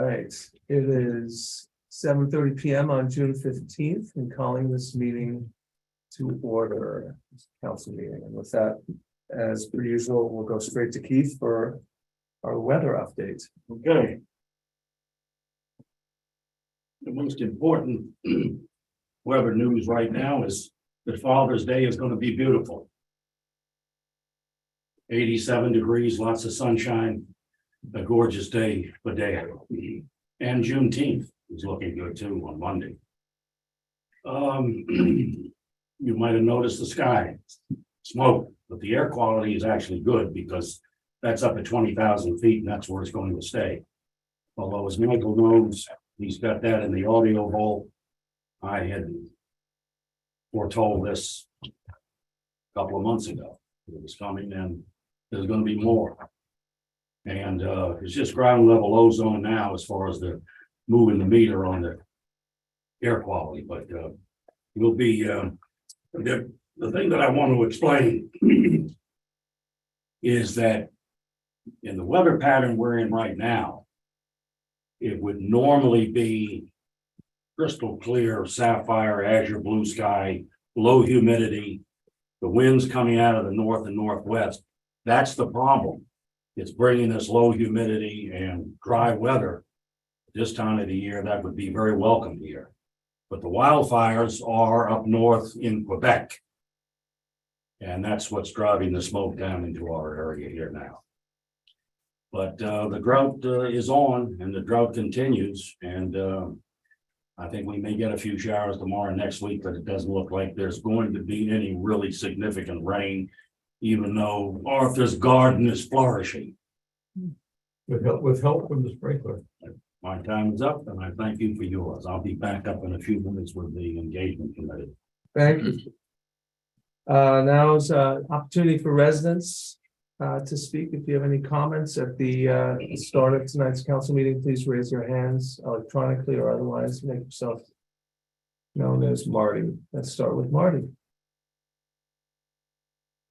right, it is 7:30 PM on June 15th and calling this meeting to order, council meeting. And with that, as per usual, we'll go straight to Keith for our weather update. Okay. The most important weather news right now is that Father's Day is going to be beautiful. 87 degrees, lots of sunshine, a gorgeous day for day. And Juneteenth is looking good too on Monday. You might have noticed the sky, smoke, but the air quality is actually good because that's up at 20,000 feet and that's where it's going to stay. Although as Michael knows, he's got that in the audio hole. I had foretold this a couple of months ago. It was coming and there's going to be more. And it's just ground level ozone now as far as the moving the meter on the air quality, but it will be the thing that I want to explain is that in the weather pattern we're in right now, it would normally be crystal clear, sapphire, azure blue sky, low humidity, the winds coming out of the north and northwest. That's the problem. It's bringing this low humidity and dry weather this time of the year that would be very welcome here. But the wildfires are up north in Quebec. And that's what's driving the smoke down into our area here now. But the drought is on and the drought continues. And I think we may get a few showers tomorrow and next week, but it doesn't look like there's going to be any really significant rain, even though Arthur's garden is flourishing. With help from the sprinkler. My time is up and I thank you for yours. I'll be back up in a few minutes with the engagement committee. Thank you. Now is opportunity for residents to speak. If you have any comments at the start of tonight's council meeting, please raise your hands electronically or otherwise. Make yourself known as Marty. Let's start with Marty.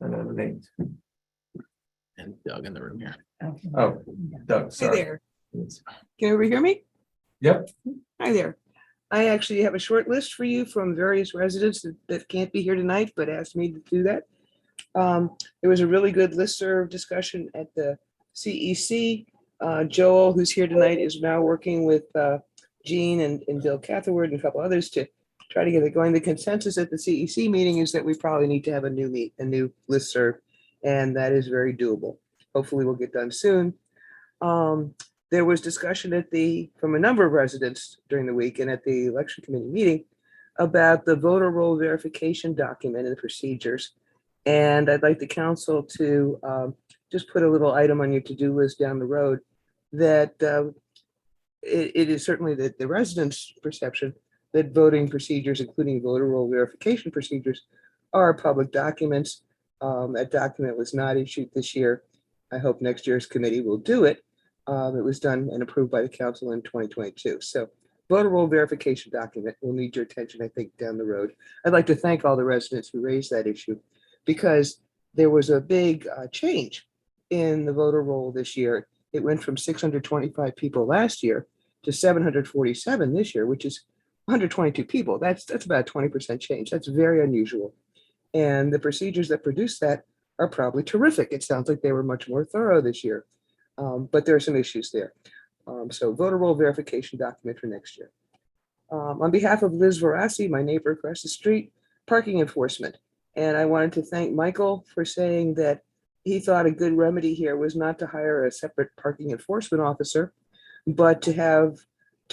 And then Nate. And Doug in the room here. Oh, Doug, Hi sorry. there. Can everybody hear me? Yep. Hi there. I actually have a short list for you from various residents that can't be here tonight, but asked me to do that. There was a really good listserv discussion at the CEC. Joel, who's here tonight, is now working with Gene and Bill Catherwood and a couple others to try to get it going. The consensus at the CEC meeting is that we probably need to have a new listserv, and that is very doable. Hopefully we'll get done soon. There was discussion from a number of residents during the week and at the election committee meeting about the voter roll verification document and the procedures. And I'd like the council to just put a little item on your to-do list down the road that it is certainly the residents' perception that voting procedures, including voter roll verification procedures, are public documents. That document was not issued this year. I hope next year's committee will do it. It was done and approved by the council in 2022. So voter roll verification document will need your attention, I think, down the road. I'd like to thank all the residents who raised that issue because there was a big change in the voter roll this year. It went from 625 people last year to 747 this year, which is 122 people. That's about a 20% change. That's very unusual. And the procedures that produce that are probably terrific. It sounds like they were much more thorough this year. But there are some issues there. So voter roll verification document for next year. On behalf of Liz Verassi, my neighbor across the street, parking enforcement. And I wanted to thank Michael for saying that he thought a good remedy here was not to hire a separate parking enforcement officer, but to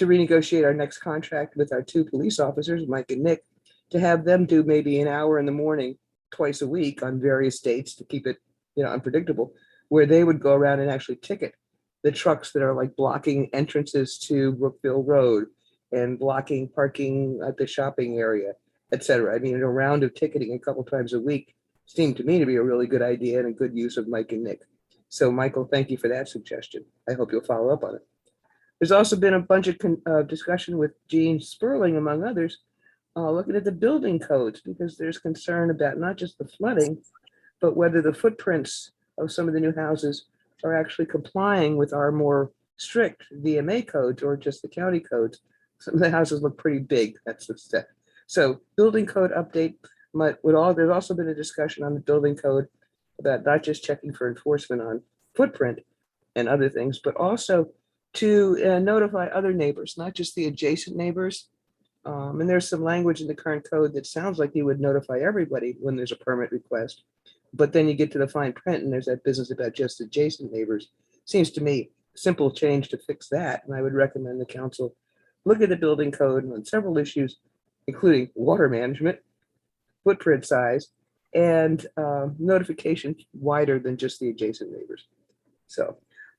renegotiate our next contract with our two police officers, Mike and Nick, to have them do maybe an hour in the morning, twice a week on various dates to keep it, unpredictable, where they would go around and actually ticket the trucks that are like blocking entrances to Brookville Road and blocking parking at the shopping area, et cetera. I mean, a round of ticketing a couple times a week seemed to me to be a really good idea and a good use of Mike and Nick. So Michael, thank you for that suggestion. I hope you'll follow up on it. There's also been a bunch of discussion with Gene Sperling, among others, looking at the building codes because there's concern about not just the flooding, but whether the footprints of some of the new houses are actually complying with our more strict VMA codes or just the county codes. Some of the houses look pretty big, that's the step. So building code update there's also been a discussion on the building code about not just checking for enforcement on footprint and other things, but also to notify other neighbors, not just the adjacent neighbors. And there's some language in the current code that sounds like you would notify everybody when there's a permit request. But then you get to the fine print and there's that business about just adjacent neighbors. Seems to me simple change to fix that. And I would recommend the council look at the building code on several issues, including water management, footprint size, and notification wider than just the adjacent neighbors. So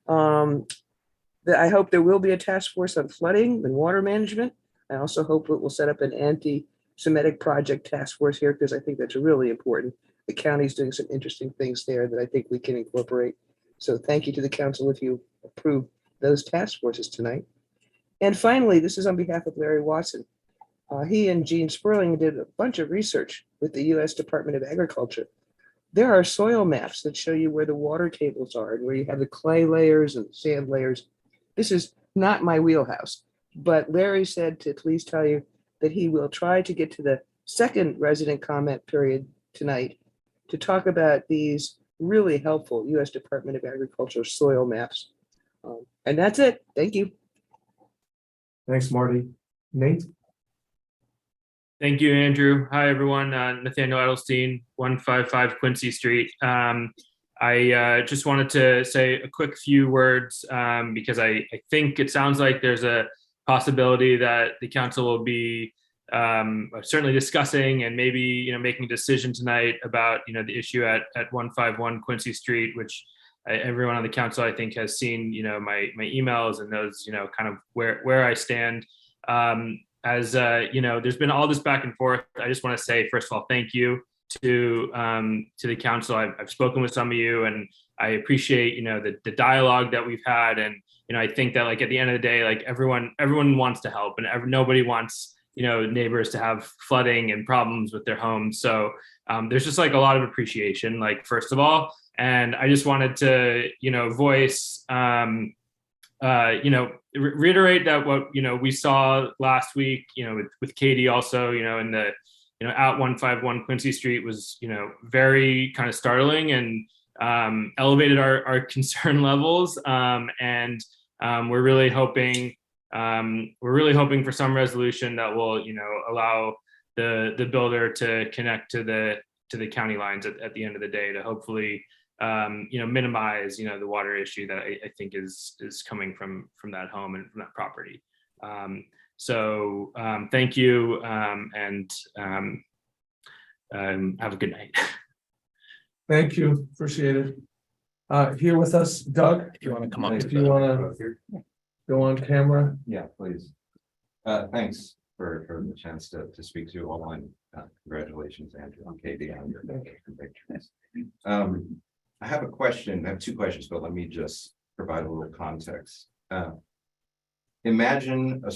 I hope there will be a task force on flooding and water management. I also hope it will set up an anti-Semitic project task force here because I think that's really important. The county's doing some interesting things there that I think we can incorporate. So thank you to the council if you approve those task forces tonight. And finally, this is on behalf of Larry Watson. He and Gene Sperling did a bunch of research with the U.S. Department of Agriculture. There are soil maps that show you where the water tables are and where you have the clay layers and sand layers. This is not my wheelhouse, but Larry said to please tell you that he will try to get to the second resident comment period tonight to talk about these really helpful U.S. Department of Agriculture soil maps. And that's it. Thank you. Thanks, Marty. Nate? Thank you, Andrew. Hi, everyone. Nathaniel Edelstein, 155 Quincy Street. I just wanted to say a quick few words because I think it sounds like there's a possibility that the council will be certainly discussing and maybe making a decision tonight about the issue at 151 Quincy Street, which everyone on the council I think has seen my emails and knows kind of where I stand. As there's been all this back and forth. I just want to say, first of all, thank you to the council. I've spoken with some of you, and I appreciate the dialogue that we've had. And I think that at the end of the day, everyone wants to help, and nobody wants neighbors to have flooding and problems with their homes. So there's just a lot of appreciation, first of all. And I just wanted to voice reiterate that what we saw last week with Katie also in the at 151 Quincy Street was very kind of startling and elevated our concern levels, and we're really hoping for some resolution that will allow the builder to connect to the county lines at the end of the day to hopefully minimize the water issue that I think is coming from that home and from that property. So thank you, and have a good night. Thank you. Appreciate it. Here with us, Doug, If you want to come up, if you want to go on camera. Yeah, please. Thanks for the chance to speak to you all, and congratulations, Andrew, and Katie, on your convictions. I have a question. I have two questions, but let me just provide a little context. Imagine a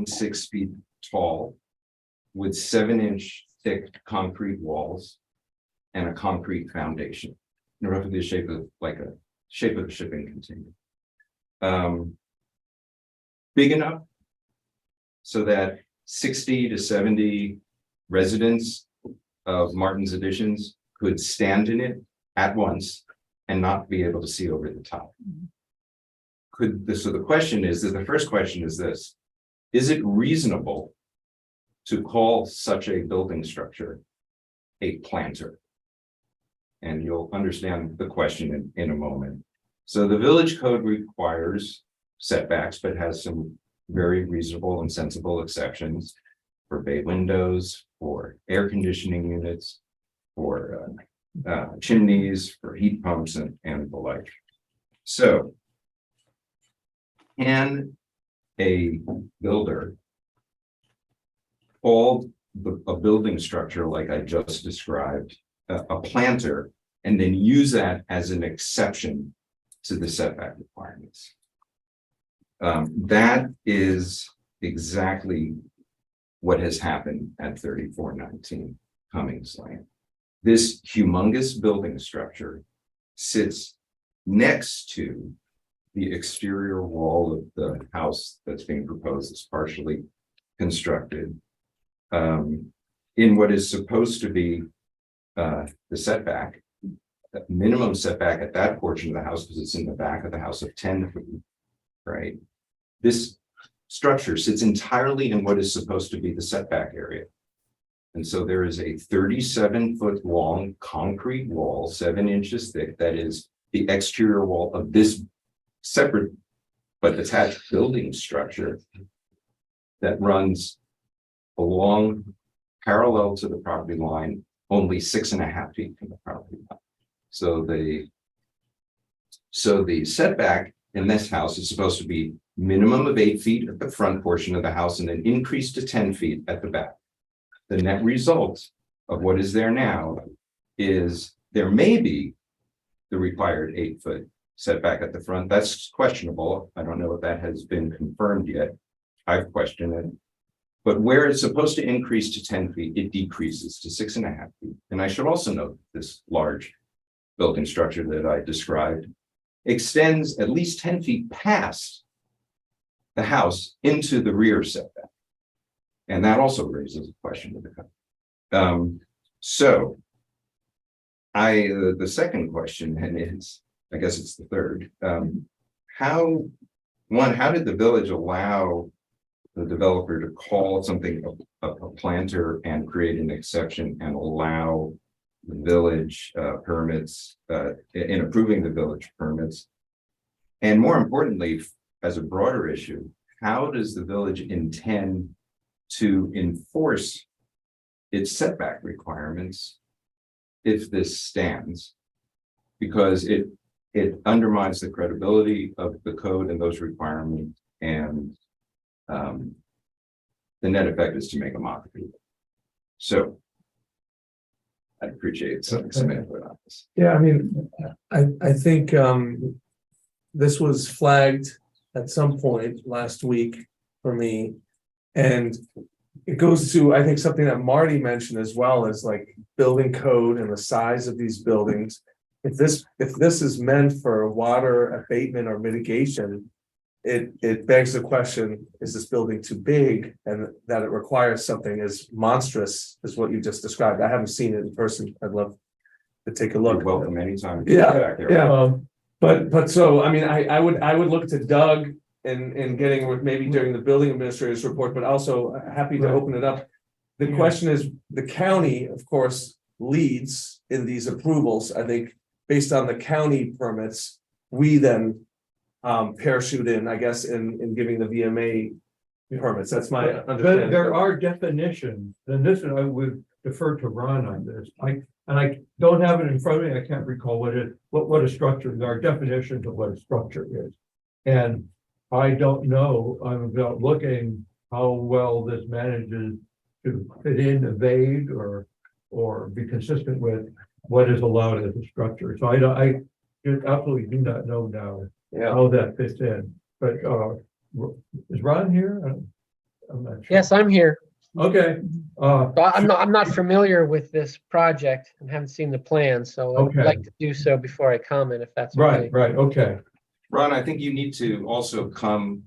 6 feet tall with 7-inch thick concrete walls and a concrete foundation, roughly the shape of a shipping container. Big enough so that 60 to 70 residents of Martin's Additions could stand in it at once and not be able to see over the top. So the question is, the first question is this: is it reasonable to call such a building structure a planter? And you'll understand the question in a moment. So the village code requires setbacks, but has some very reasonable and sensible exceptions for bay windows, for air conditioning units, for chimneys, for heat pumps, and the like. So can a builder call a building structure like I just described a planter, and then use that as an exception to the setback requirements? That is exactly what has happened at 3419 Cummings Lane. This humongous building structure sits next to the exterior wall of the house that's being proposed, is partially constructed in what is supposed to be the setback, the minimum setback at that portion of the house, because it's in the back of the house, of 10 feet, right? This structure sits entirely in what is supposed to be the setback area. And so there is a 37-foot long concrete wall, 7 inches thick, that is the exterior wall of this separate but attached building structure that runs along parallel to the property line, only 6.5 feet from the property line. So the setback in this house is supposed to be minimum of 8 feet at the front portion of the house and then increase to 10 feet at the back. The net result of what is there now is there may be the required 8-foot setback at the front. That's questionable. I don't know if that has been confirmed yet. I've questioned it. But where it's supposed to increase to 10 feet, it decreases to 6.5 feet. And I should also note this large building structure that I described extends at least 10 feet past the house into the rear setback. And that also raises a question to the code. So the second question then is, I guess it's the third, how did the village allow the developer to call something a planter and create an exception and allow the village permits in approving the village permits? And more importantly, as a broader issue, how does the village intend to enforce its setback requirements if this stands? Because it undermines the credibility of the code and those requirements, and the net effect is to make a mockery. So I'd appreciate some input on this. Yeah, I mean, I think this was flagged at some point last week for me. And it goes to, I think, something that Marty mentioned as well, as like building code and the size of these buildings. If this is meant for water abatement or mitigation, it begs the question, is this building too big, and that it requires something as monstrous as what you just described? I haven't seen it in person. I'd love to take a look. You're welcome anytime. Yeah. But so, I mean, I would look to Doug in getting with maybe during the building administrator's report, but also happy to open it up. The question is, the county, of course, leads in these approvals. I think based on the county permits, we then parachute in, I guess, in giving the VMA permits. That's my understanding. There are definitions, and this, I would defer to Ron on this. I don't have it in front of me. I can't recall what a structure, there are definitions of what a structure is. And I don't know, I'm about looking how well this manages to fit in, evade, or be consistent with what is allowed as a structure. So I absolutely do not know now how that fits in. But is Ron here? I'm not sure. Yes, I'm here. Okay. But I'm not familiar with this project and haven't seen the plan, so I would Okay. like to do so before I comment, if that's Right, okay. right, okay. Ron, I think you need to also come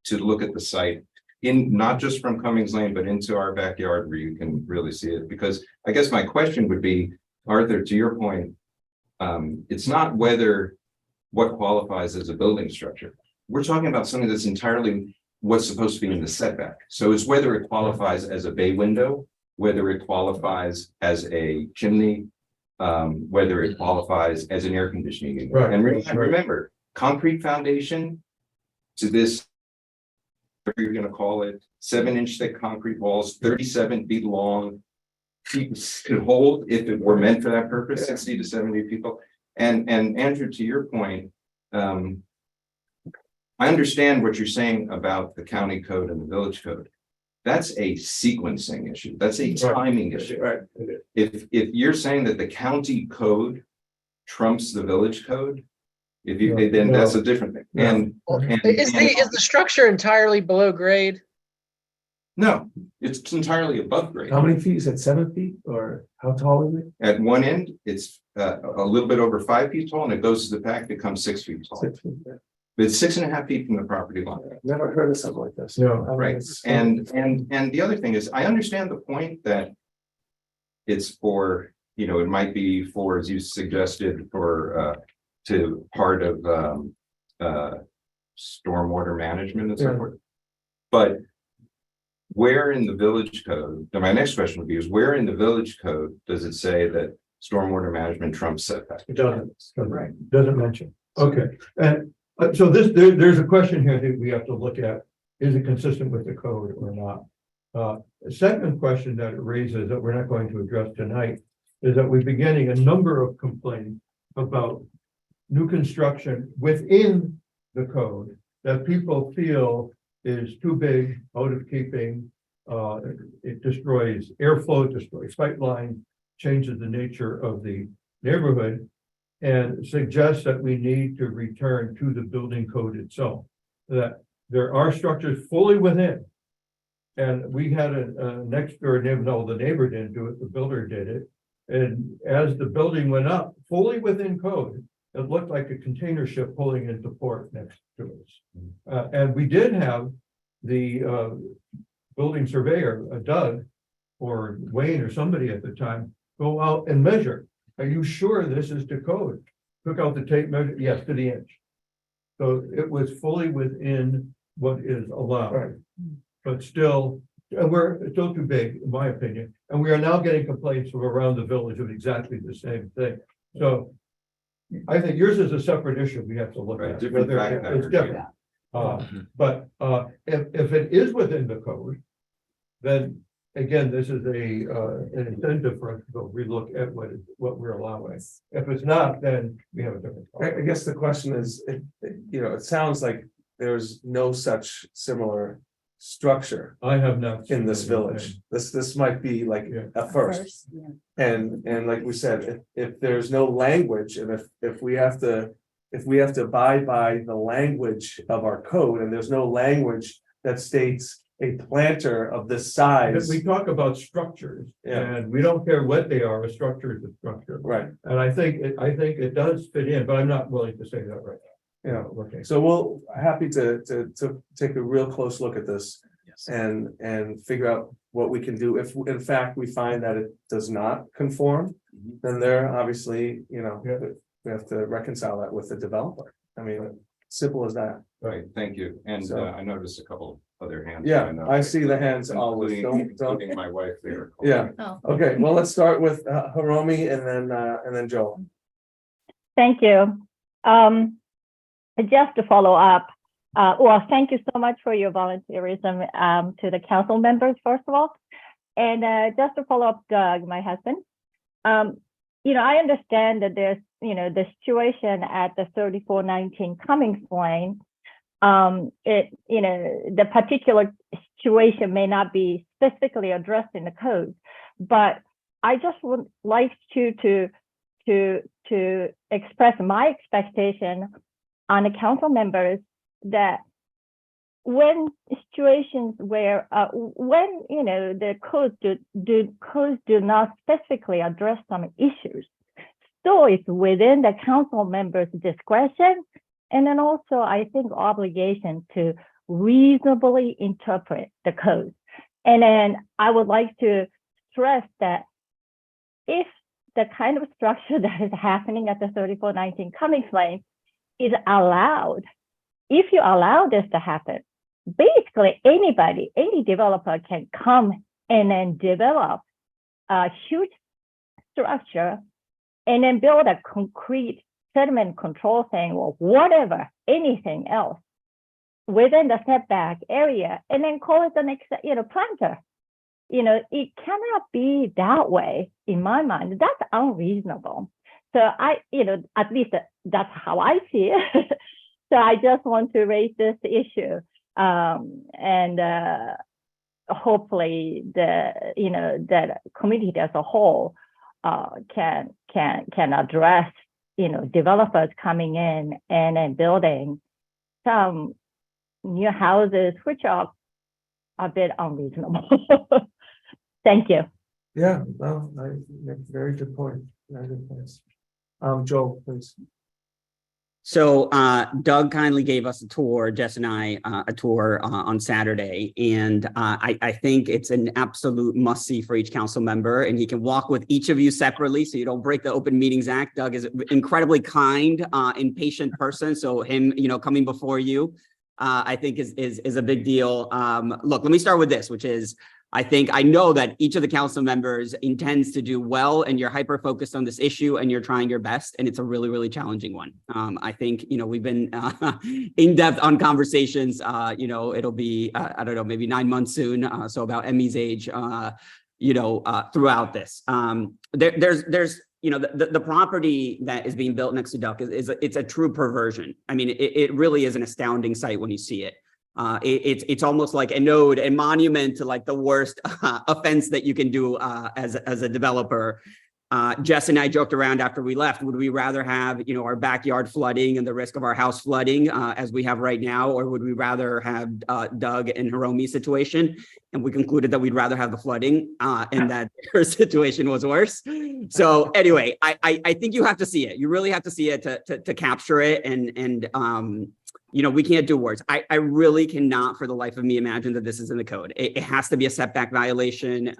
to look at the site in, not just from Cummings Lane, but into our backyard where you can really see it. Because I guess my question would be, Arthur, to your point, it's not what qualifies as a building structure. We're talking about something that's entirely what's supposed to be in the setback. So it's whether it qualifies as a bay window, whether it qualifies as a chimney, whether it qualifies as an air conditioning unit. Right, And right. remember, concrete foundation to this, what you're gonna call it, 7-inch thick concrete walls, 37 feet long. People could hold, if it were meant for that purpose, 60 to 70 people. And Andrew, to your point, I understand what you're saying about the county code and the village code. That's a sequencing issue. That's a timing issue. Right. If you're saying that the county code trumps the village code, then that's a different thing. No. And Is the structure entirely below grade? No, it's entirely above grade. How many feet? You said 7 feet or how tall is it? At one end, it's a little bit over 5 feet tall, and it goes to the back, it becomes 6 feet tall. 6 feet. Yeah. But it's 6.5 feet from the property line. Never heard of something like this. No. I mean, Right, it's- and the other thing is, I understand the point that. It's for, it might be for, as you suggested, for to part of stormwater management and so Yeah. forth. But where in the village code, now my next question would be, is where in the village code does it say that stormwater management trumps setback? It doesn't, doesn't mention. Okay, and so there's a question here that we have to look at. Is it consistent with the code or not? The second question that it raises that we're not going to address tonight is that we've been getting a number of complaints about new construction within the code that people feel is too big, out of keeping. It destroys airflow, destroys sight line, changes the nature of the neighborhood, and suggests that we need to return to the building code itself. That there are structures fully within. And we had a next door neighbor, no, the neighbor didn't do it, the builder did it. And as the building went up, fully within code, it looked like a container ship pulling into port next to us. And we did have the building surveyor, Doug, or Wayne or somebody at the time, go out and measure. Are you sure this is to code? Took out the tape measure, yes, to the inch. So it was fully within what is allowed. Right. But still, we're still too big, in my opinion, and we are now getting complaints from around the village of exactly the same thing. So I think yours is a separate issue we have to look Right, at. different whether fact It's pattern, different. But if it is within the code, then again, this is an incentive for us to go relook at what we're allowing. If it's not, then we have a different. I guess the question is, it sounds like there's no such similar structure I have not. in this seen anything. village. This might be like Yeah. a first. And like we said, if there's no language and if we have to abide by the language of our code and there's no language that states a planter of this size. We talk about structures, Yeah. and we don't care what they are, a structure is a structure. Right, And I think it does fit in, but I'm not willing to say that right yeah. now. Okay. So happy to take a real close look at this Yes. and figure out what we can do. If in fact we find that it does not conform, Mhm. then there obviously, Yeah. we have to reconcile that with the developer. I mean, simple as that. Right, thank you. And So- I noticed a couple other hands. Yeah, going up, I see the hands always. including- Don't. Including my wife there. Yeah, Oh, okay, well, let's start with Hiromi and then Joel. thank you. Just to follow up, well, thank you so much for your volunteerism to the council members, first of all. And just to follow up, Doug, my husband, I understand that there's, the situation at the 3419 Cummings Lane. The particular situation may not be specifically addressed in the code, but I just would like to express my expectation on the council members that when situations where the codes do not specifically address some issues, so it's within the council members' discretion, and then also I think obligation to reasonably interpret the code. And then I would like to stress that if the kind of structure that is happening at the 3419 Cummings Lane is allowed, if you allow this to happen, basically any developer can come and then develop a huge structure and then build a concrete sediment control thing or whatever, anything else within the setback area and then call it the next, planter. It cannot be that way in my mind. That's unreasonable. So at least that's how I see it. So I just want to raise this issue. And hopefully that community as a whole can address, developers coming in and then building some new houses, which are a bit unreasonable. Thank you. Yeah, well, very good point. Very good points. Joel, please. So Doug kindly gave us a tour, Jess and I, a tour on Saturday. And I think it's an absolute must-see for each council member. And he can walk with each of you separately so you don't break the Open Meetings Act. Doug is an incredibly kind and patient person. So him, coming before you, I think is a big deal. Look, let me start with this, which is, I know that each of the council members intends to do well, and you're hyper focused on this issue and you're trying your best, and it's a really, really challenging one. I think, we've been in depth on conversations, it'll be, I don't know, maybe 9 months soon. So about Emmy's age, throughout this. There's the property that is being built next to Duck it's a true perversion. I mean, it really is an astounding sight when you see it. It's almost like an ode and monument to like the worst offense that you can do as a developer. Jess and I joked around after we left, would we rather have, our backyard flooding and the risk of our house flooding as we have right now, or would we rather have Doug and Hiromi's situation? And we concluded that we'd rather have the flooding and that her situation was worse. So anyway, I think you have to see it. You really have to see it to capture it. And we can't do words. I really cannot for the life of me imagine that this is in the code. It has to be a setback violation.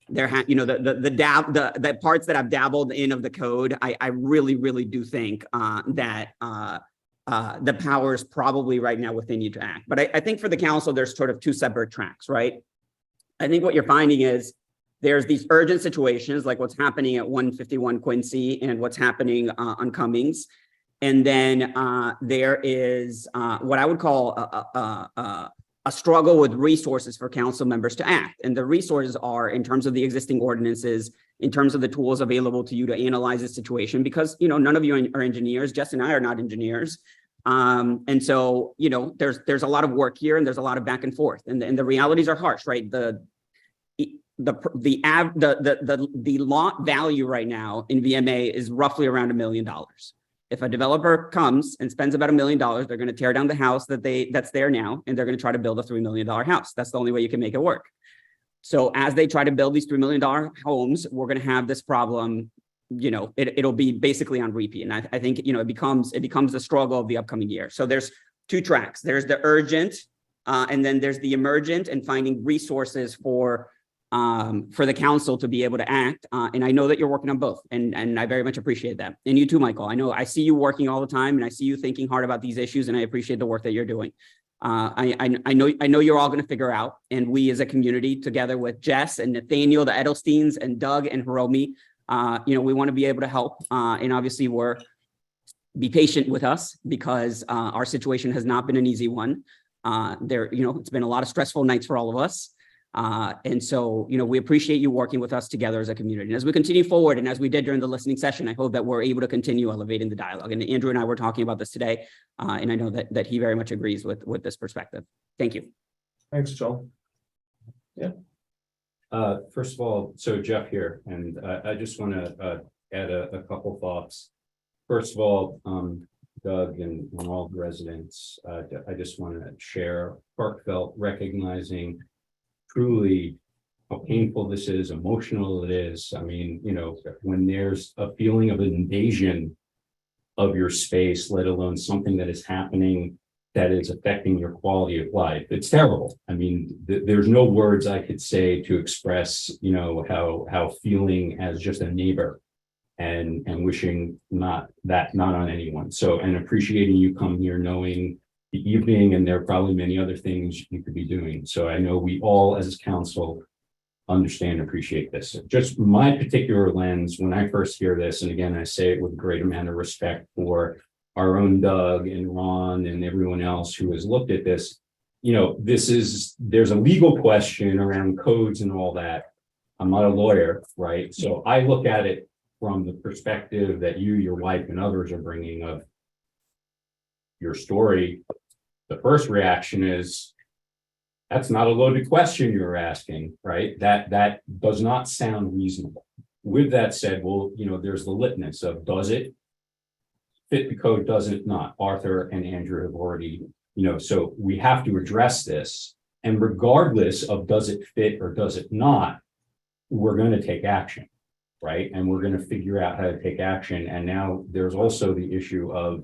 The parts that I've dabbled in of the code, I really, really do think that the power is probably right now within you to act. But I think for the council, there's sort of two separate tracks, right? I think what you're finding is there's these urgent situations like what's happening at 151 Quincy and what's happening on Cummings. And then there is what I would call a struggle with resources for council members to act. And the resources are in terms of the existing ordinances, in terms of the tools available to you to analyze the situation, because, none of you are engineers. Jess and I are not engineers. And so, there's a lot of work here and there's a lot of back and forth, and the realities are harsh, right? The lot value right now in VMA is roughly around $1 million. If a developer comes and spends about $1 million, they're going to tear down the house that's there now, and they're going to try to build a $3 million house. That's the only way you can make it work. So as they try to build these $3 million homes, we're going to have this problem. It'll be basically on repeat. And I think it becomes the struggle of the upcoming year. So there's two tracks. There's the urgent, and then there's the emergent, and finding resources for the council to be able to act. And I know that you're working on both, and I very much appreciate that. And you too, Michael. I see you working all the time, and I see you thinking hard about these issues, and I appreciate the work that you're doing. I know you're all going to figure out, and we as a community, together with Jess and Nathaniel, the Edelsteins, and Doug and Hiromi, we want to be able to help. And obviously be patient with us, because our situation has not been an easy one. It's been a lot of stressful nights for all of us. And so, we appreciate you working with us together as a community. And as we continue forward, and as we did during the listening session, I hope that we're able to continue elevating the dialogue. And Andrew and I were talking about this today, and I know that he very much agrees with this perspective. Thank you. Thanks, Joel. Yeah. First of all, so Jeff here, and I just want to add a couple thoughts. First of all, Doug and all the residents, I just want to share heartfelt recognizing truly how painful this is, emotional it is. I mean, when there's a feeling of an invasion of your space, let alone something that is happening that is affecting your quality of life, it's terrible. I mean, there's no words I could say to express, how feeling as just a neighbor and wishing not on anyone. So, and appreciating you coming here, knowing the evening, and there are probably many other things you could be doing. So I know we all as council understand and appreciate this. Just my particular lens, when I first hear this, and again, I say it with a great amount of respect for our own Doug and Ron and everyone else who has looked at this, there's a legal question around codes and all that. I'm not a lawyer, right? So I look at it from the perspective that you, your wife, and others are bringing of your story. The first reaction is, that's not a loaded question you're asking, right? That does not sound reasonable. With that said, well, there's the litmus of, does it fit the code, does it not? Arthur and Andrew have already, so we have to address this. And regardless of does it fit or does it not, we're going to take action, right? And we're going to figure out how to take action. And now there's also the issue of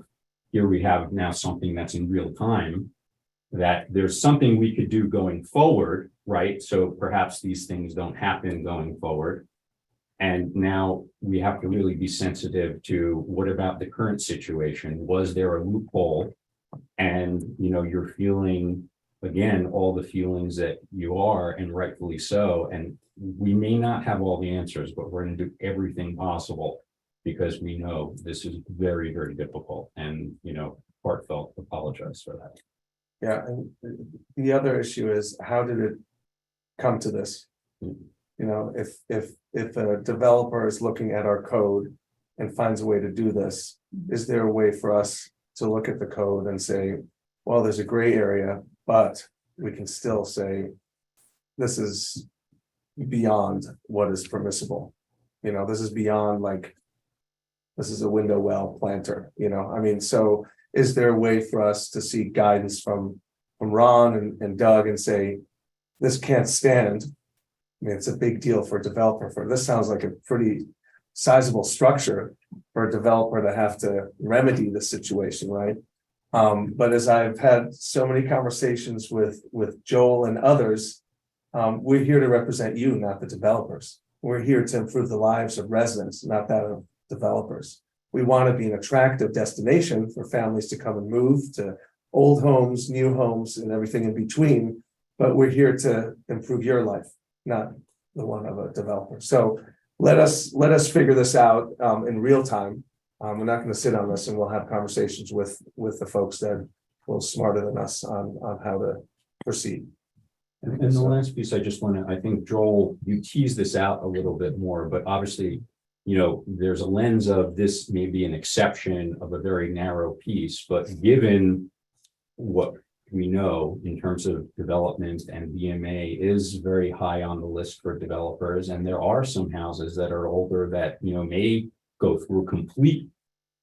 here we have now something that's in real time, that there's something we could do going forward, right? So perhaps these things don't happen going forward. And now we have to really be sensitive to what about the current situation? Was there a loophole? And, you know, you're feeling, again, all the feelings that you are, and rightfully so. And we may not have all the answers, but we're going to do everything possible because we know this is very, very difficult. And, you know, heartfelt apologize for that. Yeah, and the other issue is, how did it come to this? You know, if a developer is looking at our code and finds a way to do this, is there a way for us to look at the code and say, well, there's a gray area, but we can still say this is beyond what is permissible. You know, this is beyond, like, this is a window well planter, you know, I mean, so is there a way for us to seek guidance from Ron and Doug and say, this can't stand? I mean, it's a big deal for a developer. This sounds like a pretty sizable structure for a developer to have to remedy the situation, right? But as I've had so many conversations with Joel and others, we're here to represent you, not the developers. We're here to improve the lives of residents, not that of developers. We want to be an attractive destination for families to come and move to old homes, new homes, and everything in between. But we're here to improve your life, not the one of a developer. So let us figure this out in real time. We're not going to sit on this, and we'll have conversations with the folks that are a little smarter than us on how to proceed. And the last piece, I just want to, I think, Joel, you tease this out a little bit more, but obviously, you know, there's a lens of this may be an exception of a very narrow piece, but given what we know in terms of development, and VMA is very high on the list for developers, and there are some houses that are older that, you know, may go through complete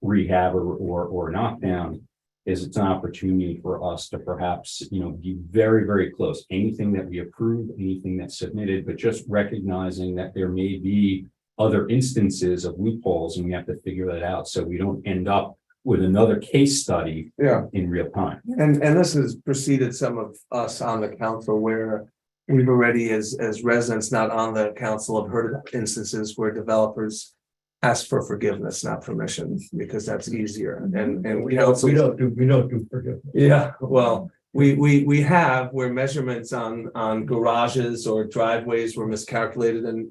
rehab or knockdown. Is it's an opportunity for us to perhaps, you know, be very, very close. Anything that we approve, anything that's submitted, but just recognizing that there may be other instances of loopholes, and we have to figure that out so we don't end up with another case study in real time. And this has preceded some of us on the council where we've already, as residents not on the council, have heard of instances where developers ask for forgiveness, not permission, because that's easier. And we also We don't do forgiveness. yeah, well, we have where measurements on garages or driveways were miscalculated, and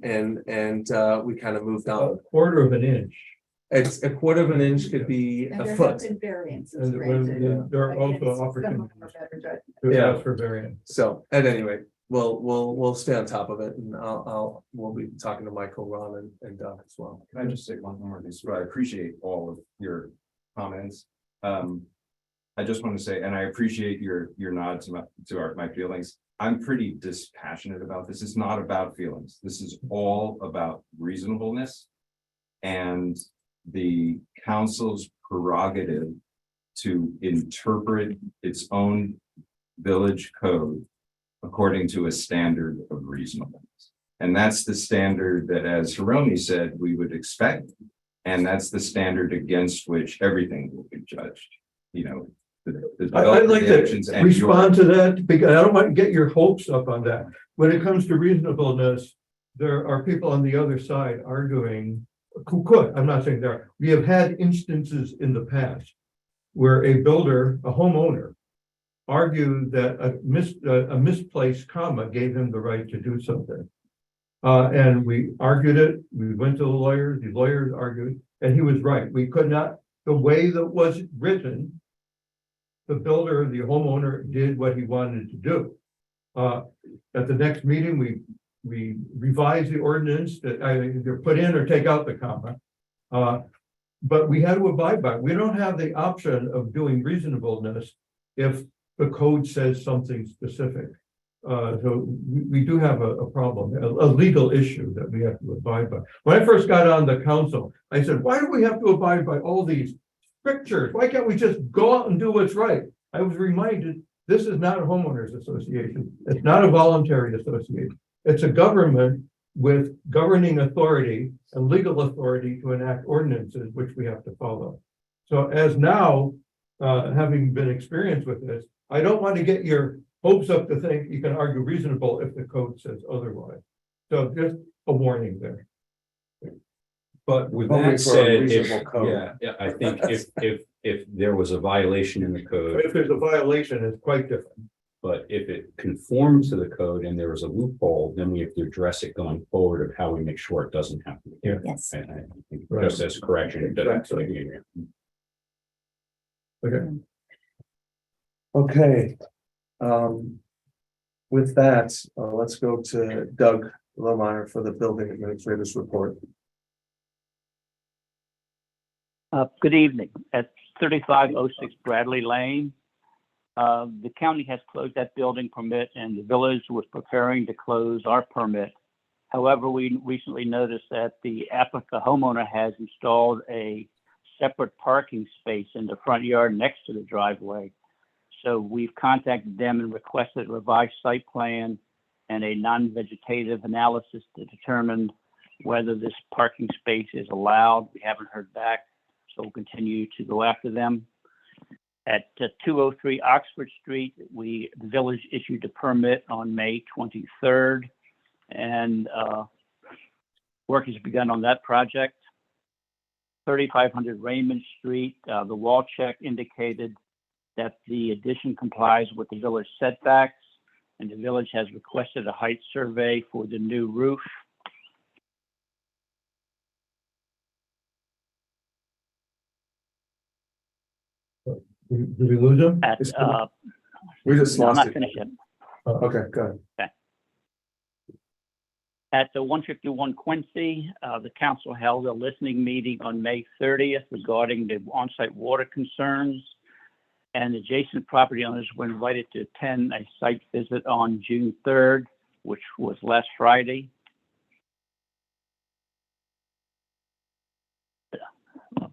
we kind of moved A on. quarter of an inch. It's a quarter of an inch could be And a there have foot. been variances And granted. when there are Again, also it's opportunities some of them are better judged. to Yeah. ask for variance. So at any rate, we'll stay on top of it, and we'll be talking to Michael, Ron, and Doug as well. Can I just say one more thing? So I appreciate all of your comments. I just want to say, and I appreciate your nod to my feelings. I'm pretty dispassionate about this. It's not about feelings. This is all about reasonableness and the council's prerogative to interpret its own village code according to a standard of reasonableness. And that's the standard that, as Hiromi said, we would expect. And that's the standard against which everything will be judged. You know, I'd like to actions and respond to that, because I don't want to get your hopes up on that. When it comes to reasonableness, there are people on the other side arguing, who could, I'm not saying there are. We have had instances in the past where a builder, a homeowner, argued that a misplaced comma gave him the right to do something. And we argued it, we went to the lawyers argued, and he was right. We could not, the way that was written, the builder, the homeowner did what he wanted to do. At the next meeting, we revised the ordinance that either put in or take out the comma. But we had to abide by it. We don't have the option of doing reasonableness if the code says something specific. So we do have a problem, a legal issue that we have to abide by. When I first got on the council, I said, why do we have to abide by all these strictures? Why can't we just go out and do what's right? I was reminded this is not a homeowners association. It's not a voluntary association. It's a government with governing authority and legal authority to enact ordinances, which we have to follow. So as now, having been experienced with this, I don't want to get your hopes up to think you can argue reasonable if the code says otherwise. So just a warning there. But with Hoping that for a said, if, reasonable code. yeah, I think if there was a violation in the code, If there's a violation, it's quite different. but if it conforms to the code and there was a loophole, then we have to address it going forward of how we make sure it doesn't happen. again. Yes. And I think Right. just as correction, it doesn't. Exactly. Okay. Okay. With that, let's go to Doug Lohmeyer for the building administrator's report. Good evening. At 3506 Bradley Lane, the county has closed that building permit and the village was preparing to close our permit. However, we recently noticed that the applicant homeowner has installed a separate parking space in the front yard next to the driveway. So we've contacted them and requested a revised site plan and a non-vegetative analysis to determine whether this parking space is allowed. We haven't heard back, so we'll continue to go after them. At 203 Oxford Street, the village issued a permit on May 23rd, and work has begun on that project. 3500 Raymond Street, the wall check indicated that the addition complies with the village setbacks, and the village has requested a height survey for the new roof. Did we lose him? At, We just no, I'm lost not it. finished yet. Okay, go ahead. At the 151 Quincy, the council held a listening meeting on May 30th regarding the on-site water concerns. And adjacent property owners were invited to attend a site visit on June 3rd, which was last Friday. Uh,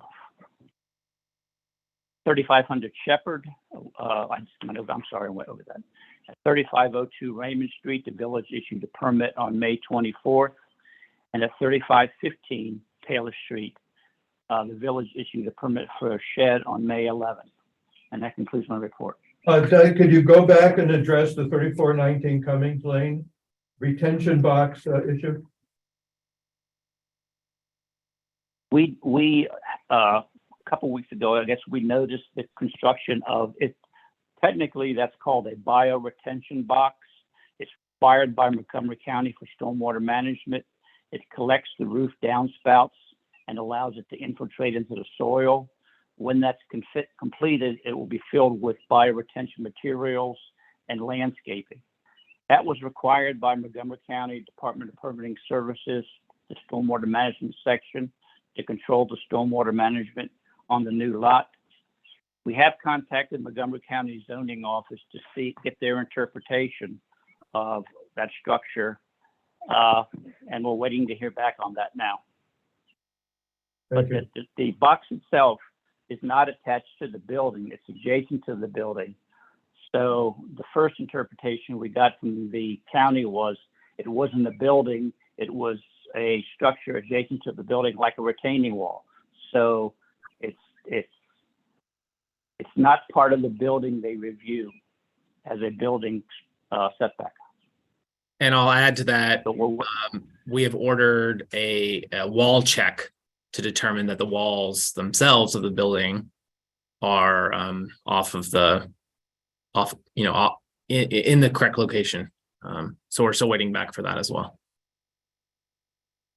3500 Shepherd, I'm sorry, I went over that. At 3502 Raymond Street, the village issued a permit on May 24th. And at 3515 Taylor Street, the village issued a permit for a shed on May 11th. And that concludes my report. Doug, could you go back and address the 3419 Cummings Lane retention box issue? We a couple weeks ago, I guess we noticed the construction of it. Technically, that's called a bioretention box. It's required by Montgomery County for stormwater management. It collects the roof downspouts and allows it to infiltrate into the soil. When that's completed, it will be filled with bioretention materials and landscaping. That was required by Montgomery County Department of Permitting Services, the stormwater management section, to control the stormwater management on the new lot. We have contacted Montgomery County zoning office to get their interpretation of that structure. And we're waiting to hear back on that now. Thank But you. the box itself is not attached to the building. It's adjacent to the building. So the first interpretation we got from the county was it wasn't a building. It was a structure adjacent to the building, like a retaining wall. So it's not part of the building they review as a building setback. And I'll add to that, So we're, we have ordered a wall check to determine that the walls themselves of the building are in the correct location. So we're still waiting back for that as well.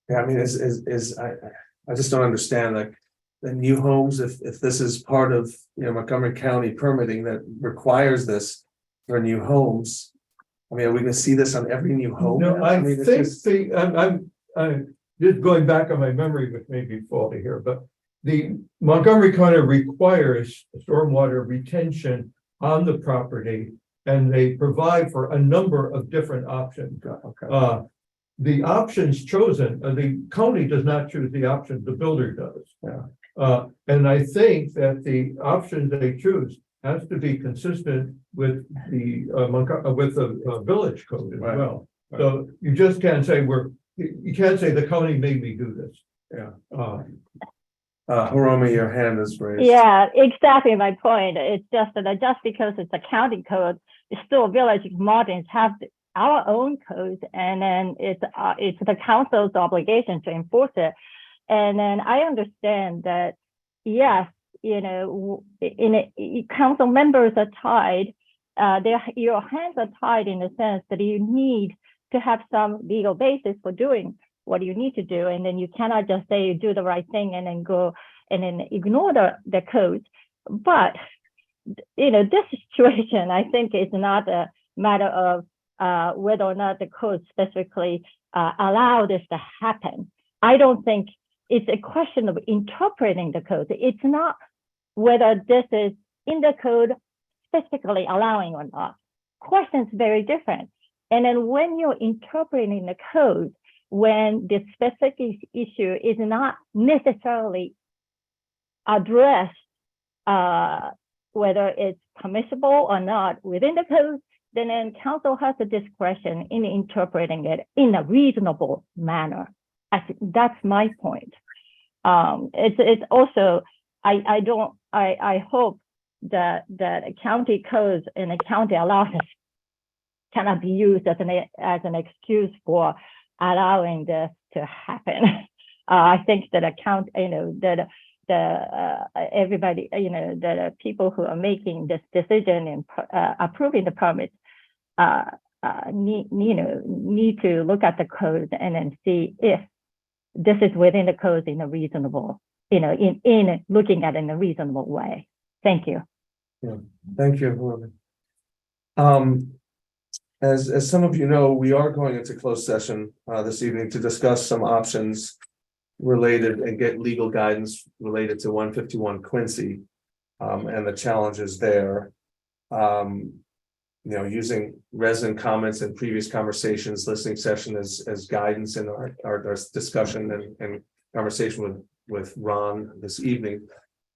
Yeah, I mean, I just don't understand, like, the new homes, if this is part of, Montgomery County permitting that requires this for new homes. I mean, are we gonna see this on every new home? No, now? I mean, it's think just- I'm just going back on my memory, which may be faulty here, but the Montgomery County requires stormwater retention on the property, and they provide for a number of different options. Okay, The options chosen, the county does not choose the option, the builder does. Yeah. And I think that the options they choose has to be consistent with the village code as Right. well. So you just can't say you can't say the county made me do this. Yeah. Uh, Hiromi, your hand is raised. Yeah, exactly my point. It's just that just because it's a county code, it's still village models have our own codes, and then it's the council's obligation to enforce it. And then I understand that, yes, you know, council members are tied. Your hands are tied in the sense that you need to have some legal basis for doing what you need to do, and then you cannot just say you do the right thing and then go and then ignore the code. But you know, this situation, I think, is not a matter of whether or not the code specifically allow this to happen. I don't think it's a question of interpreting the code. It's not whether this is in the code specifically allowing or not. Question's very different. And then when you're interpreting the code, when the specific issue is not necessarily addressed, whether it's permissible or not within the code, then council has the discretion in interpreting it in a reasonable manner. I think that's my point. It's also, I hope that county codes and the county allowance cannot be used as an excuse for allowing this to happen. I think that everybody, the people who are making this decision and approving the permits need to look at the code and then see if this is within the code in a reasonable, in looking at it in a reasonable way. Thank you. Yeah, thank you. As some of you know, we are going into closed session this evening to discuss some options related and get legal guidance related to 151 Quincy and the challenges there. Using resident comments and previous conversations, listening session as guidance in our discussion and conversation with Ron this evening.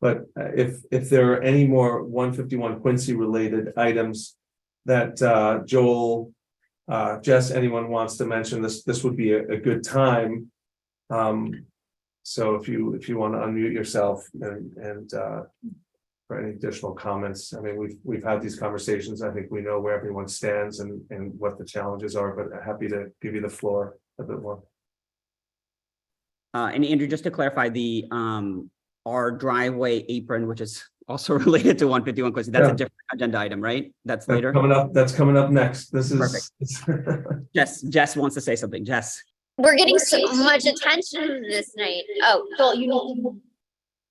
But if there are any more 151 Quincy related items that Joel, Jess, anyone wants to mention, this would be a good time. So if you want to unmute yourself and for any additional comments, I mean, we've had these conversations. I think we know where everyone stands and what the challenges are, but happy to give you the floor a bit more. And Andrew, just to clarify, our driveway apron, which is also related to 151 Quincy, that's a different agenda item, right? That's later. That's coming up next. This is perfect. Jess wants to say something. Jess. We're getting so much attention this night. Oh, Joel,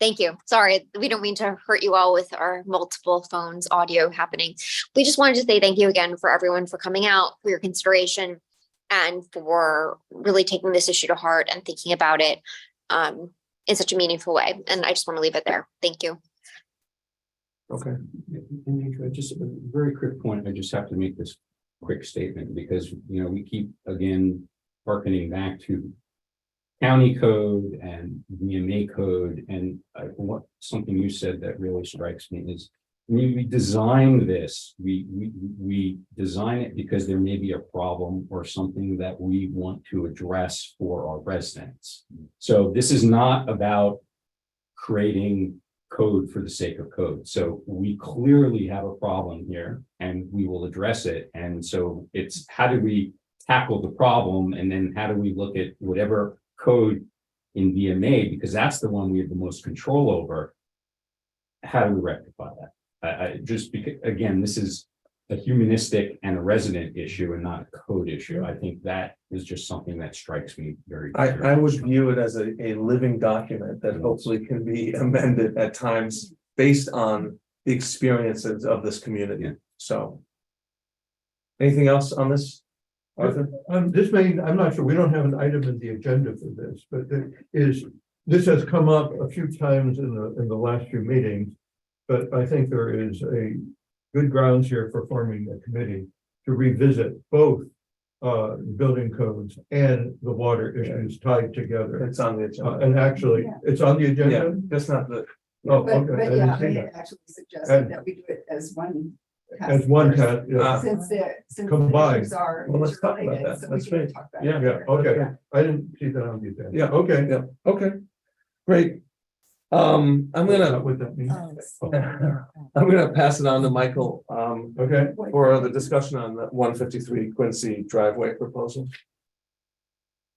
thank you. Sorry, we don't mean to hurt you all with our multiple phones audio happening. We just wanted to say thank you again for everyone for coming out, for your consideration, and for really taking this issue to heart and thinking about it in such a meaningful way. And I just want to leave it there. Thank you. Okay. And just a very quick point. I just have to make this quick statement because, we keep again hearkening back to county code and VMA code. And something you said that really strikes me is we design this, we design it because there may be a problem or something that we want to address for our residents. So this is not about creating code for the sake of code. So we clearly have a problem here and we will address it. And so it's how do we tackle the problem, and then how do we look at whatever code in VMA, because that's the one we have the most control over. How do we rectify that? Just because, again, this is a humanistic and a resident issue and not a code issue. I think that is just something that strikes me very. I would view it as a living document that hopefully can be amended at times based on the experiences of this community. Yeah. So. Anything else on this, Arthur? I'm not sure, we don't have an item in the agenda for this, but this has come up a few times in the last few meetings. But I think there is a good grounds here for forming a committee to revisit both building codes and the water issues tied together. It's on the agenda. And actually, it's on the agenda. Yeah, that's not the Oh, But, okay. I but didn't yeah, see they that. had actually suggested And- that we do it as one. As one task task, yeah. force, Since the Combined. issues are Well, let's talk about interrelated, that. so we That's can great. talk about Yeah, it Yeah, later. okay. I didn't see that on the agenda. Yeah. Okay. Yeah, okay, great. I'm gonna, What that means. I'm gonna pass it on to Michael, Okay. for the discussion on the 153 Quincy driveway proposal.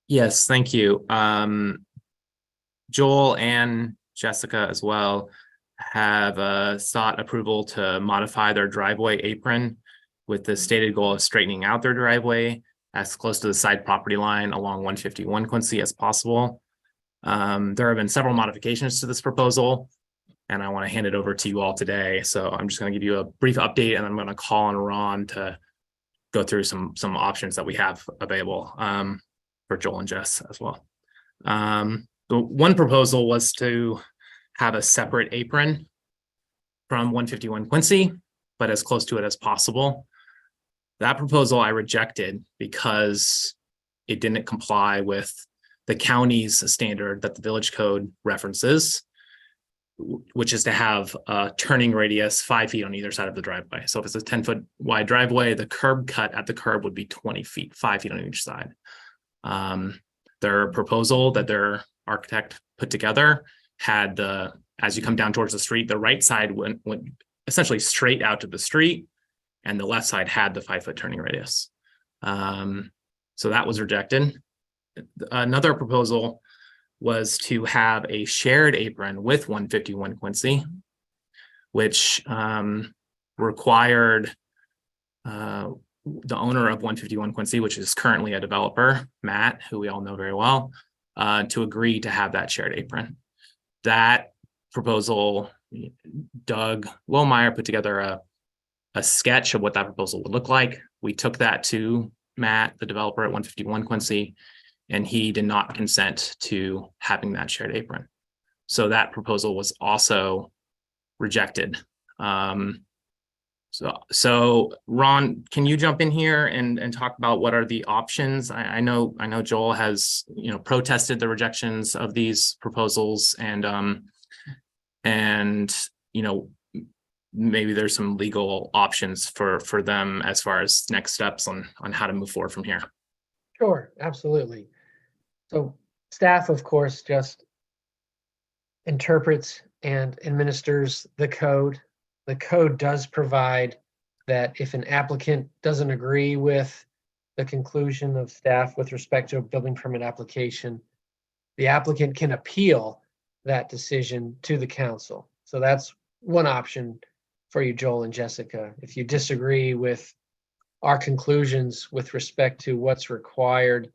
Yes, thank you. Joel and Jessica as well have sought approval to modify their driveway apron with the stated goal of straightening out their driveway as close to the side property line along 151 Quincy as possible. There have been several modifications to this proposal, and I want to hand it over to you all today. So I'm just going to give you a brief update, and I'm going to call on Ron to go through some options that we have available for Joel and Jess as well. The one proposal was to have a separate apron from 151 Quincy, but as close to it as possible. That proposal I rejected because it didn't comply with the county's standard that the village code references, which is to have a turning radius 5 feet on either side of the driveway. So if it's a 10-foot wide driveway, the curb cut at the curb would be 20 feet, 5 feet on each side. Their proposal that their architect put together had as you come down towards the street, the right side went essentially straight out to the street, and the left side had the 5-foot turning radius. So that was rejected. Another proposal was to have a shared apron with 151 Quincy, which required the owner of 151 Quincy, which is currently a developer, Matt, who we all know very well, to agree to have that shared apron. That proposal, Doug Lohmeyer put together a sketch of what that proposal would look like. We took that to Matt, the developer at 151 Quincy, and he did not consent to having that shared apron. So that proposal was also rejected. So Ron, can you jump in here and talk about what are the options? I know Joel has, protested the rejections of these proposals, and maybe there's some legal options for them as far as next steps on how to move forward from here. Sure, absolutely. So staff, of course, just interprets and administers the code. The code does provide that if an applicant doesn't agree with the conclusion of staff with respect to a building permit application, the applicant can appeal that decision to the council. So that's one option for you, Joel and Jessica. If you disagree with our conclusions with respect to what's required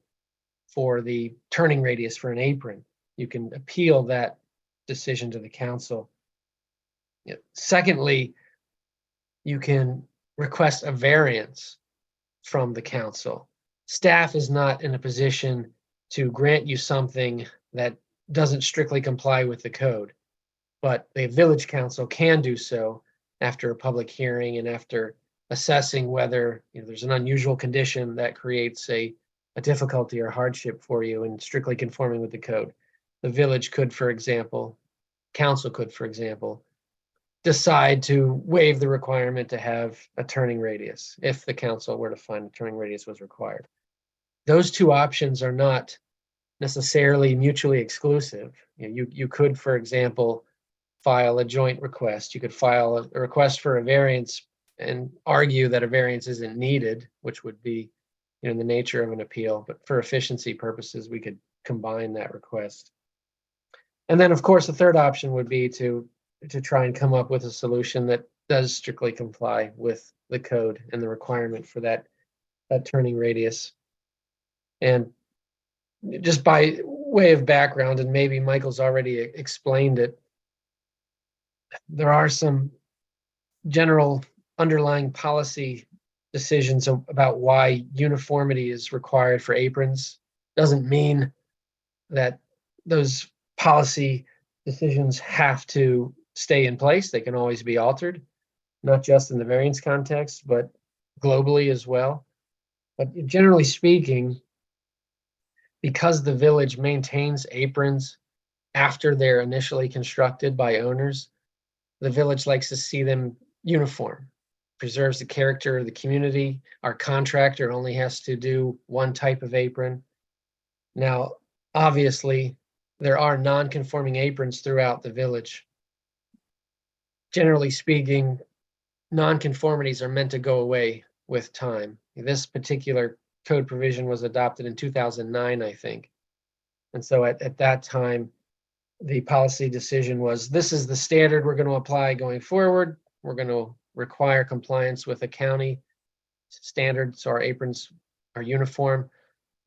for the turning radius for an apron, you can appeal that decision to the council. Secondly, you can request a variance from the council. Staff is not in a position to grant you something that doesn't strictly comply with the code, but the village council can do so after a public hearing and after assessing whether there's an unusual condition that creates a difficulty or hardship for you and strictly conforming with the code. The village could, for example, council could, for example, decide to waive the requirement to have a turning radius if the council were to find a turning radius was required. Those two options are not necessarily mutually exclusive. You could, for example, file a joint request. You could file a request for a variance and argue that a variance isn't needed, which would be in the nature of an appeal, but for efficiency purposes, we could combine that request. And then, of course, the third option would be to try and come up with a solution that does strictly comply with the code and the requirement for that turning radius. And just by way of background, and maybe Michael's already explained it, there are some general underlying policy decisions about why uniformity is required for aprons. Doesn't mean that those policy decisions have to stay in place. They can always be altered, not just in the variance context, but globally as well. But generally speaking, because the village maintains aprons after they're initially constructed by owners. The village likes to see them uniform, preserves the character of the community. Our contractor only has to do one type of apron. Now, obviously, there are non-conforming aprons throughout the village. Generally speaking, non-conformities are meant to go away with time. This particular code provision was adopted in 2009, I think. And so at that time, the policy decision was, this is the standard we're going to apply going forward. We're going to require compliance with a county standard, so our aprons are uniform,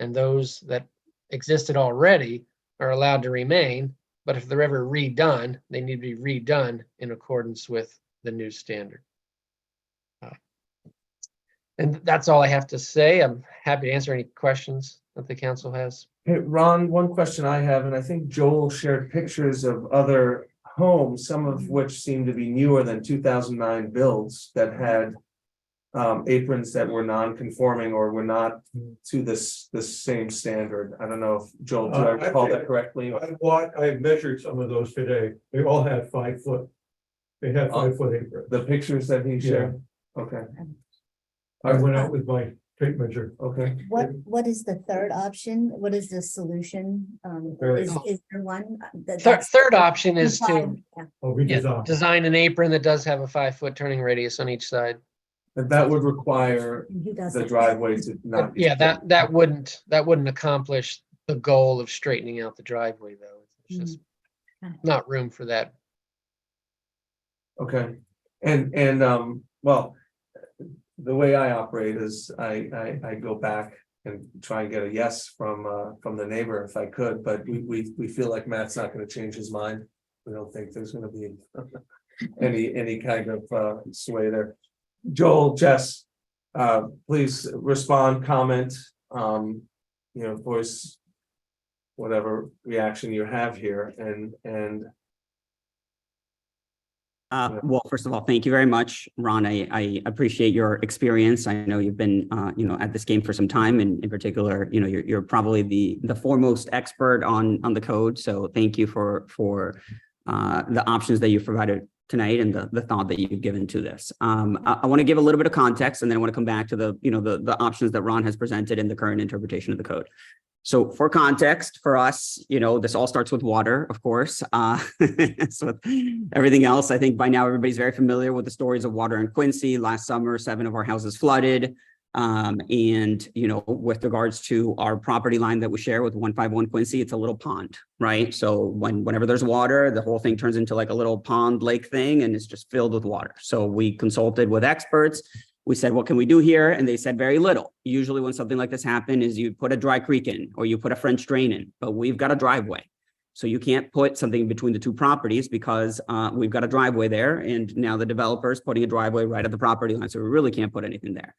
and those that existed already are allowed to remain, but if they're ever redone, they need to be redone in accordance with the new standard. And that's all I have to say. I'm happy to answer any questions that the council has. Hey, Ron, one question I have, and I think Joel shared pictures of other homes, some of which seem to be newer than 2009 builds that had aprons that were non-conforming or were not to this same standard. I don't know if Joel, do I recall that correctly? I measured some of those today. They all had 5 foot. They had 5 foot aprons. The pictures that he shared? Okay, I went out with my tape measure. okay. What is the third option? What is the solution? Very- Is there one? Third option is to Yeah. Redesign. design an apron that does have a 5-foot turning radius on each side. And that would require And who does the that? driveway to not. be- Yeah, that wouldn't accomplish the goal of straightening out the driveway, though. It's just not room for that. Okay, and well, the way I operate is I go back and try and get a yes from the neighbor if I could, but we feel like Matt's not gonna change his mind. We don't think there's gonna be any kind of sway there. Joel, Jess, please respond, comment, voice whatever reaction you have here and Well, first of all, thank you very much, Ron. I appreciate your experience. I know you've been, at this game for some time, and in particular, you're probably the foremost expert on the code. So thank you for the options that you've provided tonight and the thought that you've given to this. I want to give a little bit of context, and then I want to come back to the options that Ron has presented in the current interpretation of the code. So for context, for us, this all starts with water, of course. So with everything else, I think by now everybody's very familiar with the stories of water in Quincy. Last summer, 7 of our houses flooded. And, with regards to our property line that we share with 151 Quincy, it's a little pond, right? So whenever there's water, the whole thing turns into like a little pond lake thing, and it's just filled with water. So we consulted with experts. We said, what can we do here? And they said very little. Usually when something like this happens is you put a dry creek in or you put a French drain in, but we've got a driveway. So you can't put something between the two properties because we've got a driveway there. And now the developer is putting a driveway right at the property line. So we really can't put anything there.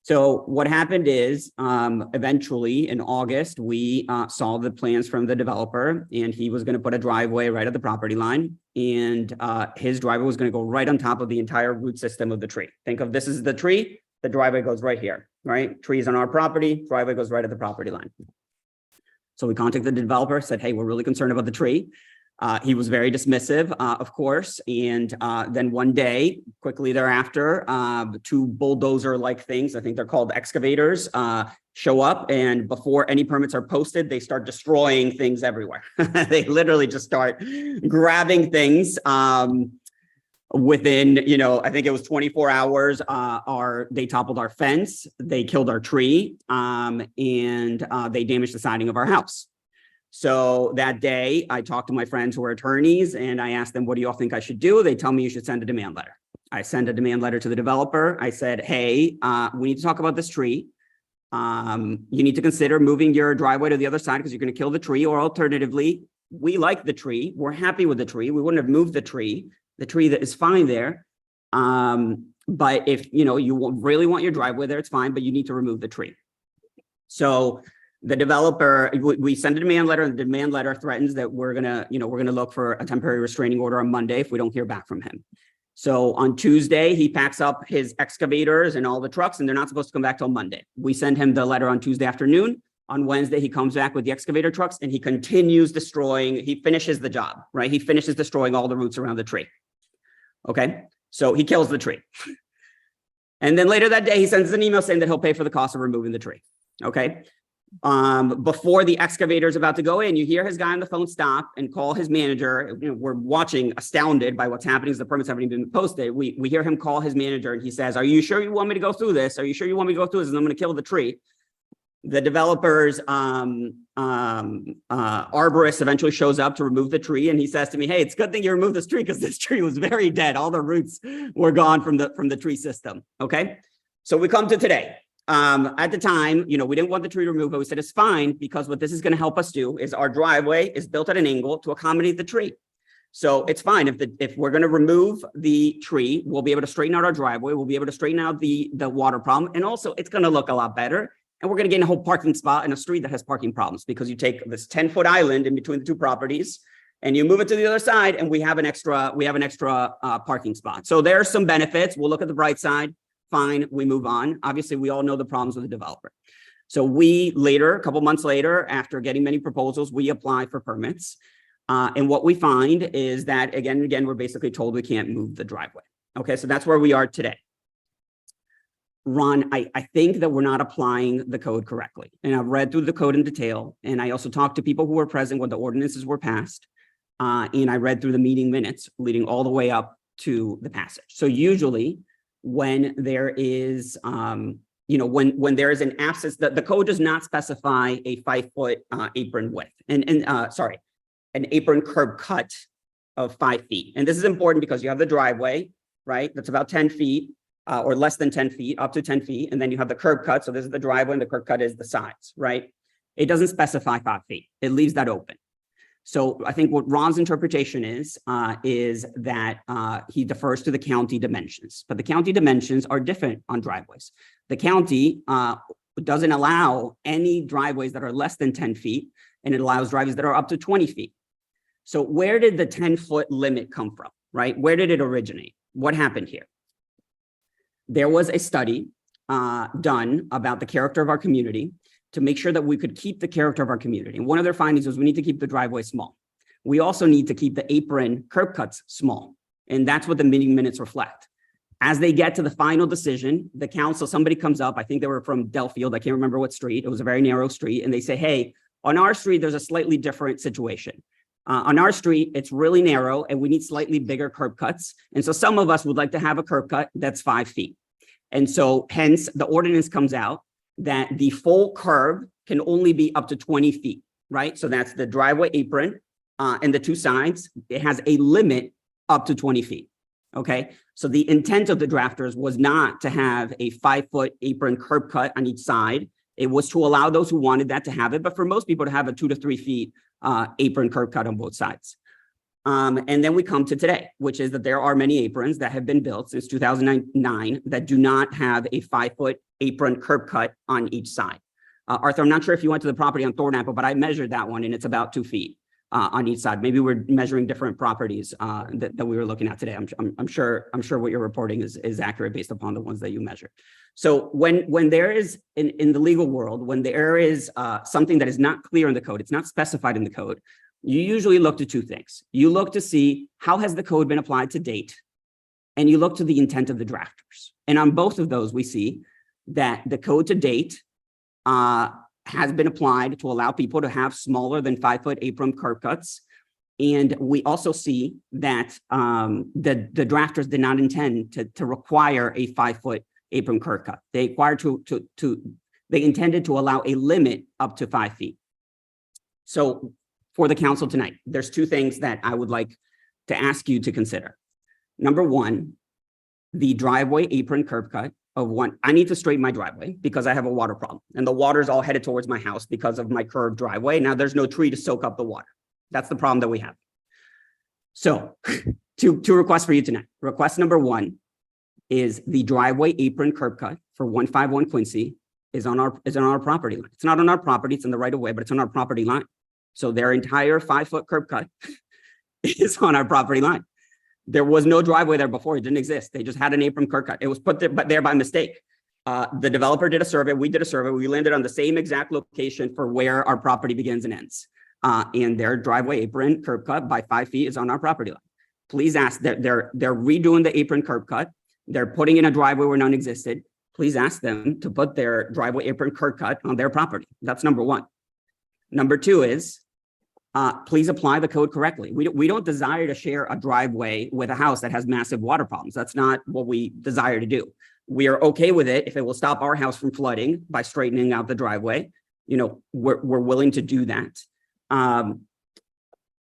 So what happened is eventually in August, we saw the plans from the developer, and he was going to put a driveway right at the property line. And his driveway was going to go right on top of the entire root system of the tree. Think of this as the tree. The driveway goes right here, right? Trees on our property, driveway goes right at the property line. So we contacted the developer, said, hey, we're really concerned about the tree. He was very dismissive, of course. And then one day, quickly thereafter, 2 bulldozer-like things, I think they're called excavators, show up. And before any permits are posted, they start destroying things everywhere. They literally just start grabbing things. Within, I think it was 24 hours, they toppled our fence, they killed our tree, and they damaged the siding of our house. So that day I talked to my friends who are attorneys and I asked them, what do you all think I should do? They tell me you should send a demand letter. I sent a demand letter to the developer. I said, hey, we need to talk about this tree. You need to consider moving your driveway to the other side because you're going to kill the tree, or alternatively, we like the tree. We're happy with the tree. We wouldn't have moved the tree that is fine there. But if, you really want your driveway there, it's fine, but you need to remove the tree. So the developer, we send a demand letter, and the demand letter threatens that we're gonna look for a temporary restraining order on Monday if we don't hear back from him. So on Tuesday, he packs up his excavators and all the trucks, and they're not supposed to come back till Monday. We send him the letter on Tuesday afternoon. On Wednesday, he comes back with the excavator trucks and he continues destroying, he finishes the job, right? He finishes destroying all the roots around the tree. Okay, so he kills the tree. And then later that day, he sends an email saying that he'll pay for the cost of removing the tree. Okay. Before the excavator is about to go in, you hear his guy on the phone stop and call his manager. You know, we're watching astounded by what's happening as the permits haven't even been posted. We hear him call his manager and he says, "Are you sure you want me to go through this? Are you sure you want me to go through this? And I'm going to kill the tree." The developer's arborist eventually shows up to remove the tree, and he says to me, "Hey, it's a good thing you removed this tree because this tree was very dead. All the roots were gone from the tree system." Okay, so we come to today. At the time, you know, we didn't want the tree removed, but we said it's fine because what this is going to help us do is our driveway is built at an angle to accommodate the tree. So it's fine if we're going to remove the tree, we'll be able to straighten out our driveway. We'll be able to straighten out the water problem, and also it's going to look a lot better. And we're going to gain a whole parking spot in a street that has parking problems because you take this 10-foot island in between the two properties and you move it to the other side, and we have an extra parking spot. So there are some benefits. We'll look at the bright side. Fine, we move on. Obviously, we all know the problems with the developer. So we later, a couple months later, after getting many proposals, we apply for permits. And what we find is that again and again, we're basically told we can't move the driveway. Okay, so that's where we are today. Ron, I think that we're not applying the code correctly. And I've read through the code in detail. And I also talked to people who were present when the ordinances were passed. And I read through the meeting minutes leading all the way up to the passage. So usually when there is, you know, when there is an absence, the code does not specify a 5-foot apron width an apron curb cut of 5 feet. And this is important because you have the driveway, right? That's about 10 feet. Or less than 10 feet, up to 10 feet. And then you have the curb cut. So this is the driveway and the curb cut is the sides, right? It doesn't specify 5 feet. It leaves that open. So I think what Ron's interpretation is that he defers to the county dimensions, but the county dimensions are different on driveways. The county doesn't allow any driveways that are less than 10 feet, and it allows driveways that are up to 20 feet. So where did the 10-foot limit come from, right? Where did it originate? What happened here? There was a study done about the character of our community to make sure that we could keep the character of our community. And one of their findings was we need to keep the driveway small. We also need to keep the apron curb cuts small. And that's what the meeting minutes reflect. As they get to the final decision, the council, somebody comes up, I think they were from Delfield, I can't remember what street, it was a very narrow street, and they say, "Hey, on our street, there's a slightly different situation. On our street, it's really narrow and we need slightly bigger curb cuts. And so some of us would like to have a curb cut that's 5 feet. And so hence the ordinance comes out that the full curb can only be up to 20 feet, right? So that's the driveway apron and the two sides. It has a limit up to 20 feet. Okay. So the intent of the drafters was not to have a 5-foot apron curb cut on each side. It was to allow those who wanted that to have it, but for most people to have a 2 to 3 feet apron curb cut on both sides. And then we come to today, which is that there are many aprons that have been built since 2009 that do not have a 5-foot apron curb cut on each side. Arthur, I'm not sure if you went to the property on Thornapple, but I measured that one and it's about 2 feet on each side. Maybe we're measuring different properties that we were looking at today. I'm sure what you're reporting is accurate based upon the ones that you measured. So when there is in the legal world, when there is something that is not clear in the code, it's not specified in the code, you usually look to two things. You look to see how has the code been applied to date, and you look to the intent of the drafters. And on both of those, we see that the code to date has been applied to allow people to have smaller than 5-foot apron curb cuts. And we also see that the drafters did not intend to require a 5-foot apron curb cut. They intended to allow a limit up to 5 feet. So for the council tonight, there's two things that I would like to ask you to consider. Number one, the driveway apron curb cut of one. I need to straighten my driveway because I have a water problem and the water is all headed towards my house because of my curved driveway. Now there's no tree to soak up the water. That's the problem that we have. So two requests for you tonight. Request number one is the driveway apron curb cut for 151 Quincy is on our property line. It's not on our property, it's in the right of way, but it's on our property line. So their entire 5-foot curb cut is on our property line. There was no driveway there before. It didn't exist. They just had an apron curb cut. It was put there by mistake. The developer did a survey, we did a survey, we landed on the same exact location for where our property begins and ends. And their driveway apron curb cut by 5 feet is on our property line. Please ask, they're redoing the apron curb cut. They're putting in a driveway where none existed. Please ask them to put their driveway apron curb cut on their property. That's number one. Number two is, please apply the code correctly. We don't desire to share a driveway with a house that has massive water problems. That's not what we desire to do. We are okay with it if it will stop our house from flooding by straightening out the driveway. You know, we're willing to do that.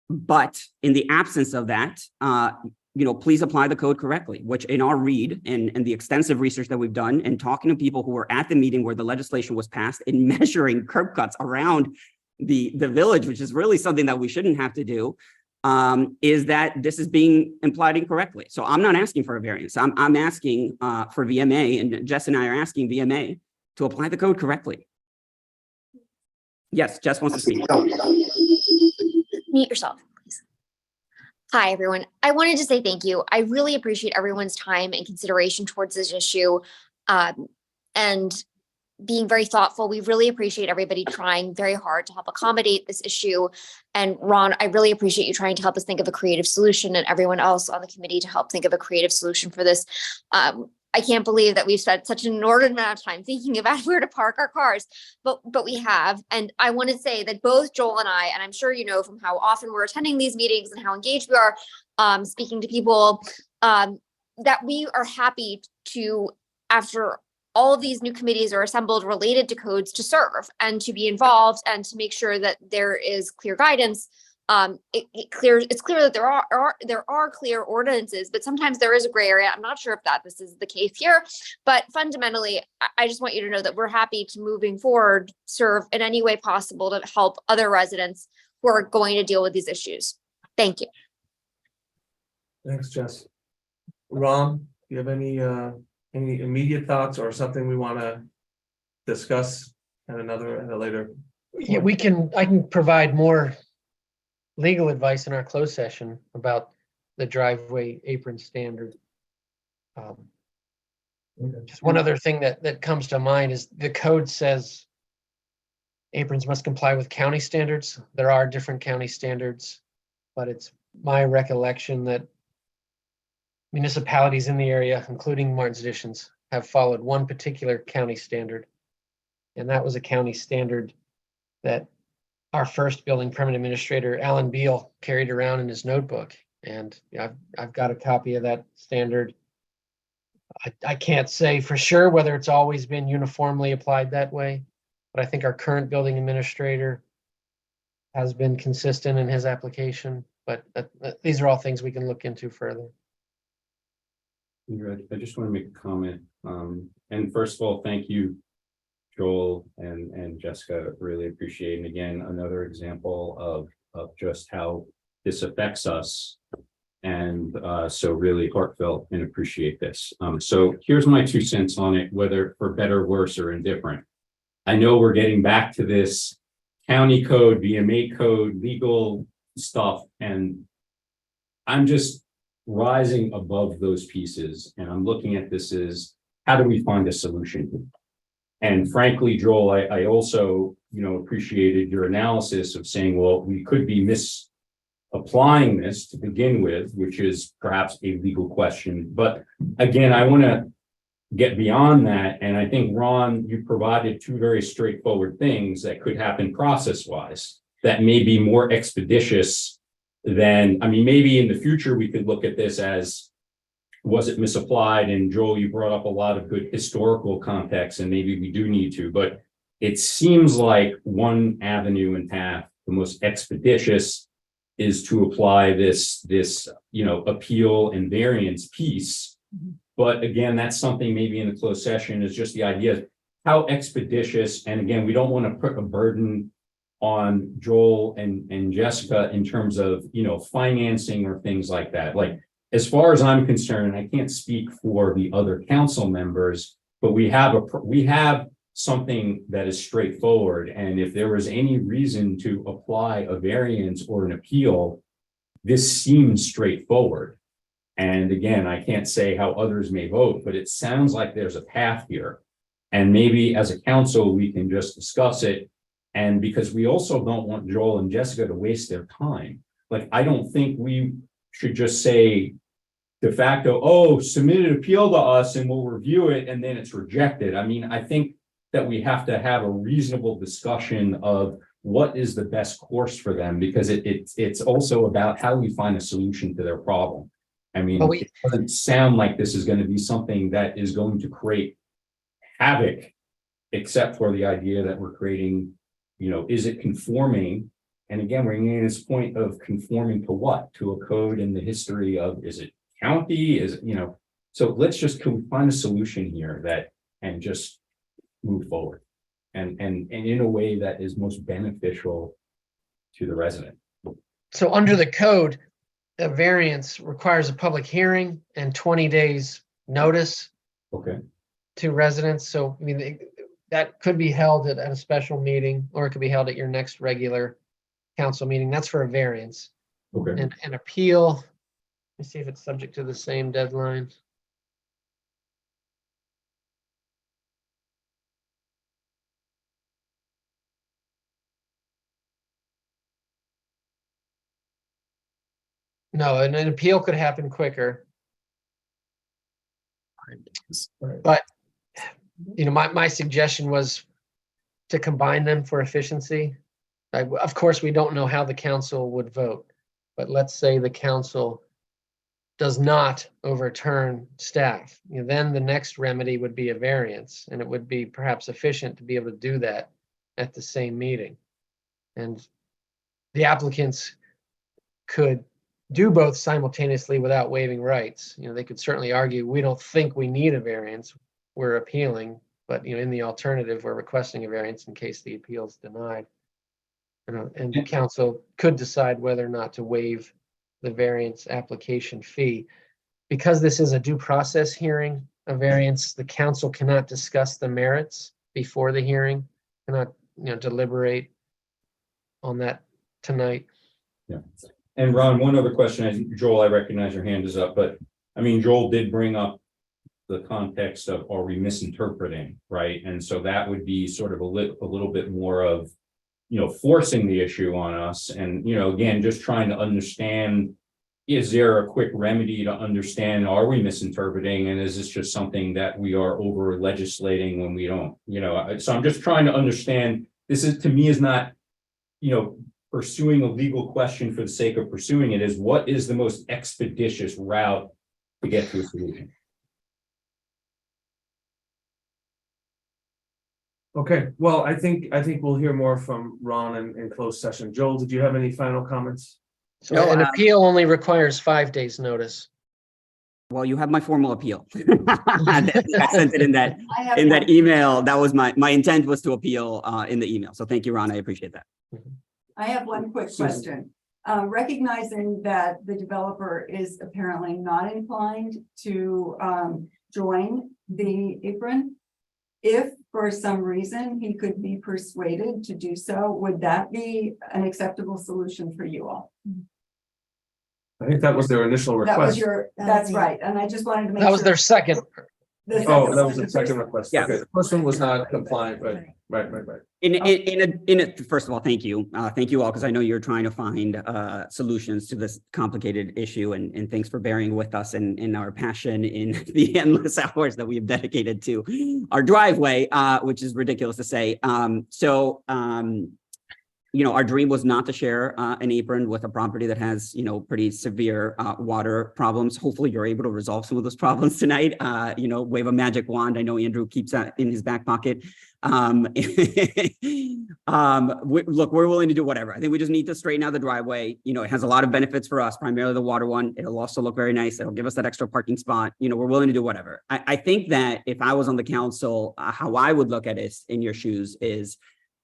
But in the absence of that, you know, please apply the code correctly, which in our read and the extensive research that we've done and talking to people who were at the meeting where the legislation was passed and measuring curb cuts around the village, which is really something that we shouldn't have to do, is that this is being implied incorrectly. So I'm not asking for a variance. I'm asking for VMA, and Jess and I are asking VMA to apply the code correctly. Yes, Jess wants to speak. Mute yourself, please. Hi, everyone. I wanted to say thank you. I really appreciate everyone's time and consideration towards this issue, and being very thoughtful. We really appreciate everybody trying very hard to help accommodate this issue. And Ron, I really appreciate you trying to help us think of a creative solution, and everyone else on the committee to help think of a creative solution for this. I can't believe that we've spent such an inordinate amount of time thinking about where to park our cars, but we have. And I want to say that both Joel and I'm sure you know from how often we're attending these meetings and how engaged we are speaking to people, that we are happy to, after all of these new committees are assembled related to codes, to serve and to be involved and to make sure that there is clear guidance. It's clear that there are clear ordinances, but sometimes there is a gray area. I'm not sure if this is the case here, but fundamentally, I just want you to know that we're happy to, moving forward, serve in any way possible to help other residents who are going to deal with these issues. Thank you. Thanks, Jess. Ron, do you have any immediate thoughts or something we want to discuss at a later? Yeah, I can provide more legal advice in our closed session about the driveway apron standard. Just one other thing that comes to mind is the code says aprons must comply with county standards. There are different county standards, but it's my recollection that municipalities in the area, including Martin's Additions, have followed one particular county standard. And that was a county standard that our first building permit administrator, Alan Beal, carried around in his notebook. And I've got a copy of that standard. I can't say for sure whether it's always been uniformly applied that way, but I think our current building administrator has been consistent in his application. But these are all things we can look into further. I just want to make a comment. And first of all, thank you, Joel and Jessica. Really appreciate. And again, another example of just how this affects us. And so really heartfelt and appreciate this. So here's my 2 cents on it, whether for better, worse, or indifferent. I know we're getting back to this county code, VMA code, legal stuff, and I'm just rising above those pieces. And I'm looking at this as, how do we find a solution? And frankly, Joel, I also, appreciated your analysis of saying, well, we could be misapplying this to begin with, which is perhaps a legal question. But again, I want to get beyond that. And I think, Ron, you provided 2 very straightforward things that could happen process-wise that may be more expeditious than, maybe in the future, we could look at this as, was it misapplied? And Joel, you brought up a lot of good historical context, and maybe we do need to, but it seems like one avenue and path, the most expeditious, is to apply this appeal and variance piece. But again, that's something maybe in the closed session, is just the idea of how expeditious. And again, we don't want to put a burden on Joel and Jessica in terms of, financing or things like that. Like, as far as I'm concerned, I can't speak for the other council members, but we have something that is straightforward. And if there was any reason to apply a variance or an appeal, this seems straightforward. And again, I can't say how others may vote, but it sounds like there's a path here. And maybe as a council, we can just discuss it. And because we also don't want Joel and Jessica to waste their time. Like, I don't think we should just say de facto, oh, submit an appeal to us and we'll review it and then it's rejected. I mean, I think that we have to have a reasonable discussion of what is the best course for them, because it's also about how we find a solution to their problem. I mean, But we- it doesn't sound like this is going to be something that is going to create havoc, except for the idea that we're creating, you know, is it conforming? And again, we're getting this point of conforming to what? To a code in the history of, is it county? Is it, you know, so let's just, can we find a solution here that, and just move forward? And in a way that is most beneficial to the resident. So under the code, a variance requires a public hearing and 20 days notice Okay, to residents. So, I mean, that could be held at a special meeting, or it could be held at your next regular council meeting. That's for a variance. okay. And an appeal, let me see if it's subject to the same deadline. No, and an appeal could happen quicker. But, you know, my suggestion was to combine them for efficiency. Of course, we don't know how the council would vote, but let's say the council does not overturn staff. You know, then the next remedy would be a variance, and it would be perhaps efficient to be able to do that at the same meeting. And the applicants could do both simultaneously without waiving rights. You know, they could certainly argue, we don't think we need a variance, we're appealing, but, you know, in the alternative, we're requesting a variance in case the appeal is denied. And the council could decide whether or not to waive the variance application fee. Because this is a due process hearing, a variance, the council cannot discuss the merits before the hearing, cannot, you know, deliberate on that tonight. Yeah. And Ron, one other question, Joel, I recognize your hand is up, but I mean, Joel did bring up the context of, are we misinterpreting, right? And so that would be sort of a little bit more of, you know, forcing the issue on us. And, you know, again, just trying to understand, is there a quick remedy to understand, are we misinterpreting? And is this just something that we are over legislating when we don't, you know? So I'm just trying to understand, this is, to me, is not, you know, pursuing a legal question for the sake of pursuing it, is what is the most expeditious route to get to a solution? Okay, well, I think we'll hear more from Ron in closed session. Joel, did you have any final comments? So No, an appeal only requires 5 days notice. Well, you have my formal appeal. I sent it in that I have in one- that email. That was my intent was to appeal in the email. So thank you, Ron. I appreciate that. I have one quick Susan. question. Recognizing that the developer is apparently not inclined to join the apron. If for some reason he could be persuaded to do so, would that be an acceptable solution for you all? I think that was their initial That was request. your, That was that's it. right, and I just wanted to make That was sure- their second. The Oh, second that one, was the first second one. request. Yeah. Okay, the first one was not compliant, but, right. First of all, thank you. Thank you all, because I know you're trying to find solutions to this complicated issue, and thanks for bearing with us in our passion in the endless hours that we have dedicated to our driveway, which is ridiculous to say. You know, our dream was not to share an apron with a property that has, you know, pretty severe water problems. Hopefully you're able to resolve some of those problems tonight. You know, wave a magic wand. I know Andrew keeps that in his back pocket. Look, we're willing to do whatever. I think we just need to straighten out the driveway. You know, it has a lot of benefits for us, primarily the water one. It'll also look very nice. It'll give us that extra parking spot. You know, we're willing to do whatever. I think that if I was on the council, how I would look at it in your shoes is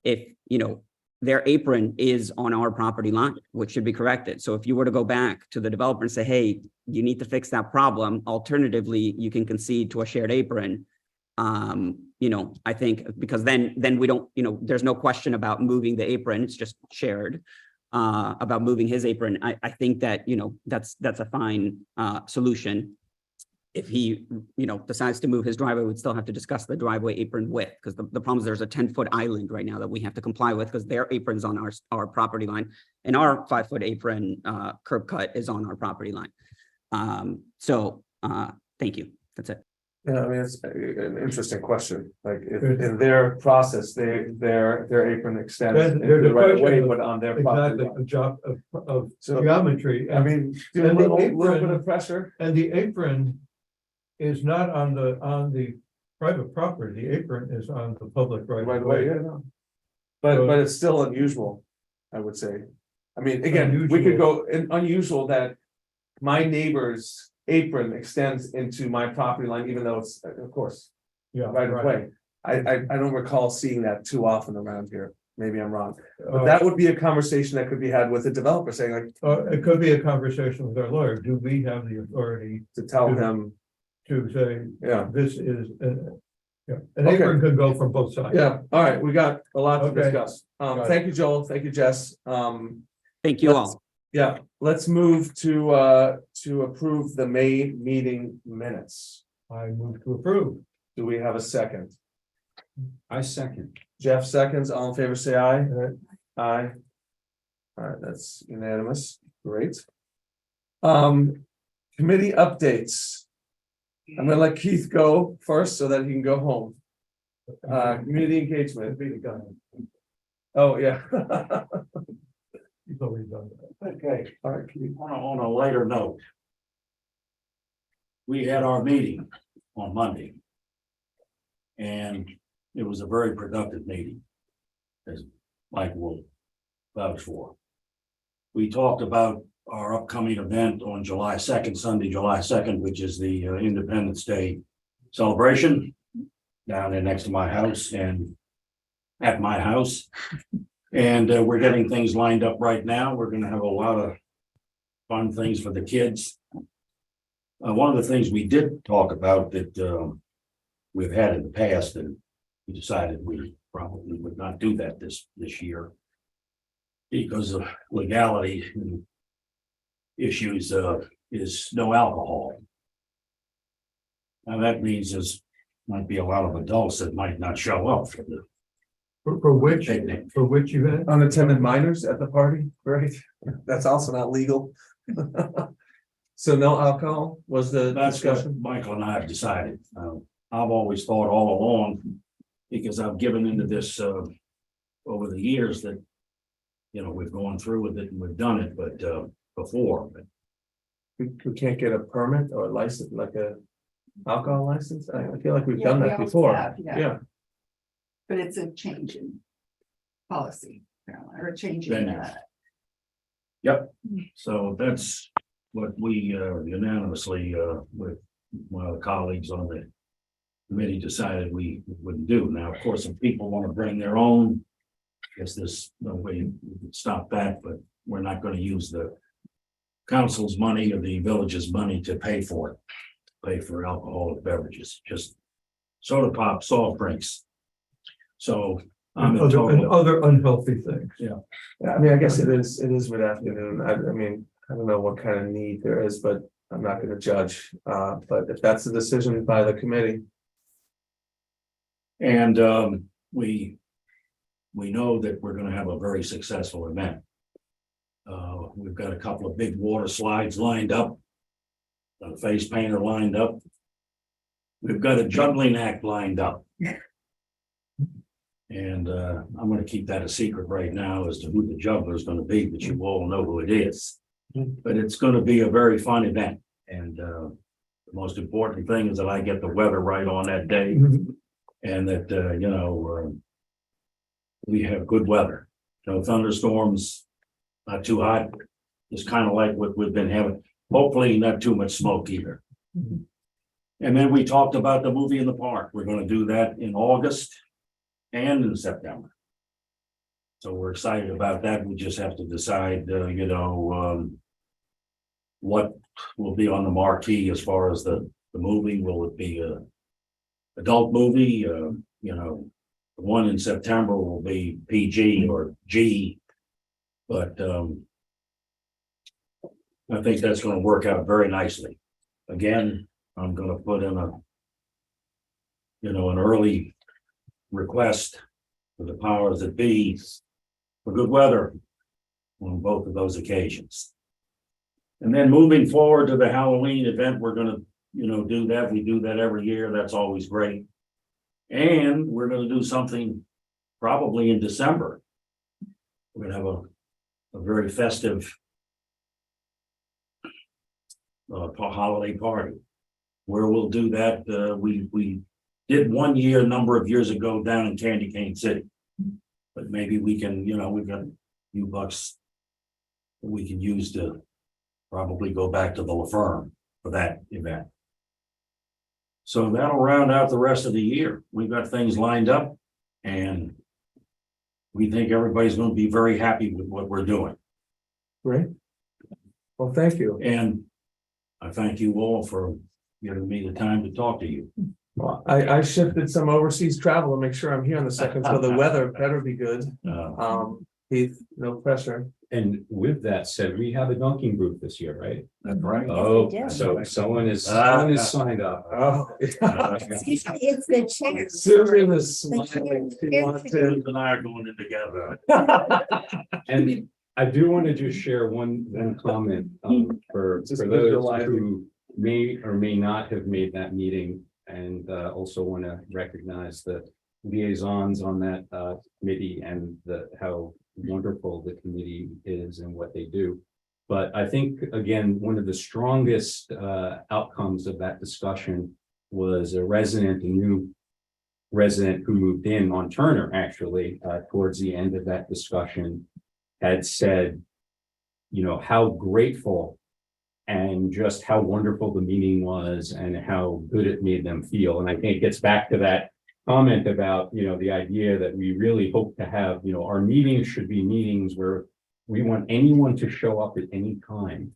if, you know, their apron is on our property line, which should be corrected. So if you were to go back to the developer and say, hey, you need to fix that problem. Alternatively, you can concede to a shared apron. You know, I think because then we don't, you know, there's no question about moving the apron. It's just shared about moving his apron. I think that, you know, that's a fine solution. if he, decides to move his driveway, we'd still have to discuss the driveway apron width, because the problem is there's a 10-foot island right now that we have to comply with, because their apron's on our property line, and our 5-foot apron curb cut is on our property line. Thank you. That's it. Yeah, I mean, it's an interesting question, like, if in their process, their apron extends There's into the a right way, question but on their property Exactly, line. a job of So, geometry. I mean, do a And the little bit apron- of pressure. And the apron is not on the private property, the apron is on the public right Right of away, way. yeah, no. But it's still unusual, I would say. I mean, again, we could go unusual that my neighbor's apron extends into my property line, even though it's, of course, Yeah. right of way. I don't recall seeing that too often around here. Maybe I'm wrong. But Uh, that would be a conversation that could be had with the developer saying like, It could be a conversation with our lawyer. Do we have the authority to tell them, to say, yeah, this is, yeah, an Okay. apron can go from both sides. yeah, all right, we got a lot to Okay. discuss. Got it. Thank you, Joel. Thank you, Jess. Thank you all. Yeah, let's move to approve the May meeting minutes. I move to approve. Do we have a second? I second. Jeff seconds, all in favor, say aye. Aye. All right, that's unanimous, great. Committee updates. I'm gonna let Keith go first so that he can go home. Community engagement. Oh, yeah. He's already done that. Okay, all right, Keith. On a lighter note. We had our meeting on Monday. And it was a very productive meeting. As Mike will vouch for. We talked about our upcoming event on July 2nd, Sunday, July 2nd, which is the Independence Day celebration. Down there next to my house and at my house. And we're getting things lined up right now. We're gonna have a lot of fun things for the kids. One of the things we did talk about that we've had in the past, and we decided we probably would not do that this year. Because of legality and issues is no alcohol. Now that means there's might be a lot of adults that might not show up for the For which picnic. event? Unattended minors at the party, right? That's also not legal. So no alcohol was the That's what discussion? Michael and I have decided. I've always thought all along, because I've given into this over the years that, we've gone through with it and we've done it, but before, but We can't get a permit or a license, like a alcohol license? I feel like we've Yeah, done we that always before. have, yeah. Yeah, But it's a change in policy, apparently, or a change in Venue. Yep, so that's what we unanimously with one of the colleagues on the committee decided we wouldn't do. Now, of course, if people want to bring their own, guess there's no way we could stop that, but we're not going to use the council's money or the village's money to pay for it. Pay for alcoholic beverages, just soda pop, soft drinks. So I'm in And total. other unhealthy things. yeah, I mean, I guess it is mid-afternoon. I mean, I don't know what kind of need there is, but I'm not gonna judge. But if that's the decision by the committee. And we know that we're gonna have a very successful event. We've got a couple of big water slides lined up. A face painter lined up. We've got a juggling act lined up. And I'm gonna keep that a secret right now as to who the juggler is gonna be, but you all know who it is. But it's gonna be a very fun event, and the most important thing is that I get the weather right on that day. And that, we have good weather, no thunderstorms, not too hot, just kind of like what we've been having, hopefully not too much smoke either. And then we talked about the movie in the park, we're gonna do that in August and in September. So we're excited about that, we just have to decide, what will be on the marquee as far as the movie, will it be a adult movie, the one in September will be PG or G. But I think that's gonna work out very nicely. Again, I'm gonna put in an early request for the powers that be for good weather on both of those occasions. And then moving forward to the Halloween event, we're gonna, do that. We do that every year. That's always great. And we're gonna do something probably in December. We're gonna have a very festive holiday party where we'll do that. We did one year, a number of years ago down in Candy Cane City. But maybe we can, we've got a few bucks that we can use to probably go back to the La Ferme for that event. So that'll round out the rest of the year. We've got things lined up and we think everybody's going to be very happy with what we're doing. Great. Well, thank you. And I thank you all for giving me the time to talk to you. Well, I shifted some overseas travel to make sure I'm here on the second, so the weather better be good. Heath, no pressure. And with that said, we have a dunking booth this year, right? That's right. Oh, do. so someone is signed up. Oh. Excuse me, it's the chair. Susan is smiling. She wants to. Susan and I are going in together. And I do want to just share one comment for Just those visualize it. who may or may not have made that meeting. And also want to recognize the liaisons on that committee and how wonderful the committee is and what they do. But I think, again, one of the strongest outcomes of that discussion was a new resident who moved in on Turner, actually, towards the end of that discussion, had said, how grateful and just how wonderful the meeting was and how good it made them feel. And I think it gets back to that comment about, the idea that we really hope to have, our meetings should be meetings where we want anyone to show up at any time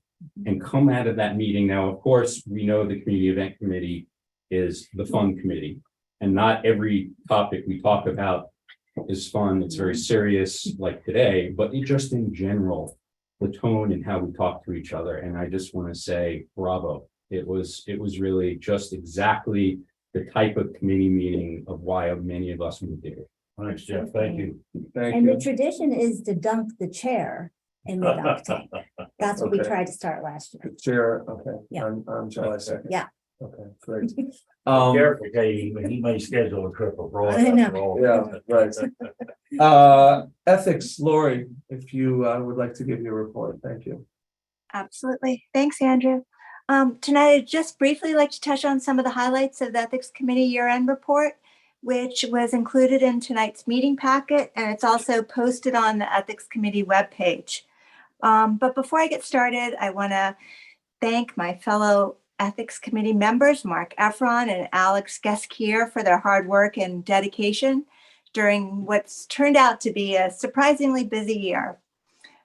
and come out of that meeting. Now, of course, we know the community event committee is the fun committee, and not every topic we talk about is fun. It's very serious like today, but just in general, the tone and how we talk to each other. And I just want to say bravo. It was really just exactly the type of committee meeting of why many of us moved here. Thanks, Jeff. Thank you. Thank And the you. tradition is to dunk the chair in the dunk tank. That's what we Okay. tried to start last year. Chair, okay. Yeah. On July 2nd. Yeah. Okay, great. Careful, Katie, he may schedule a trip abroad. I know. after all. Yeah, right. Ethics, Lori, if you would like to give your report, thank you. Absolutely. Thanks, Andrew. Tonight, I'd just briefly like to touch on some of the highlights of the Ethics Committee year-end report, which was included in tonight's meeting packet, and it's also posted on the Ethics Committee webpage. But before I get started, I want to thank my fellow Ethics Committee members, Mark Efron and Alex Geskier, for their hard work and dedication during what's turned out to be a surprisingly busy year.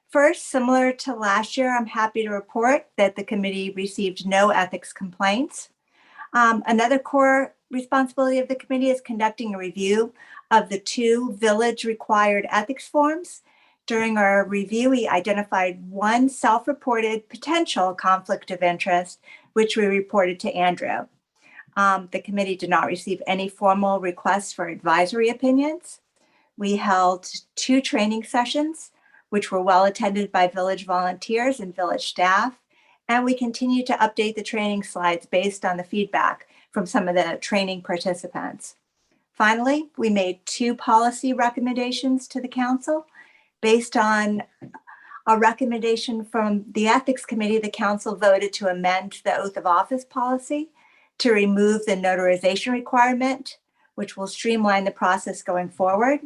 First, similar to last year, I'm happy to report that the committee received no ethics complaints. Another core responsibility of the committee is conducting a review of the 2 village required ethics forms. During our review, we identified one self-reported potential conflict of interest, which we reported to Andrew. The committee did not receive any formal requests for advisory opinions. We held 2 training sessions, which were well attended by village volunteers and village staff. And we continue to update the training slides based on the feedback from some of the training participants. Finally, we made 2 policy recommendations to the council. Based on a recommendation from the Ethics Committee, the council voted to amend the oath of office policy to remove the notarization requirement, which will streamline the process going forward.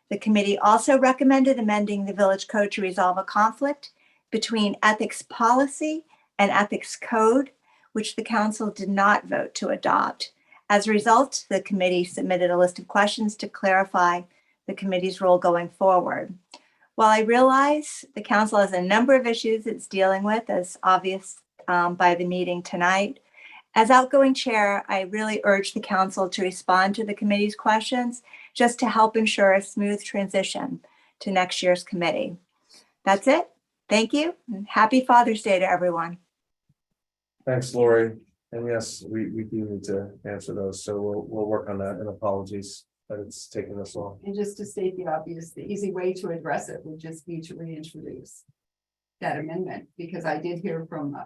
The committee also recommended amending the village code to resolve a conflict between ethics policy and ethics code, which the council did not vote to adopt. As a result, the committee submitted a list of questions to clarify the committee's role going forward. While I realize the council has a number of issues it's dealing with, as obvious by the meeting tonight, as outgoing chair, I really urge the council to respond to the committee's questions just to help ensure a smooth transition to next year's committee. That's it. Thank you, and happy Father's Day to everyone. Thanks, Lori. And yes, we do need to answer those, so we'll work on that, and apologies that it's taken this long. And just to state the obvious, the easy way to address it would just be to reintroduce that amendment, because I did hear from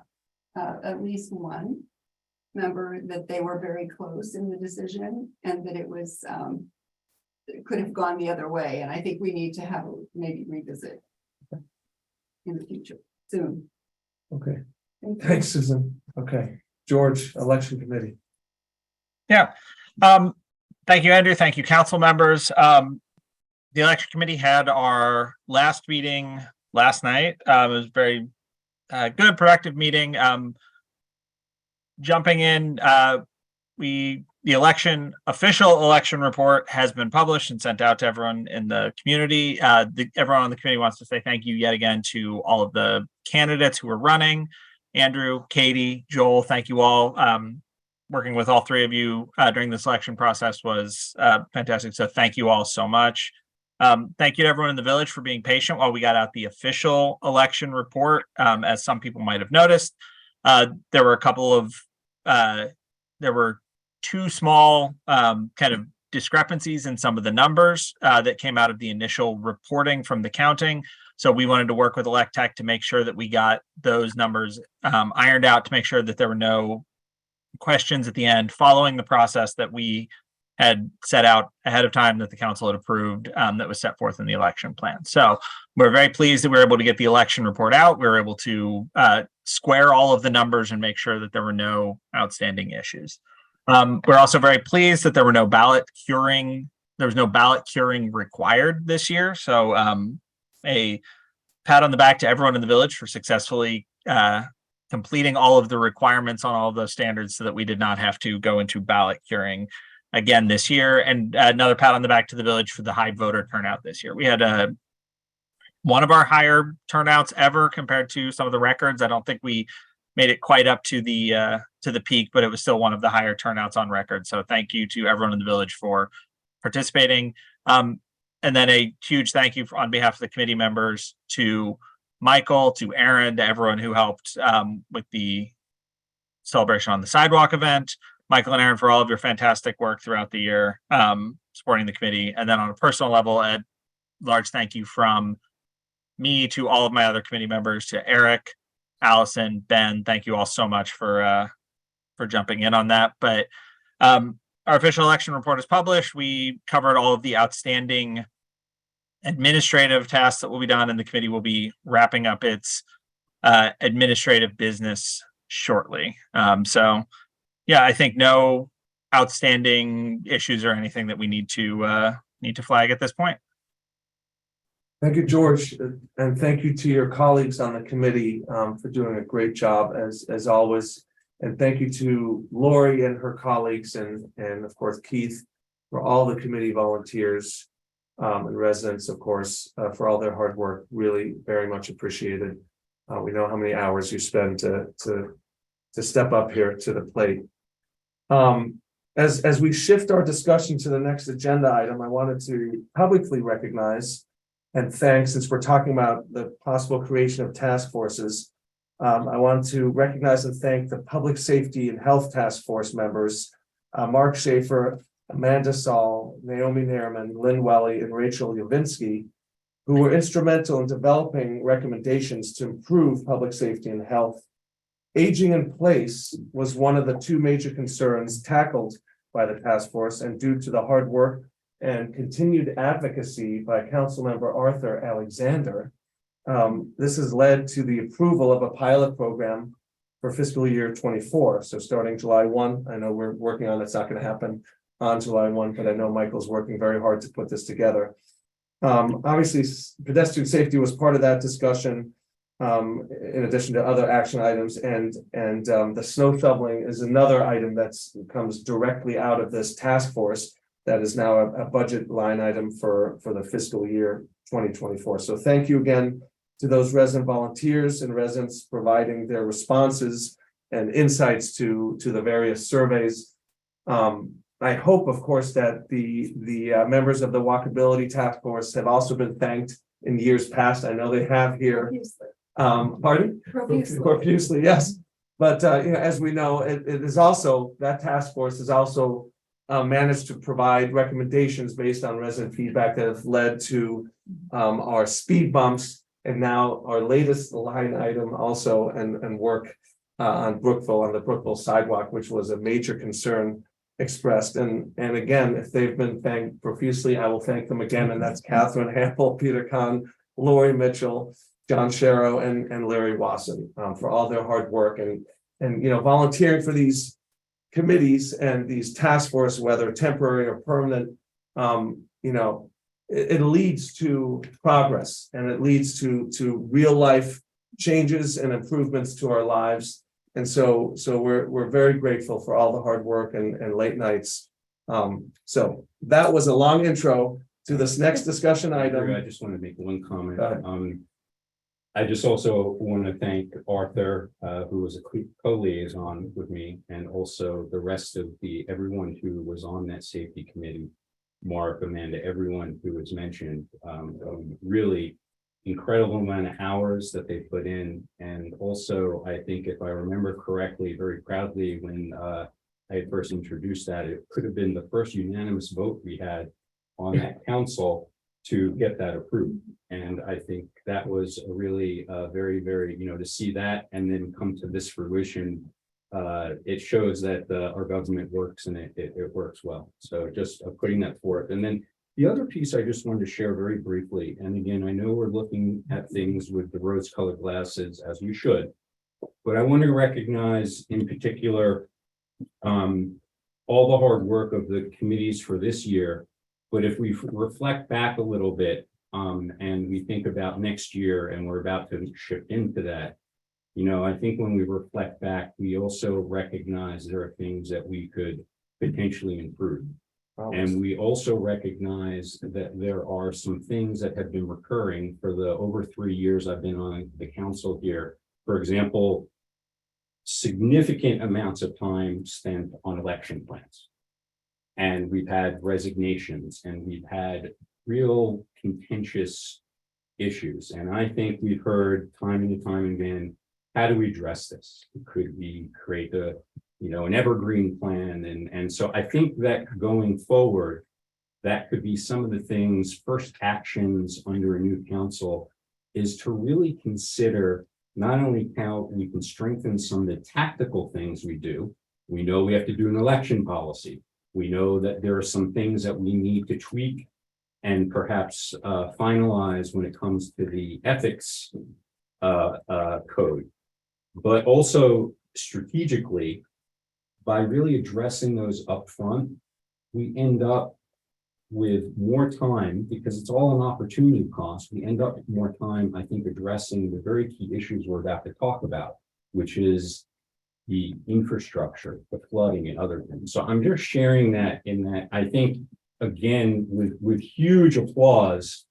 at least one member that they were very close in the decision and that it was it could have gone the other way. And I think we need to have maybe revisit in the future soon. Okay, Thank you. thanks, Susan. Okay, George, election committee. Yeah. Thank you, Andrew. Thank you, council members. The election committee had our last meeting last night. It was very good, productive meeting. Jumping in, the official election report has been published and sent out to everyone in the community. Everyone on the committee wants to say thank you yet again to all of the candidates who were running. Andrew, Katie, Joel, thank you all. Working with all three of you during this election process was fantastic. So thank you all so much. Thank you to everyone in the village for being patient while we got out the official election report. As some people might have noticed, there were a couple of there were two small kind of discrepancies in some of the numbers that came out of the initial reporting from the counting. So we wanted to work with Electech to make sure that we got those numbers ironed out, to make sure that there were no questions at the end, following the process that we had set out ahead of time that the council had approved, that was set forth in the election plan. So we're very pleased that we were able to get the election report out. We were able to square all of the numbers and make sure that there were no outstanding issues. We're also very pleased that there were no ballot curing. There was no ballot curing required this year. So a pat on the back to everyone in the village for successfully completing all of the requirements on all of those standards so that we did not have to go into ballot curing again this year. And another pat on the back to the village for the high voter turnout this year. We had one of our higher turnouts ever compared to some of the records. I don't think we made it quite up to the peak, but it was still one of the higher turnouts on record. So thank you to everyone in the village for participating. And then a huge thank you on behalf of the committee members to Michael, to Aaron, to everyone who helped with the celebration on the sidewalk event. Michael and Aaron, for all of your fantastic work throughout the year, supporting the committee. And then on a personal level, a large thank you from me to all of my other committee members, to Eric, Allison, Ben. Thank you all so much for jumping in on that. But our official election report is published. We covered all of the outstanding administrative tasks that will be done, and the committee will be wrapping up its administrative business shortly. So yeah, I think no outstanding issues or anything that we need to flag at this point. Thank you, George, and thank you to your colleagues on the committee for doing a great job as always. And thank you to Lori and her colleagues and of course Keith for all the committee volunteers and residents, of course, for all their hard work. Really very much appreciated. We know how many hours you spend to step up here to the plate. As we shift our discussion to the next agenda item, I wanted to publicly recognize and thank, since we're talking about the possible creation of task forces, I want to recognize and thank the Public Safety and Health Task Force members, Mark Schaefer, Amanda Saul, Naomi Nairman, Lynn Welly, and Rachel Yavinsky, who were instrumental in developing recommendations to improve public safety and health. Aging in place was one of the two major concerns tackled by the task force, and due to the hard work and continued advocacy by Councilmember Arthur Alexander, this has led to the approval of a pilot program for fiscal year 24. So starting July 1, I know we're working on it's not going to happen on July 1, but I know Michael's working very hard to put this together. Obviously, pedestrian safety was part of that discussion, in addition to other action items, and the snow shoveling is another item that comes directly out of this task force that is now a budget line item for the fiscal year 2024. So thank you again to those resident volunteers and residents providing their responses and insights to the various surveys. I hope, of course, that the members of the Walkability Task Force have also been thanked in years past. I know they have here. Pardon? Profusely, yes. But as we know, it is also, that task force has also managed to provide recommendations based on resident feedback that have led to our speed bumps and now our latest line item also and work on Brookville, on the Brookville sidewalk, which was a major concern expressed. And again, if they've been thanked profusely, I will thank them again. And that's Catherine Hample, Peter Kahn, Lori Mitchell, John Sharrow, and Larry Wasson for all their hard work and volunteering for these committees and these task force, whether temporary or permanent. It leads to progress and it leads to real life changes and improvements to our lives. And so we're very grateful for all the hard work and late nights. So that was a long intro to this next discussion item. I just want to make one comment. Go ahead. I just also want to thank Arthur, who was a co-liaison with me, and also the rest of everyone who was on that safety committee, Mark, Amanda, everyone who was mentioned, really incredible amount of hours that they put in. And also, I think if I remember correctly, very proudly, when I had first introduced that, it could have been the first unanimous vote we had on that council to get that approved. And I think that was a really very, very, to see that and then come to this fruition, it shows that our government works and it works well. So just putting that forth. And then the other piece I just wanted to share very briefly, and again, I know we're looking at things with the rose-colored glasses, as we should, but I want to recognize in particular all the hard work of the committees for this year. But if we reflect back a little bit and we think about next year, and we're about to shift into that, I think when we reflect back, we also recognize there are things that we could potentially improve. And we also recognize that there are some things that have been recurring for the over 3 years I've been on the council here. For example, significant amounts of time spent on election plans. And we've had resignations and we've had real contentious issues. And I think we've heard time and time again, how do we address this? Could we create an evergreen plan? And so I think that going forward, that could be some of the things, first actions under a new council is to really consider not only how we can strengthen some of the tactical things we do. We know we have to do an election policy. We know that there are some things that we need to tweak and perhaps finalize when it comes to the ethics code, but also strategically, by really addressing those upfront, we end up with more time because it's all an opportunity cost. We end up with more time, I think, addressing the very key issues we're about to talk about, which is the infrastructure, the flooding and other things. So I'm just sharing that in that I think, again, with huge applause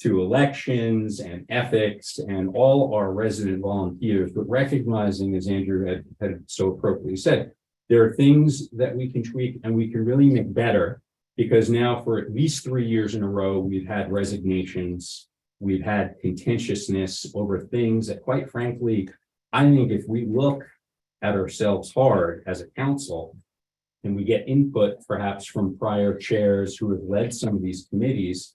to elections and ethics and all our resident volunteers, but recognizing, as Andrew had so appropriately said, there are things that we can tweak and we can really make better because now for at least 3 years in a row, we've had resignations, we've had contentiousness over things that quite frankly, I think if we look at ourselves hard as a council and we get input perhaps from prior chairs who have led some of these committees,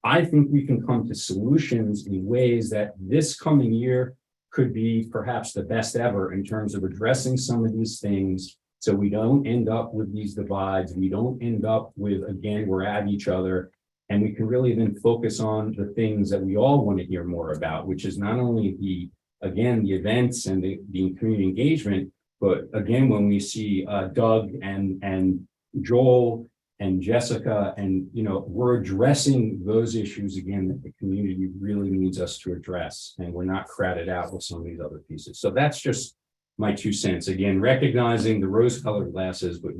I think we can come to solutions in ways that this coming year could be perhaps the best ever in terms of addressing some of these things. So we don't end up with these divides. We don't end up with, again, we're at each other. And we can really then focus on the things that we all want to hear more about, which is not only the events and the community engagement, but again, when we see Doug and Joel and Jessica, and we're addressing those issues again that the community really needs us to address, and we're not crowded out with some of these other pieces. So that's just my 2 cents. Again, recognizing the rose-colored glasses, but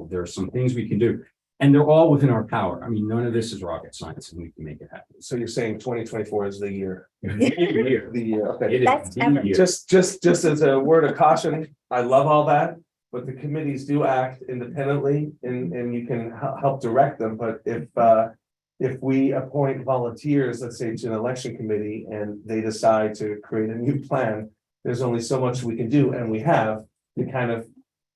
there are some things we can do, and they're all within our power. I mean, none of this is rocket science, and we can make it happen. So you're saying 2024 is the year? The year, okay. It is the year. Just as a word of caution, I love all that, but the committees do act independently and you can help direct them. But if we appoint volunteers, let's say to an election committee, and they decide to create a new plan, there's only so much we can do, and we have to kind of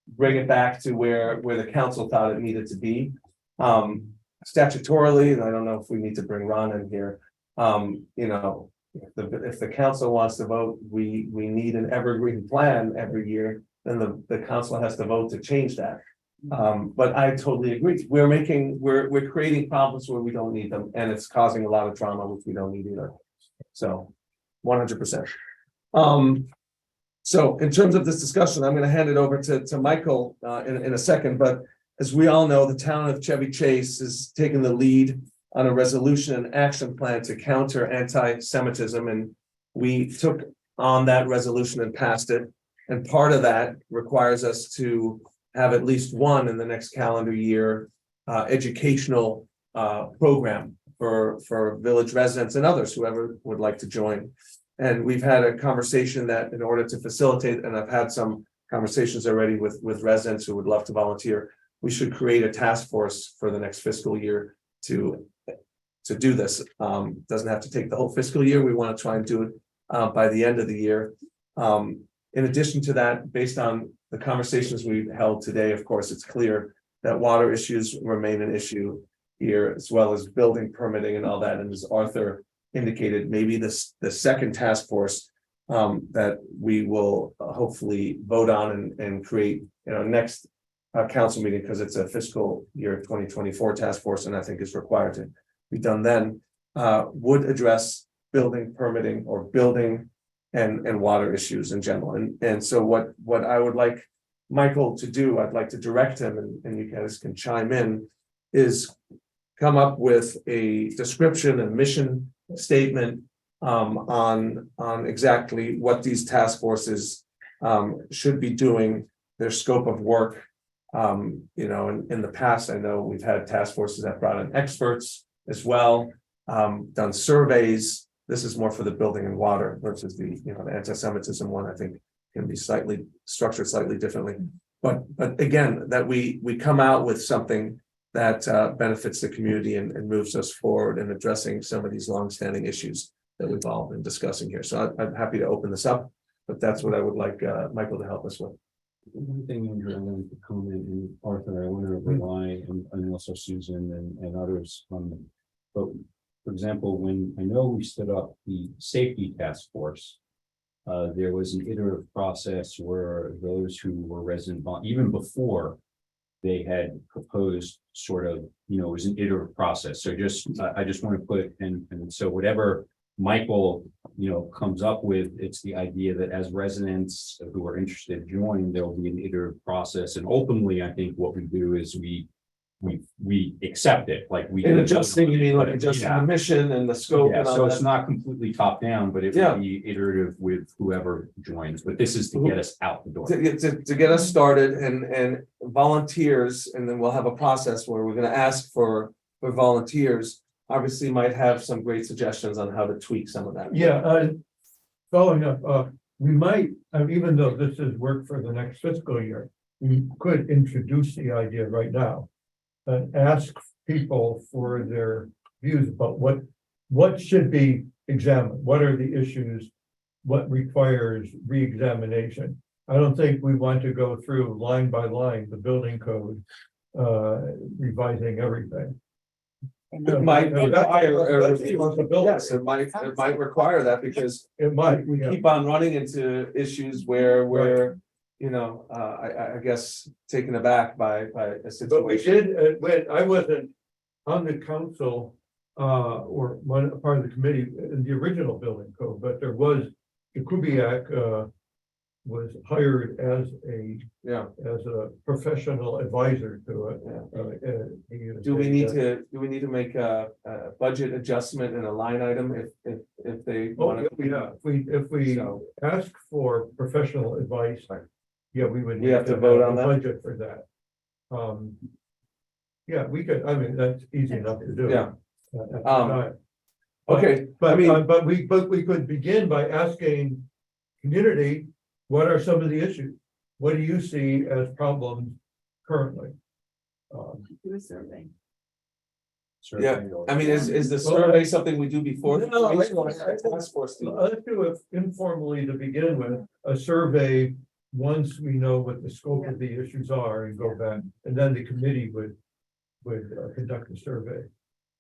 bring it back to where the council thought it needed to be. Statutorily, and I don't know if we need to bring Ron in here, you know, if the council wants to vote, we need an evergreen plan every year, then the council has to vote to change that. But I totally agree. We're creating problems where we don't need them, and it's causing a lot of drama, which we don't need either. So 100%. So in terms of this discussion, I'm going to hand it over to Michael in a second, but as we all know, the town of Chevy Chase is taking the lead on a resolution and action plan to counter anti-Semitism, and we took on that resolution and passed it. And part of that requires us to have at least one in the next calendar year educational program for village residents and others, whoever would like to join. And we've had a conversation that in order to facilitate, and I've had some conversations already with residents who would love to volunteer, we should create a task force for the next fiscal year to do this. Doesn't have to take the whole fiscal year. We want to try and do it by the end of the year. In addition to that, based on the conversations we've held today, of course, it's clear that water issues remain an issue here, as well as building permitting and all that. And as Arthur indicated, maybe the second task force that we will hopefully vote on and create, next council meeting, because it's a fiscal year 2024 task force, and I think is required to be done then, would address building permitting or building and water issues in general. And so what I would like Michael to do, I'd like to direct him, and you guys can chime in, is come up with a description and mission statement on exactly what these task forces should be doing, their scope of work. In the past, I know we've had task forces that brought in experts as well, done surveys. This is more for the building and water versus the anti-Semitism one. I think can be structured slightly differently. But again, that we come out with something that benefits the community and moves us forward in addressing some of these longstanding issues that we've all been discussing here. So I'm happy to open this up, but that's what I would like Michael to help us with. One thing, Andrew, I wanted to comment, and Arthur, I want to rely and also Susan and others. But for example, when I know we stood up the safety task force, there was an iterative process where those who were resident, even before they had proposed sort of, it was an iterative process. So I just want to put, and so whatever Michael, comes up with, it's the idea that as residents who are interested join, there will be an iterative process. And ultimately, I think what we do is we accept it, like we. And adjusting, you mean like adjusting the mission and the scope? Yeah, and all so that? it's not completely top down, but it will be iterative with whoever joins, but this is to get us out the door. To get us started and volunteers, and then we'll have a process where we're gonna ask for volunteers. Obviously might have some great suggestions on how to tweak some of that. Yeah, following up, we might, even though this is work for the next fiscal year, we could introduce the idea right now. And ask people for their views about what should be examined, what are the issues, what requires re-examination. I don't think we want to go through line by line, the building code, revising everything. It might require, yes, it might require that, because it might, we keep on running into issues where I guess taken aback by a situation. But we did, when I wasn't on the council, or one part of the committee in the original building code, but there was, the Kubiak, was hired as a professional advisor to it. Do we need to make a budget adjustment in a line item if they want to? If we ask for professional advice, we would. We have to vote on that? Budget for that. We could, that's easy enough to do. Yeah. at the time. Okay, But we could begin by asking community, what are some of the issues? What do you see as problems currently? Do a survey. Yeah, I mean, is the survey something we do before? the No, information, or task force do? Let's do it informally to begin with, a survey, once we know what the scope of the issues are and go back, and then the committee would conduct a survey.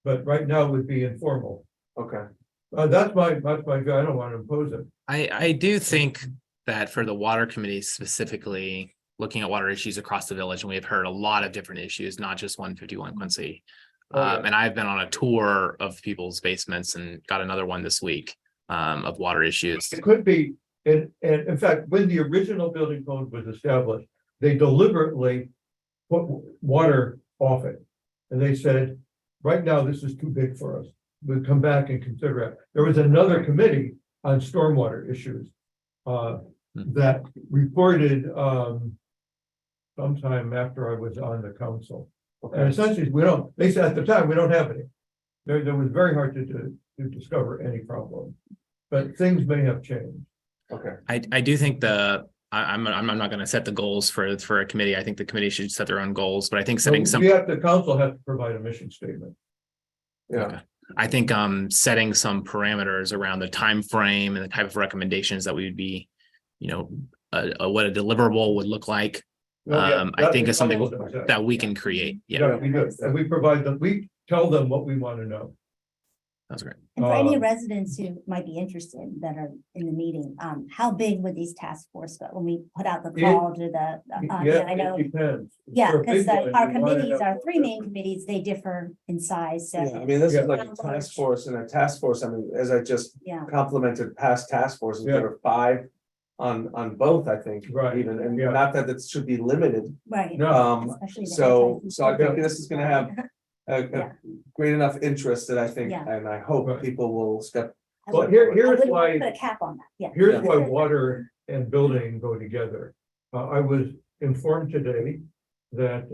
But right now it would be informal. Okay, That's my view. I don't want to impose it. I do think that for the water committee specifically, looking at water issues across the village, and we have heard a lot of different issues, not just 151 Quincy. Oh, yeah. And I've been on a tour of people's basements and got another one this week of water issues. It could be, and in fact, when the original building code was established, they deliberately put water off it. And they said, right now, this is too big for us. We'll come back and consider it. There was another committee on stormwater issues that reported sometime after I was on the council. And essentially, they said at the time, we don't have any. There was very hard to discover any problem, but things may have changed. okay. I do think I'm not going to set the goals for a committee. I think the committee should set their own goals, but I think setting some. The council has to provide a mission statement. Yeah, I think setting some parameters around the time frame and the type of recommendations that we would be, what a deliverable would look like. I think is something that we can create. Yeah, we do. And we tell them what we want to know. That's great. And for any residents who might be interested that are in the meeting, how big would these task force go when we put out the call to the, I know. It depends. Yeah, For a because big one, our you wanna committees, have- our three main committees, they differ in size, so. yeah, I mean, this Yeah. is like a task force and a task force, I mean, as I just Yeah. complimented past task forces, there were 5 on both, I think. Right, Even, and yeah. not that it should be limited. Right. No. Especially the So I anti- think this is gonna have a Yeah. great enough interest that I think, Yeah. and I hope Right. people will step. I Well, would- here's I wouldn't why- wanna Put a cap on that, yeah. Here's why water and building go together. I was informed today that,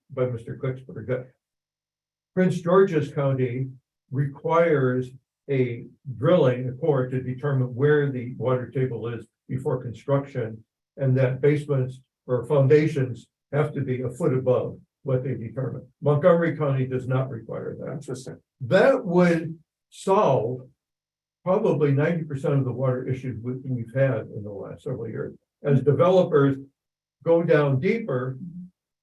by Mr. Klicksberg, that Prince George's County requires a drilling core to determine where the water table is before construction, and that basements or foundations have to be a foot above what they determine. Montgomery County does not require that. Interesting. That would solve probably 90% of the water issues we've had in the last several years. As developers go down deeper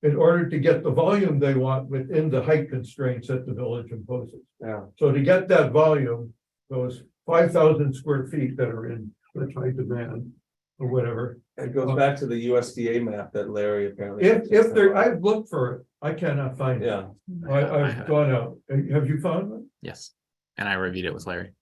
in order to get the volume they want within the height constraints that the village imposes. Yeah, So to get that volume, those 5,000 square feet that are in the high demand or whatever. it goes back to the USDA map that Larry apparently. If there, I've looked for it, I cannot find it. Yeah, I've gone out. Have you found it? Yes. And I reviewed it with Larry.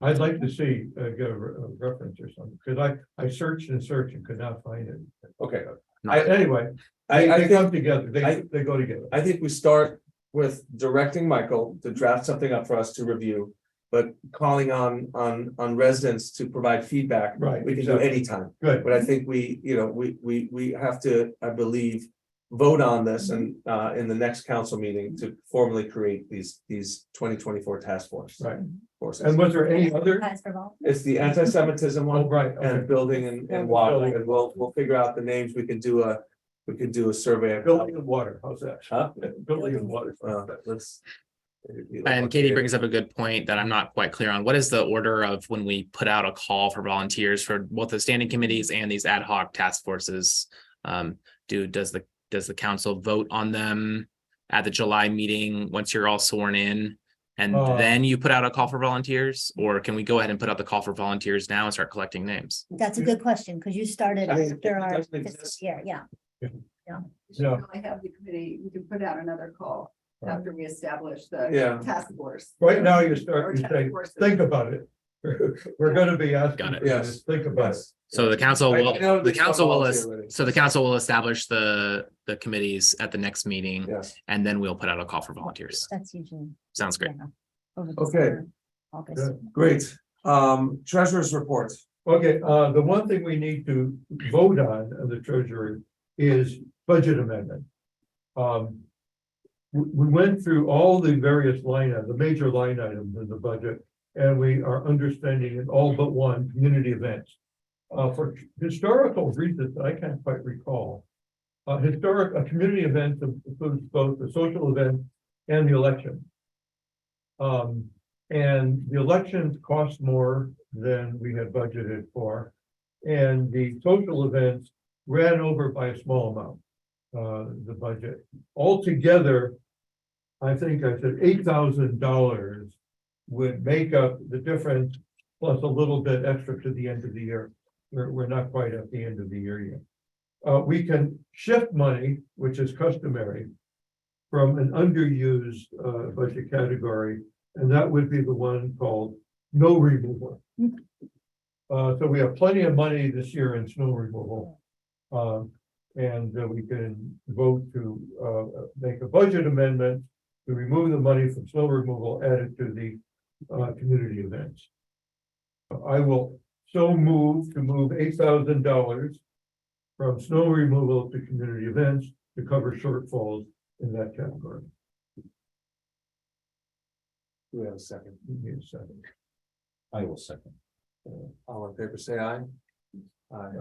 I'd like to see, get a reference or something, because I searched and searched and could not find it. okay. Anyway, I they come think, together, they go together. I think we start with directing Michael to draft something up for us to review. But calling on residents to provide feedback. Right, We can do exactly. anytime, Good. but I think we have to, I believe. Vote on this and in the next council meeting to formally create these 2024 task force. Right. Forces. And was there any other? Guys for vol- It's the anti-Semitism Oh, one right. and okay. building and water, and we'll figure out the names. We could do a survey. Building and water, how's that? Huh? Building and water. Let's. And Katie brings up a good point that I'm not quite clear on. What is the order of when we put out a call for volunteers for both the standing committees and these ad hoc task forces? Does the council vote on them at the July meeting once you're all sworn in? And then you put out a call for volunteers, or can we go ahead and put out the call for volunteers now and start collecting names? That's a good question, because you started I mean, after it our doesn't fiscal exist. year, yeah. Yeah. I have the committee, we can put out another call after we establish the Yeah. task force. Right now, you Or start, you task say, forces. think about it. We're gonna be asking. Got it. for Yes. this, Think about it. So the council I will, know the there's council will, volunteer already. so the council will establish the committees at the next meeting, Yes, and then we'll put out a call for volunteers. That's usually. Sounds great. yeah, over Okay. December, August. Good. great. Treasurer's report. Okay, the one thing we need to vote on of the treasurer is budget amendment. We went through all the various the major line items in the budget, and we are understanding in all but one, community events. For historical reasons, I can't quite recall. A community event includes both the social event and the election. And the elections cost more than we had budgeted for. And the social events ran over by a small amount, the budget. Altogether, I think I said $8,000 would make up the difference, plus a little bit extra to the end of the year. We're not quite at the end of the year yet. We can shift money, which is customary, from an underused budget category, and that would be the one called snow removal. So we have plenty of money this year in snow removal. And we can vote to make a budget amendment to remove the money from snow removal, add it to the community events. I will so move to move $8,000 from snow removal to community events to cover shortfalls in that category. Do we have a second? Give me a second. I will second. All in favor, say aye. Aye.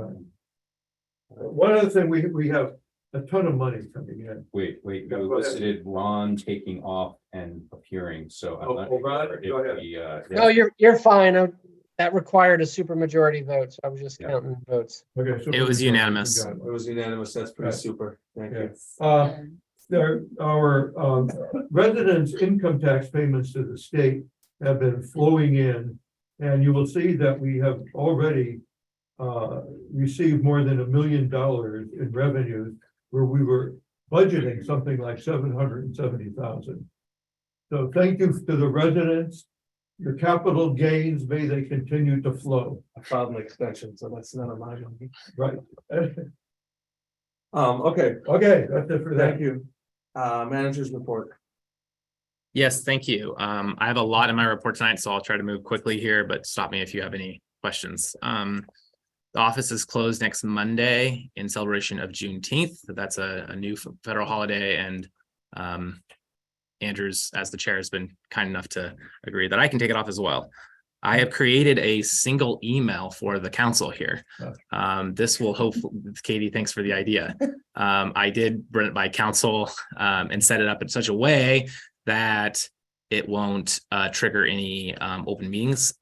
One other thing, we have a ton of money coming in. Wait, you Go ahead. listed Ron taking off and appearing, so. I'm not Oh, Ron, sure if go ahead. the, No, you're fine. That required a supermajority vote, so I was just Yeah. counting votes. Okay. so It was unanimous. It was unanimous. That's pretty Right. super. Thank you. Our residents' income tax payments to the state have been flowing in. And you will see that we have already received more than $1 million in revenues, where we were budgeting something like 770,000. So thank you to the residents. Your capital gains, may they continue to flow. I filed an extension, so that's none of my money. Right. Okay, Okay, that's it for that. thank you. Managers report. Yes, thank you. I have a lot in my report tonight, so I'll try to move quickly here, but stop me if you have any questions. The office is closed next Monday in celebration of Juneteenth. That's a new federal holiday, and Andrews, as the chair, has been kind enough to agree that I can take it off as well. I have created a single email for the council here. This will hopefully, Katie, thanks for the idea. I did run it by council and set it up in such a way that it won't trigger any open meetings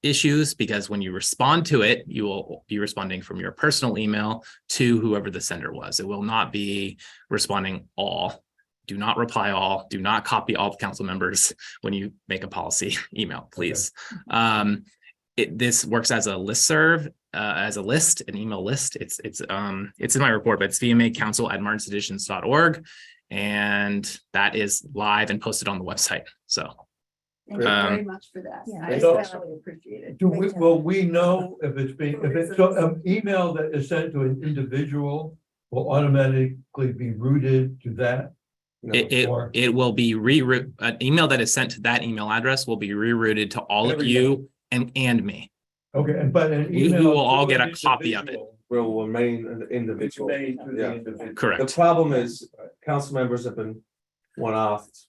issues, because when you respond to it, you will be responding from your personal email to whoever the sender was. It will not be responding all. Do not reply all. Do not copy all the council members when you make a policy email, please. This works as a listserv, as a list, an email list. It's in my report, but it's vmacouncil@martinseditions.org. And that is live and posted on the website. So Thank you very much for that. Yeah. I especially appreciate it. Will we know if it's being, if it's, so an email that is sent to an individual will automatically be routed to that? Or- it will be reroute, an email that is sent to that email address will be rerouted to all of you and me. Okay, but an We email. will all to get an a copy of it. individual Will remain an individual. made to the Yeah. individual. The Correct. problem is, council members have been one-offed.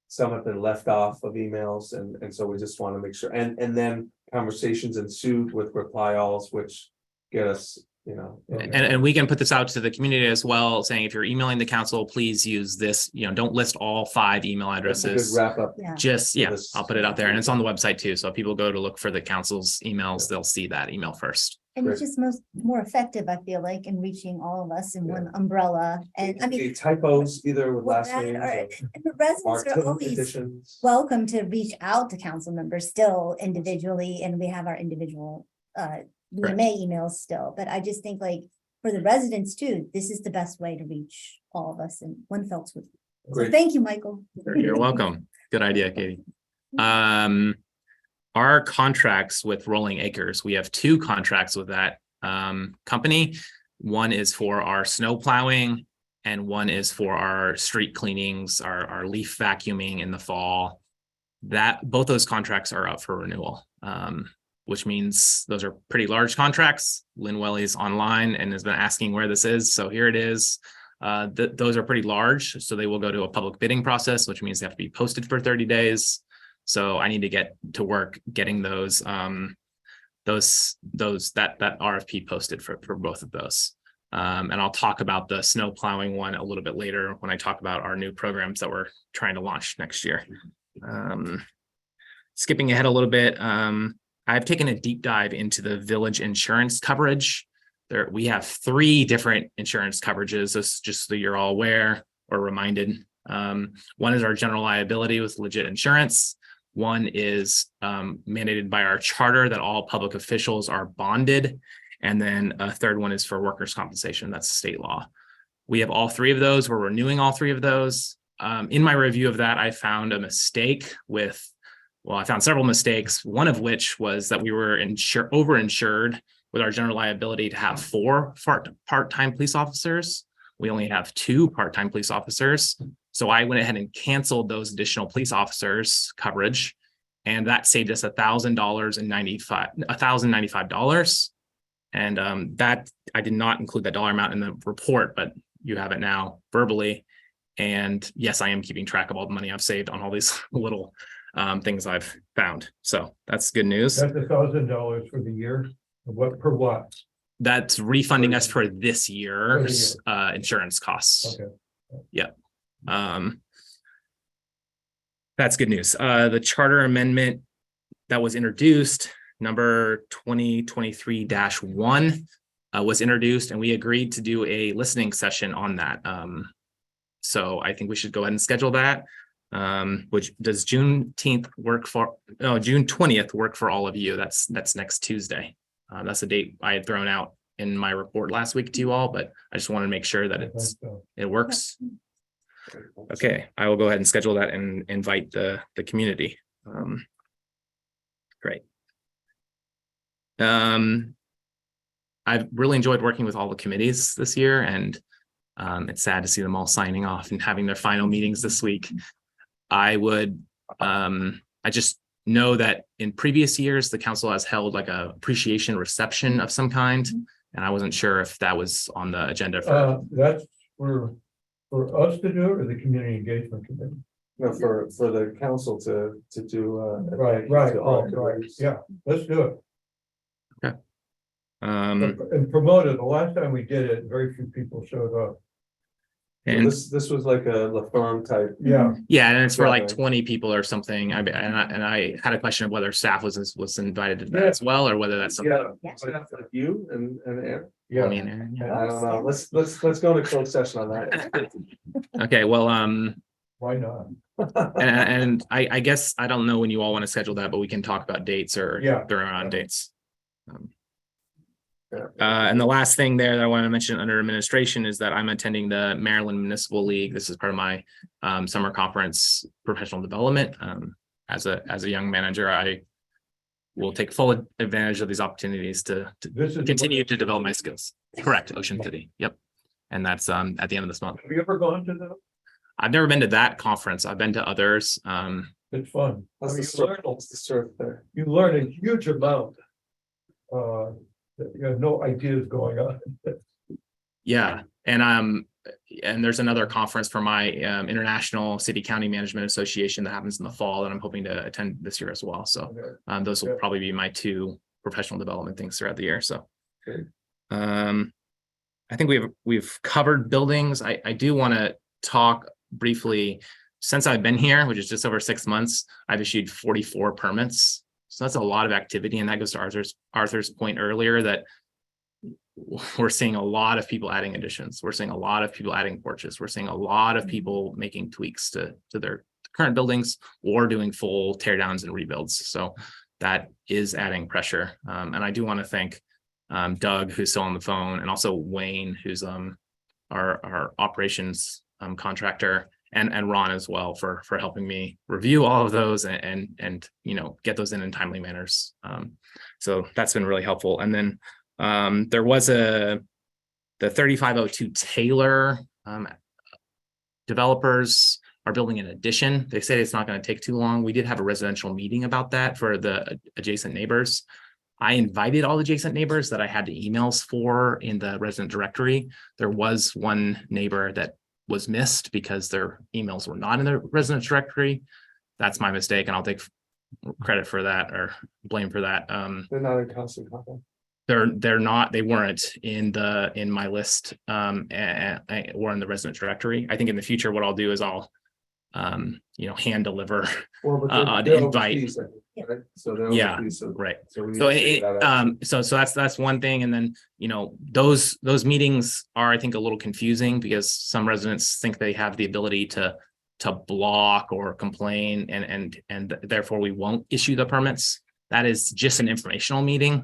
Some have been left off of emails, and so we just want to make sure, and then conversations ensued with reply alls, which get us, And we can put this out to the community as well, saying if you're emailing the council, please use this, don't list all 5 email That's a good addresses. wrap up. Yeah. Just, for this. I'll put it out there, and it's on the website too. So if people go to look for the council's emails, they'll see that email first. And it's just more effective, I feel like, in reaching all of us in one umbrella. And I mean, The typos either with well, last that names or- or and the residents are marked always conditions. welcome to reach out to council members still individually, and we have our individual VMA emails still, but I just think like for the residents too, this is the best way to reach all of us in one fell swoop. So Great. thank you, Michael. You're welcome. Good idea, Katie. Our contracts with Rolling Acres, we have 2 contracts with that company. One is for our snow plowing, and one is for our street cleanings, our leaf vacuuming in the fall. Both those contracts are up for renewal, which means those are pretty large contracts. Lynn Welly's online and has been asking where this is, so here it is. Those are pretty large, so they will go to a public bidding process, which means they have to be posted for 30 days. So I need to get to work getting those that RFP posted for both of those. And I'll talk about the snow plowing one a little bit later when I talk about our new programs that we're trying to launch next year. skipping ahead a little bit, I've taken a deep dive into the village insurance coverage. We have 3 different insurance coverages, just so you're all aware or reminded. One is our general liability with legit insurance. One is mandated by our charter that all public officials are bonded. And then a third one is for workers' compensation. That's state law. We have all 3 of those. We're renewing all 3 of those. In my review of that, I found a mistake I found several mistakes, one of which was that we were overinsured with our general liability to have 4 part-time police officers. We only have 2 part-time police officers. So I went ahead and canceled those additional police officers coverage. And that saved us $1,095. And that I did not include that dollar amount in the report, but you have it now verbally. And yes, I am keeping track of all the money I've saved on all these little things I've found. So that's good news. That's $1,000 for the year. What per what? That's refunding us for this year's insurance costs. Okay. Yeah. That's good news. The charter amendment that was introduced, number 2023-1, was introduced, and we agreed to do a listening session on that. So I think we should go ahead and schedule that. Which does June 20th work for all of you? That's next Tuesday. That's the date I had thrown out in my report last week to you all, but I just want to make sure that it works. Okay, I will go ahead and schedule that and invite the community. Great. I've really enjoyed working with all the committees this year, and it's sad to see them all signing off and having their final meetings this week. I just know that in previous years, the council has held like a appreciation reception of some kind. And I wasn't sure if that was on the agenda for. That's for us to do it, or the community engagement committee? No, for the council to do. Right. Yeah, let's do it. Okay. And promote it. The last time we did it, very few people showed up. And this was like a La Firme type. Yeah. Yeah, and it's for like 20 people or something. I had a question of whether staff was invited to that as well, or whether that's something. Yeah, like you and Aaron. Yeah. I mean, Aaron, yeah. I don't know. Let's go into closed session on that. Okay, well, why not? and I guess I don't know when you all want to schedule that, but we can talk about dates or throw around dates. And the last thing there that I want to mention under administration is that I'm attending the Maryland Municipal League. This is part of my summer conference professional development. As a young manager, I will take full advantage of these opportunities to continue to develop my skills. Correct, Ocean City. Yep. And that's at the end of this month. Have you ever gone to that? I've never been to that conference. I've been to others. It's fun. What's the surf there? You learn a huge amount. You have no ideas going on. Yeah, and there's another conference for my International City County Management Association that happens in the fall that I'm hoping to attend this year as well. So those will probably be my 2 professional development things throughout the year. So I think we've covered buildings. I do want to talk briefly. Since I've been here, which is just over 6 months, I've issued 44 permits. So that's a lot of activity, and that goes to Arthur's point earlier that we're seeing a lot of people adding additions. We're seeing a lot of people adding porches. We're seeing a lot of people making tweaks to their current buildings or doing full tear downs and rebuilds. So that is adding pressure. And I do want to thank Doug, who's still on the phone, and also Wayne, who's our operations contractor, and Ron as well for helping me review all of those and get those in timely manners. So that's been really helpful. And then there was the 3502 Taylor developers are building an addition. They say it's not going to take too long. We did have a residential meeting about that for the adjacent neighbors. I invited all the adjacent neighbors that I had the emails for in the resident directory. There was one neighbor that was missed because their emails were not in the resident directory. That's my mistake, and I'll take credit for that or blame for that. They're not in constant contact. They're not. They weren't in my list or in the resident directory. I think in the future, what I'll do is I'll hand deliver. Well, but an they're invite. overseas, I think, right? So they're Yeah, overseas, so. right. So we need So to figure that out. so that's one thing. And then, those meetings are, I think, a little confusing because some residents think they have the ability to block or complain and therefore we won't issue the permits. That is just an informational meeting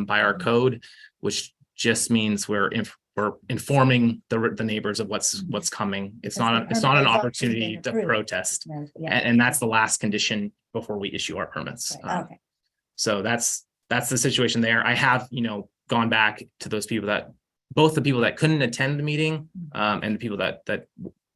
by our code, which just means we're informing the neighbors of what's coming. It's not an opportunity to protest. And that's the last condition before we issue our permits. Okay. So that's the situation there. I have, gone back to those people both the people that couldn't attend the meeting and the people that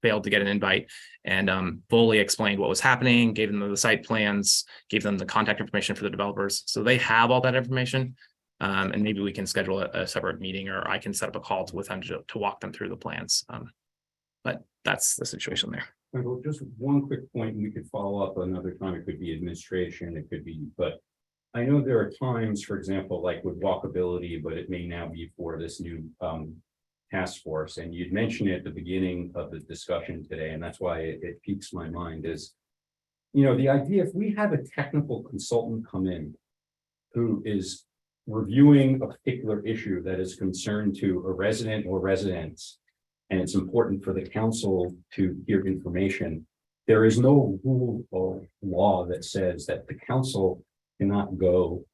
failed to get an invite, and fully explained what was happening, gave them the site plans, gave them the contact information for the developers. So they have all that information. And maybe we can schedule a separate meeting, or I can set up a call with them to walk them through the plans. But that's the situation there. Michael, just one quick point, and we could follow up another time. It could be administration, it could be, but I know there are times, for example, like with walkability, but it may now be for this new task force. And you'd mentioned it at the beginning of the discussion today, and that's why it piques my mind is, the idea, if we have a technical consultant come in who is reviewing a particular issue that is concerned to a resident or residents, and it's important for the council to hear information, there is no rule or law that says that the council cannot go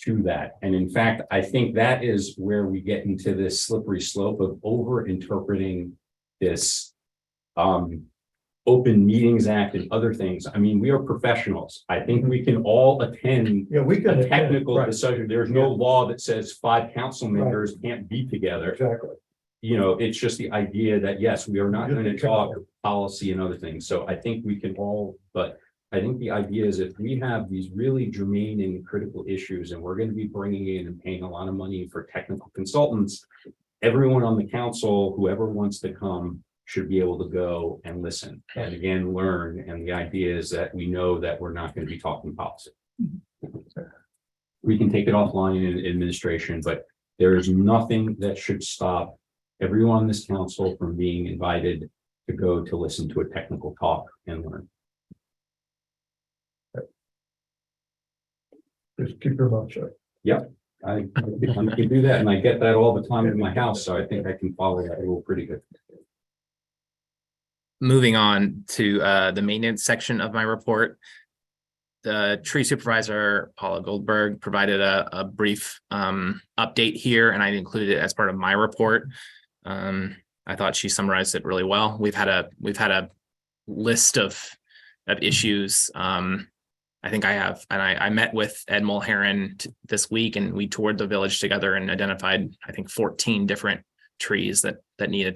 to that. And in fact, I think that is where we get into this slippery slope of over interpreting this Open Meetings Act and other things. I mean, we are professionals. I think we can all attend we can a technical right. decision. There's no law that says 5 council members can't be together. Exactly. It's just the idea that, yes, we are not going to talk policy and other things. So I think we can all, but I think the idea is if we have these really germane and critical issues, and we're going to be bringing in and paying a lot of money for technical consultants, everyone on the council, whoever wants to come, should be able to go and listen and again, learn. And the idea is that we know that we're not going to be talking policy. We can take it offline in administration, but there is nothing that should stop everyone on this council from being invited to go to listen to a technical talk and learn. Just keep your mouth shut. Yep, I can do that, and I get that all the time in my house, so I think I can follow that rule pretty good. Moving on to the maintenance section of my report. The tree supervisor, Paula Goldberg, provided a brief update here, and I included it as part of my report. I thought she summarized it really well. We've had a list of issues. I think I met with Ed Mulheron this week, and we toured the village together and identified, I think, 14 different trees that need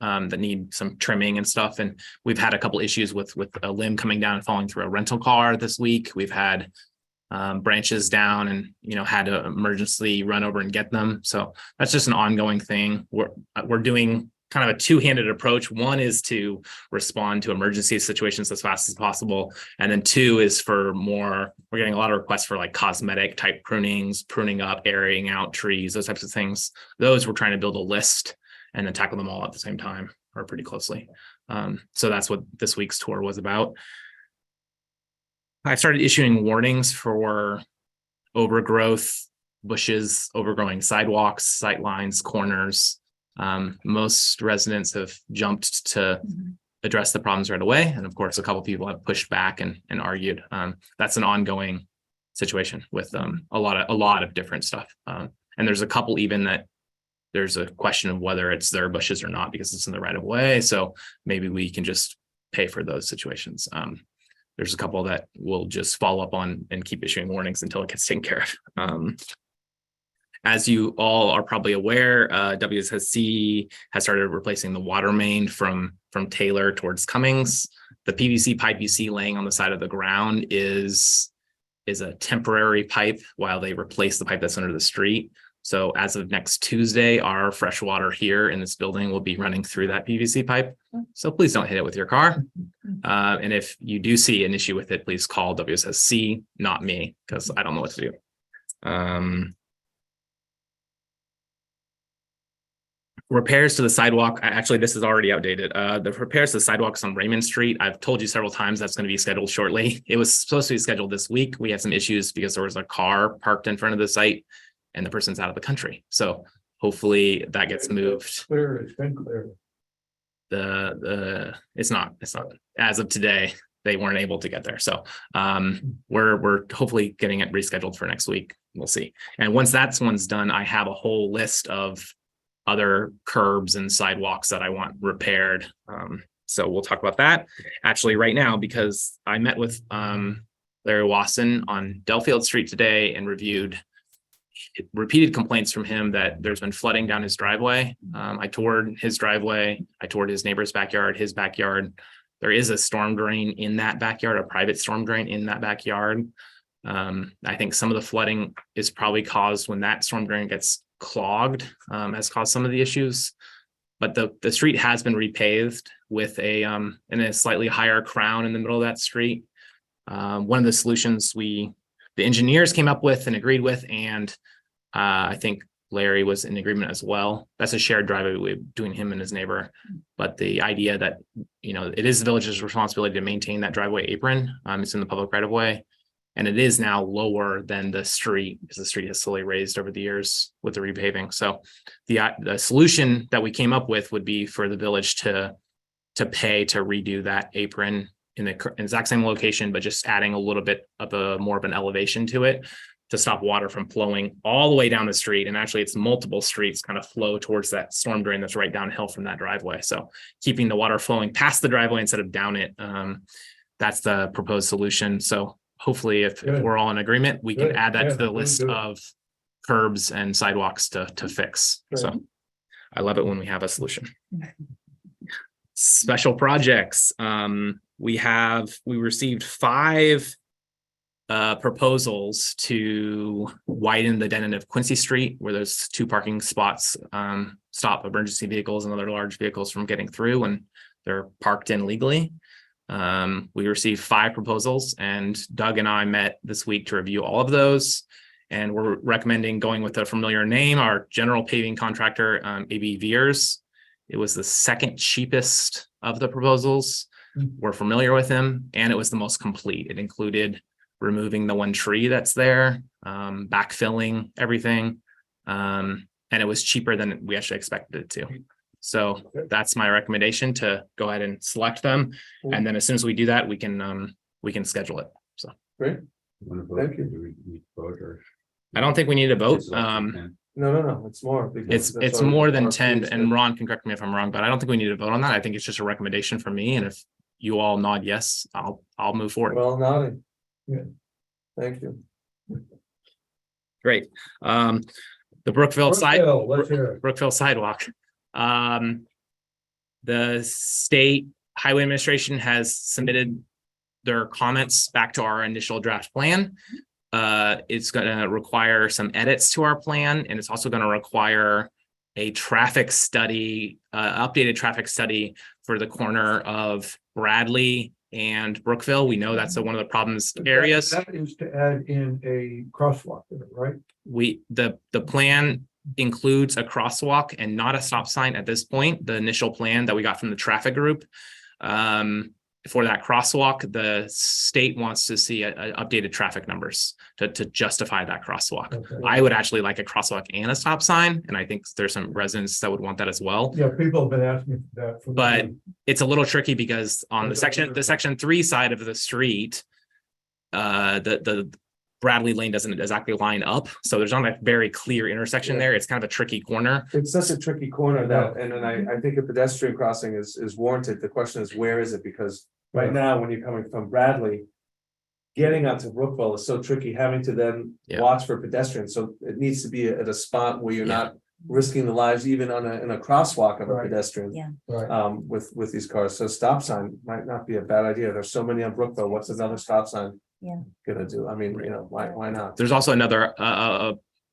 that need some trimming and stuff. And we've had a couple issues with a limb coming down and falling through a rental car this week. We've had branches down and, had to emergency run over and get them. So that's just an ongoing thing. We're doing kind of a two-handed approach. One is to respond to emergency situations as fast as possible. And then two is we're getting a lot of requests for like cosmetic type prunings, pruning up, airing out trees, those types of things. Those we're trying to build a list and then tackle them all at the same time or pretty closely. So that's what this week's tour was about. I started issuing warnings for overgrowth, bushes, overgrowing sidewalks, sight lines, corners. Most residents have jumped to address the problems right away. And of course, a couple of people have pushed back and argued. That's an ongoing situation with a lot of different stuff. And there's a couple even that there's a question of whether it's their bushes or not because it's in the right of way. So maybe we can just pay for those situations. There's a couple that we'll just follow up on and keep issuing warnings until it gets taken care of. As you all are probably aware, WSSC has started replacing the water main from Taylor towards Cummings. The PVC pipe you see laying on the side of the ground is a temporary pipe while they replace the pipe that's under the street. So as of next Tuesday, our fresh water here in this building will be running through that PVC pipe. So please don't hit it with your car. And if you do see an issue with it, please call WSSC, not me, because I don't know what to do. repairs to the sidewalk, actually, this is already outdated. The repairs to the sidewalks on Raymond Street, I've told you several times that's going to be scheduled shortly. It was supposed to be scheduled this week. We had some issues because there was a car parked in front of the site and the person's out of the country. So hopefully that gets moved. Clear, it's been clear. It's not as of today, they weren't able to get there. So we're hopefully getting it rescheduled for next week. We'll see. And once one's done, I have a whole list of other curbs and sidewalks that I want repaired. So we'll talk about that actually right now, because I met with Larry Wasson on Delafield Street today and reviewed repeated complaints from him that there's been flooding down his driveway. I toured his driveway. I toured his neighbor's backyard, his backyard. There is a storm drain in that backyard, a private storm drain in that backyard. I think some of the flooding is probably caused when that storm drain gets clogged, has caused some of the issues. But the street has been repaved with in a slightly higher crown in the middle of that street. One of the solutions the engineers came up with and agreed with, and I think Larry was in agreement as well. That's a shared driveway between him and his neighbor. But the idea that, it is the village's responsibility to maintain that driveway apron. It's in the public right of way. And it is now lower than the street because the street has slowly raised over the years with the repaving. So the solution that we came up with would be for the village to pay to redo that apron in the exact same location, but just adding a little bit of more of an elevation to it to stop water from flowing all the way down the street. And actually it's multiple streets kind of flow towards that storm drain that's right downhill from that driveway. So keeping the water flowing past the driveway instead of down it, that's the proposed solution. So hopefully if we're all in agreement, we can add that to the list of curbs and sidewalks to fix. So I love it when we have a solution. Special projects. We received 5 proposals to widen the dead end of Quincy Street, where there's 2 parking spots stop emergency vehicles and other large vehicles from getting through when they're parked in legally. We received 5 proposals, and Doug and I met this week to review all of those. And we're recommending going with a familiar name, our general paving contractor, AB Veers. It was the second cheapest of the proposals. We're familiar with him, and it was the most complete. It included removing the one tree that's there, backfilling everything. And it was cheaper than we actually expected it to. So that's my recommendation, to go ahead and select them. And then as soon as we do that, we can schedule it. So Great. Thank you. I don't think we need a vote. No, it's more. because that's It's what more than our 10, police and did. Ron can correct me if I'm wrong, but I don't think we need to vote on that. I think it's just a recommendation from me. And if you all nod yes, I'll move forward. Well, nodding. Yeah. Thank you. Great. The Brookville Let's hear it. Brookville sidewalk. The state highway administration has submitted their comments back to our initial draft plan. It's going to require some edits to our plan, and it's also going to require a traffic study, updated traffic study for the corner of Bradley and Brookville. We know that's one of the problems areas. That is to add in a crosswalk there, right? The plan includes a crosswalk and not a stop sign at this point. The initial plan that we got from the traffic group for that crosswalk, the state wants to see updated traffic numbers to justify that crosswalk. Okay. I would actually like a crosswalk and a stop sign, and I think there's some residents that would want that as well. Yeah, people have been asking for that. But it's a little tricky because on the section 3 side of the street, the Bradley Lane doesn't exactly line up. So there's not a very clear intersection there. It's kind of a tricky corner. It's such a tricky corner that, and then I think a pedestrian crossing is warranted. The question is, where is it? Because right now, when you're coming from Bradley, getting out to Brookville is so tricky, having to then watch for pedestrians. So it needs to be at a spot where you're not risking the lives, even in a crosswalk of a pedestrian. Yeah. With these cars. So stop sign might not be a bad idea. There's so many on Brookville. What's another stop sign gonna do? I mean, why not? There's also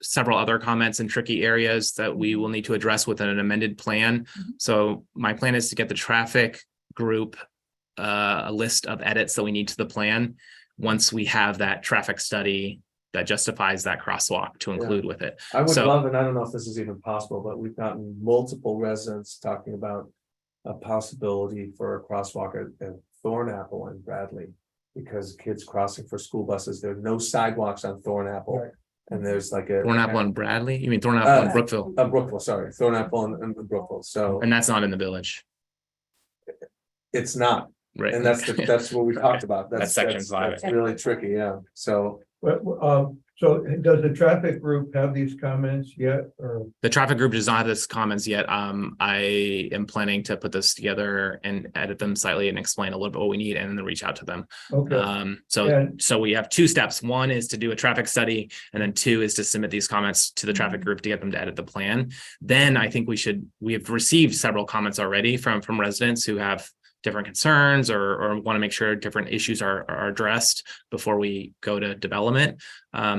several other comments in tricky areas that we will need to address with an amended plan. So my plan is to get the traffic group a list of edits that we need to the plan. Once we have that traffic study that justifies that crosswalk to include with it. I would So- love, and I don't know if this is even possible, but we've gotten multiple residents talking about a possibility for a crosswalk at Thornapple and Bradley. Because kids crossing for school buses, there are no sidewalks on Thornapple. And there's like a. Thornapple and Bradley? You mean Thornapple and Brookville? Brookville, sorry, Thornapple and Brookville, so And that's not in the village, it's not. right? And that's what we talked about. That's section five. That's really tricky, yeah, so. So does the traffic group have these comments yet, or? The traffic group does not have this comments yet. I am planning to put this together and edit them slightly and explain a little bit what we need and then reach out to them. Okay. So we have two steps. One is to do a traffic study, and then two is to submit these comments to the traffic group to get them to edit the plan. Then I think we have received several comments already from residents who have different concerns or want to make sure different issues are addressed before we go to development.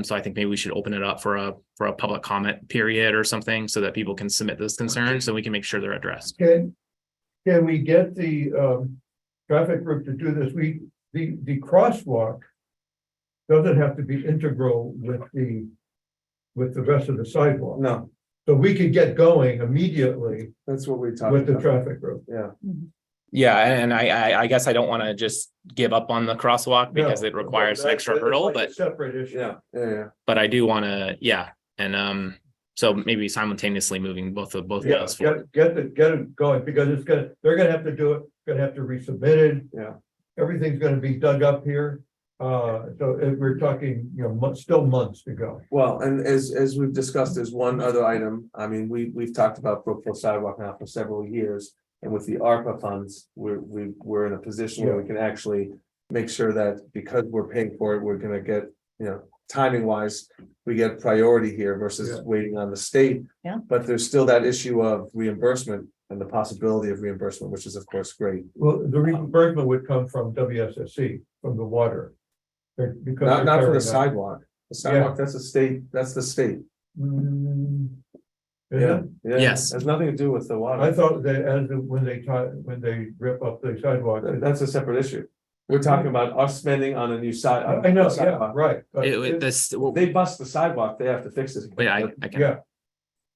So I think maybe we should open it up for a public comment period or something so that people can submit those concerns so we can make sure they're addressed. Can we get the traffic group to do this? The crosswalk doesn't have to be integral with the rest of the sidewalk. No, So we could get going immediately that's what we talked with the about. traffic group. Yeah, Yeah, and I guess I don't want to just give up on the crosswalk because No, it requires an that's- extra that's hurdle, like a but Separate issue. yeah. but I do want to, yeah. And so maybe simultaneously moving both of Yeah, those forward. get it going, because they're gonna have to do it, gonna have to resubmit it. Yeah. Everything's gonna be dug up here. We're talking, still months to go. Well, and as we've discussed, there's one other item. I mean, we've talked about Brookville sidewalk now for several years. And with the ARPA funds, we're in a position where we can actually make sure that because we're paying for it, we're gonna get, timing wise, we get priority here versus Yeah. waiting on the state. Yeah. But there's still that issue of reimbursement and the possibility of reimbursement, which is of course great. Well, the reimbursement would come from WSSC, from the water. Not for the sidewalk. The sidewalk, that's the state. Mm, is Yeah, it? yeah. Yes. Has nothing to do with the water. I thought that when they rip up the sidewalk. That's a separate issue. We're talking about us spending on a new side. I know, yeah, right. but They bust the sidewalk, they have to fix it. Wait, I can. Yeah,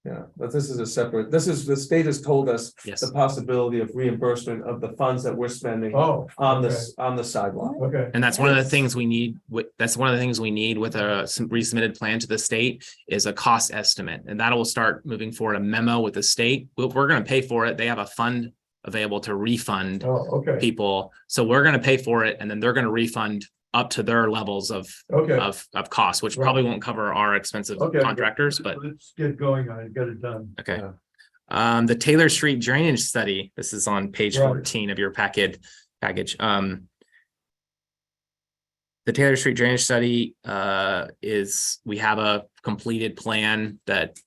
Yeah, but this is a separate, the state has told us Yes. the possibility of reimbursement of the funds that we're spending oh, on okay. on the sidewalk. Okay, And that's one of the things we need, that's one of the things we need with a resubmitted plan to the state is a cost estimate. And that will start moving forward a memo with the state. We're going to pay for it. They have a fund available to refund oh, okay, people. So we're going to pay for it and then they're going to refund up to their levels of okay. cost, which Right. probably won't cover our expensive Okay. contractors, but Let's get going on it, get it done. okay. Yeah. The Taylor Street drainage study, this is on page Right. 14 of your package. The Taylor Street drainage study we have a completed plan that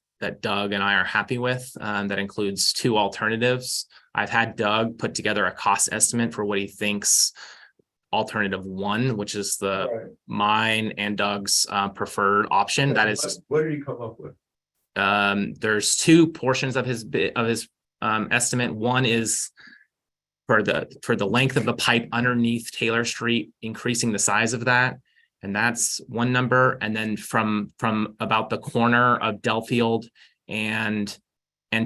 Doug and I are happy with, that includes two alternatives. I've had Doug put together a cost estimate for what he thinks alternative one, which is Right. mine and Doug's preferred option. That is, What did he come up with? there's two portions of his estimate. One is for the length of the pipe underneath Taylor Street, increasing the size of that. And that's one number. And then from about the corner of Delafield and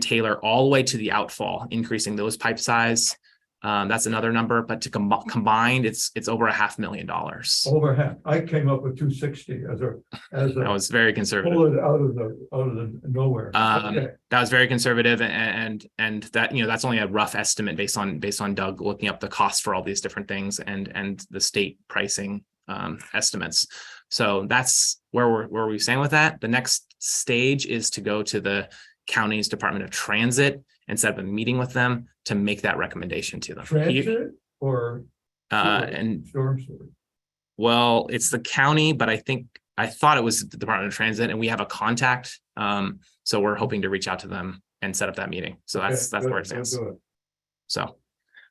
Taylor all the way to the outfall, increasing those pipe size. That's another number, but to combined, it's over $500,000. Over half. I came up with 260 as That a, was very conservative. pull it out of the nowhere. Okay. That was very conservative and that, that's only a rough estimate based on Doug looking up the cost for all these different things and the state pricing estimates. So that's where we stand with that. The next stage is to go to the county's Department of Transit and set up a meeting with them to make that recommendation to them. Transit or And storm sewer? well, it's the county, but I thought it was the Department of Transit and we have a contact. So we're hoping to reach out to them and set up that meeting. So that's Okay, where it good, we'll stands. do it. So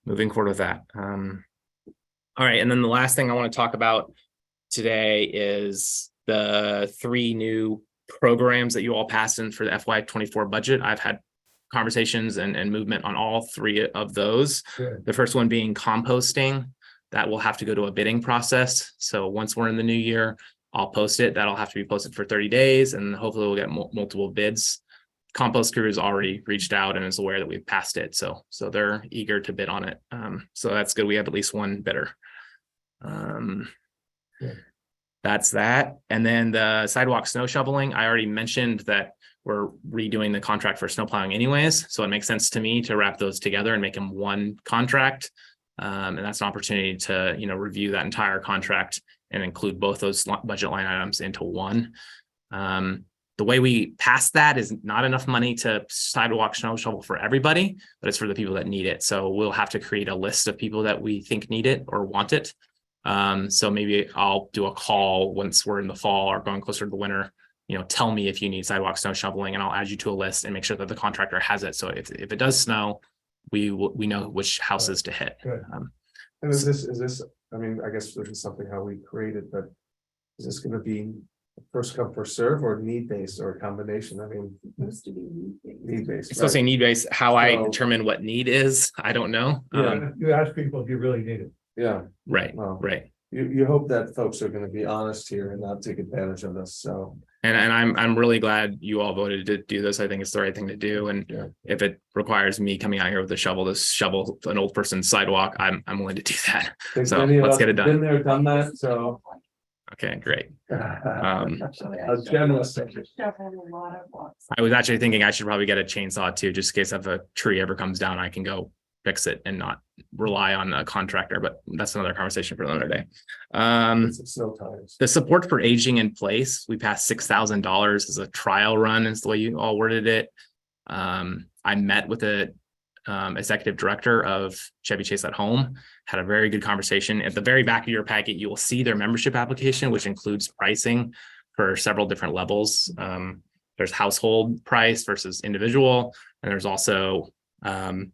moving forward with that. All right. And then the last thing I want to talk about today is the 3 new programs that you all passed in for the FY24 budget. I've had conversations and movement on all 3 of those. Good. The first one being composting. That will have to go to a bidding process. So once we're in the new year, I'll post it. That'll have to be posted for 30 days and hopefully we'll get multiple bids. Compost Crew has already reached out and is aware that we've passed it. So they're eager to bid on it. So that's good. We have at least one bidder. That's that. And then the sidewalk snow shoveling, I already mentioned that we're redoing the contract for snow plowing anyways. So it makes sense to me to wrap those together and make them one contract. And that's an opportunity to, review that entire contract and include both those budget line items into one. The way we pass that is not enough money to sidewalk snow shovel for everybody, but it's for the people that need it. So we'll have to create a list of people that we think need it or want it. So maybe I'll do a call once we're in the fall or going closer to the winter. Tell me if you need sidewalk snow shoveling and I'll add you to a list and make sure that the contractor has it. So if it does snow, we know which houses to hit. And is this, I mean, I guess this is something how we created, but is this gonna be first come, first serve or need based or a combination? I mean. Supposed to be need based. It's supposed to be need based. How I So- determine what need is, I don't know. You ask people, do you really need it? Yeah, Right, Well, right. you hope that folks are gonna be honest here and not take advantage of this, so. And I'm really glad you all voted to do this. I think it's the right thing to do. And Yeah. if it requires me coming out here with a shovel to shovel an old person's sidewalk, I'm willing to do that. think So many of let's us get it have Been done. there, done that, so. Okay, great. A generous. Shoveling a lot of walks. I was actually thinking I should probably get a chainsaw too, just in case if a tree ever comes down, I can go fix it and not rely on a contractor, but that's another conversation for another day. It's snow tires. The support for aging in place, we passed $6,000 as a trial run is the way you all worded it. I met with the executive director of Chevy Chase at Home, had a very good conversation. At the very back of your packet, you will see their membership application, which includes pricing for several different levels. There's household price versus individual, and there's also an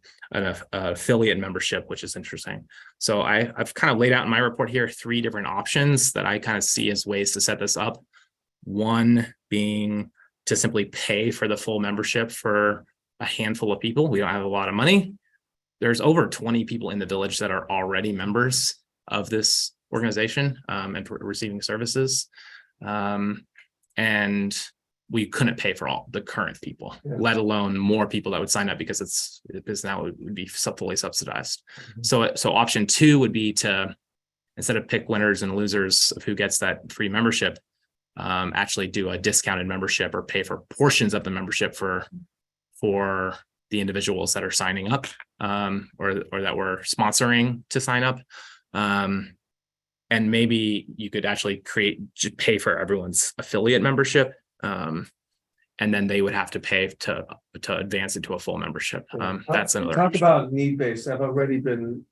affiliate membership, which is interesting. So I've kind of laid out in my report here 3 different options that I kind of see as ways to set this up. One being to simply pay for the full membership for a handful of people. We don't have a lot of money. There's over 20 people in the village that are already members of this organization and receiving services. And we couldn't pay for all the current people, let alone more people that would sign up because now it would be fully subsidized. So option 2 would be to, instead of pick winners and losers of who gets that free membership, actually do a discounted membership or pay for portions of the membership for the individuals that are signing up or that we're sponsoring to sign up. And maybe you could actually pay for everyone's affiliate membership. And then they would have to pay to advance into a full membership. That's another. Talk about need based. I've already been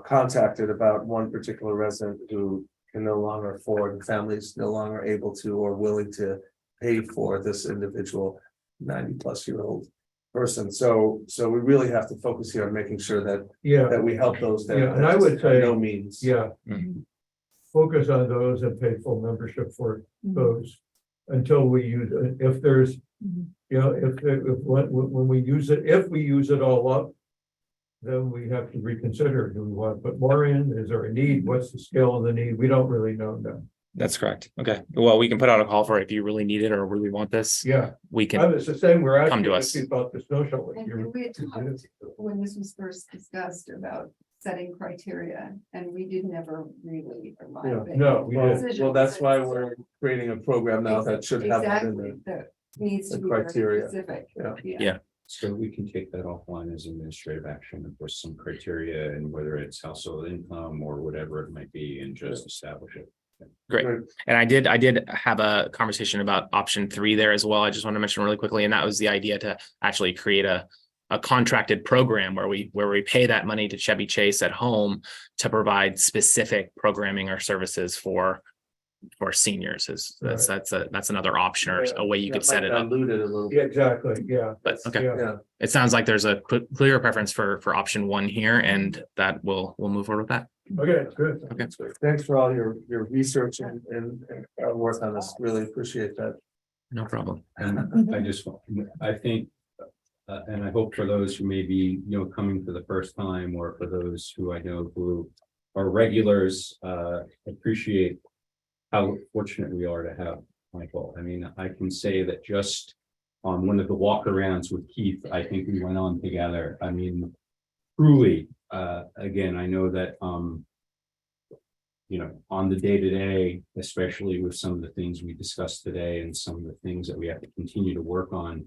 contacted about one particular resident who can no longer afford, and families no longer able to or willing to pay for this individual 90-plus-year-old person. So we really have to focus here on making sure that we help those that. Yeah, and I would say. No means. Yeah. Focus on those and pay full membership for those until we use, if there's, when we use it, if we use it all up, then we have to reconsider, do we want to put more in? Is there a need? What's the scale of the need? We don't really know now. That's correct. Okay. Well, we can put out a call for it if you really need it or really want this. Yeah. We can. It's the same, we're come asking to us. about the snow shoveling. And we had talked when this was first discussed about setting criteria, and we did never really arrive at. No, we didn't. decision. Well, that's why we're creating a program now that should have it in Exactly, that needs the to be very criteria. specific. Yeah. So we can take that offline as administrative action for some criteria and whether it's household income or whatever it might be and just establish it. Great. And I did have a conversation about option 3 there as well. I just want to mention really quickly, and that was the idea to actually create a contracted program where we pay that money to Chevy Chase at Home to provide specific programming or services for seniors. That's another option or a way you could set it up. Diluted a little Yeah, bit. exactly, yeah. But okay, Yeah. it sounds like there's a clear preference for option 1 here, and that we'll move forward with that. Okay, good. Okay. Thanks for all your research and work on this. Really appreciate that. No problem. And I think, and I hope for those who may be, coming for the first time, or for those who I know who are regulars, appreciate how fortunate we are to have Michael. I mean, I can say that just on one of the walk-arounds with Keith, I think we went on together. I mean, truly, again, I know that, you know, on the day-to-day, especially with some of the things we discussed today and some of the things that we have to continue to work on,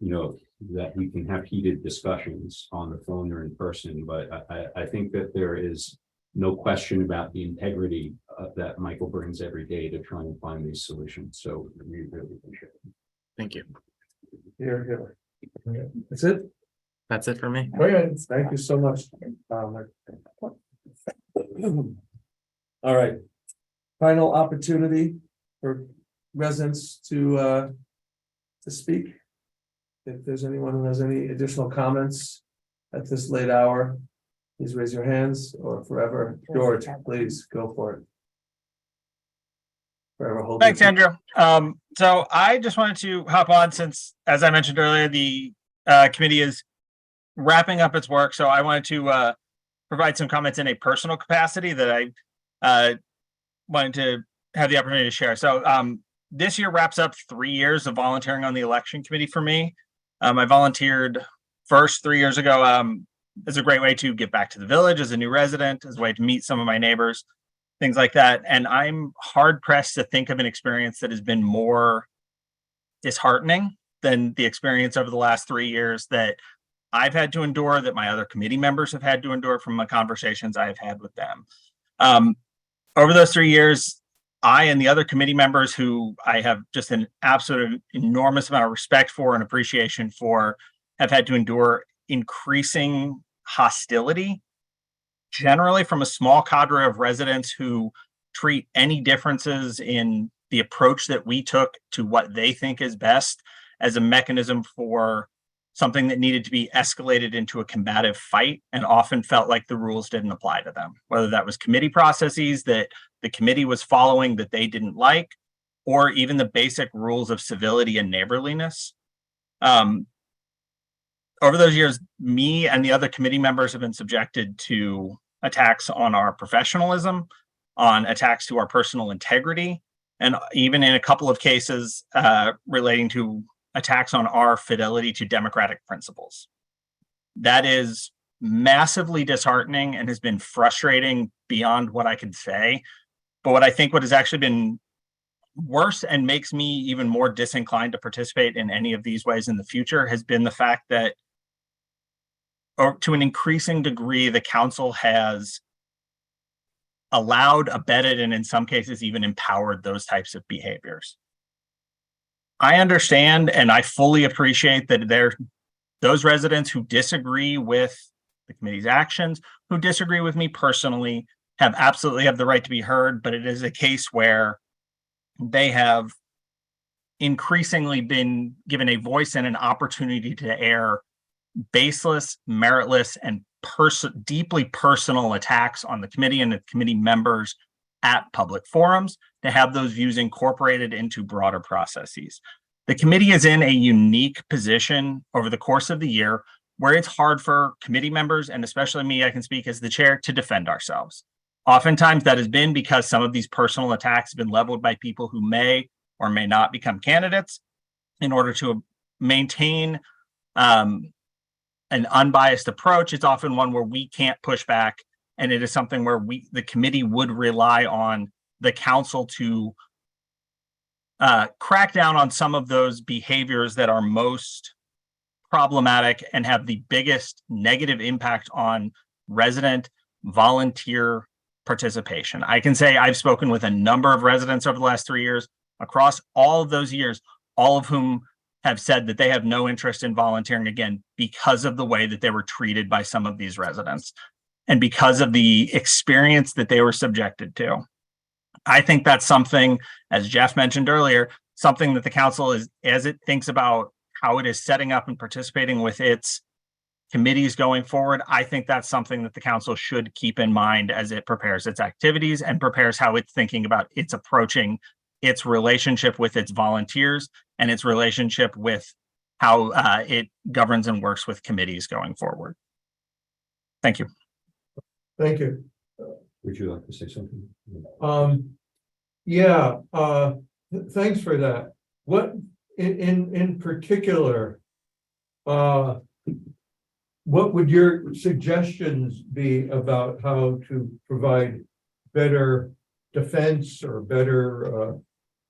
you know, that we can have heated discussions on the phone or in person, but I think that there is no question about the integrity that Michael brings every day to try and find these solutions. So we really appreciate it. Thank you. Here. That's it. That's it for me. Okay, thank you so much. All right. Final opportunity for residents to speak. If there's anyone who has any additional comments at this late hour, please raise your hands or forever. George, please go for it. Forever hold Thanks, your- Andrew. So I just wanted to hop on since, as I mentioned earlier, the committee is wrapping up its work. So I wanted to provide some comments in a personal capacity that I wanted to have the opportunity to share. So this year wraps up 3 years of volunteering on the election committee for me. I volunteered first 3 years ago as a great way to get back to the village as a new resident, as a way to meet some of my neighbors, things like that. And I'm hard pressed to think of an experience that has been more disheartening than the experience over the last 3 years that I've had to endure, that my other committee members have had to endure from the conversations I have had with them. Over those 3 years, I and the other committee members who I have just an absolute enormous amount of respect for and appreciation for have had to endure increasing hostility, generally from a small cadre of residents who treat any differences in the approach that we took to what they think is best as a mechanism for something that needed to be escalated into a combative fight, and often felt like the rules didn't apply to them, whether that was committee processes that the committee was following that they didn't like, or even the basic rules of civility and neighborliness. Over those years, me and the other committee members have been subjected to attacks on our professionalism, on attacks to our personal integrity, and even in a couple of cases relating to attacks on our fidelity to democratic principles. That is massively disheartening and has been frustrating beyond what I could say. But what has actually been worse and makes me even more disinclined to participate in any of these ways in the future has been the fact that, or to an increasing degree, the council has allowed, abetted, and in some cases even empowered those types of behaviors. I understand and I fully appreciate that those residents who disagree with the committee's actions, who disagree with me personally, absolutely have the right to be heard, but it is a case where they have increasingly been given a voice and an opportunity to air baseless, meritless, and deeply personal attacks on the committee and the committee members at public forums, to have those views incorporated into broader processes. The committee is in a unique position over the course of the year where it's hard for committee members, and especially me, I can speak as the chair, to defend ourselves. Oftentimes that has been because some of these personal attacks have been leveled by people who may or may not become candidates. In order to maintain an unbiased approach, it's often one where we can't push back, and it is something where the committee would rely on the council to crack down on some of those behaviors that are most problematic and have the biggest negative impact on resident volunteer participation. I can say I've spoken with a number of residents over the last 3 years, across all of those years, all of whom have said that they have no interest in volunteering again because of the way that they were treated by some of these residents and because of the experience that they were subjected to. I think that's something, as Jeff mentioned earlier, something that the council is, as it thinks about how it is setting up and participating with its committees going forward, I think that's something that the council should keep in mind as it prepares its activities and prepares how it's thinking about its approaching its relationship with its volunteers and its relationship with how it governs and works with committees going forward. Thank you. Thank you. Would you like to say something? Yeah, thanks for that. What, in particular, what would your suggestions be about how to provide better defense or better,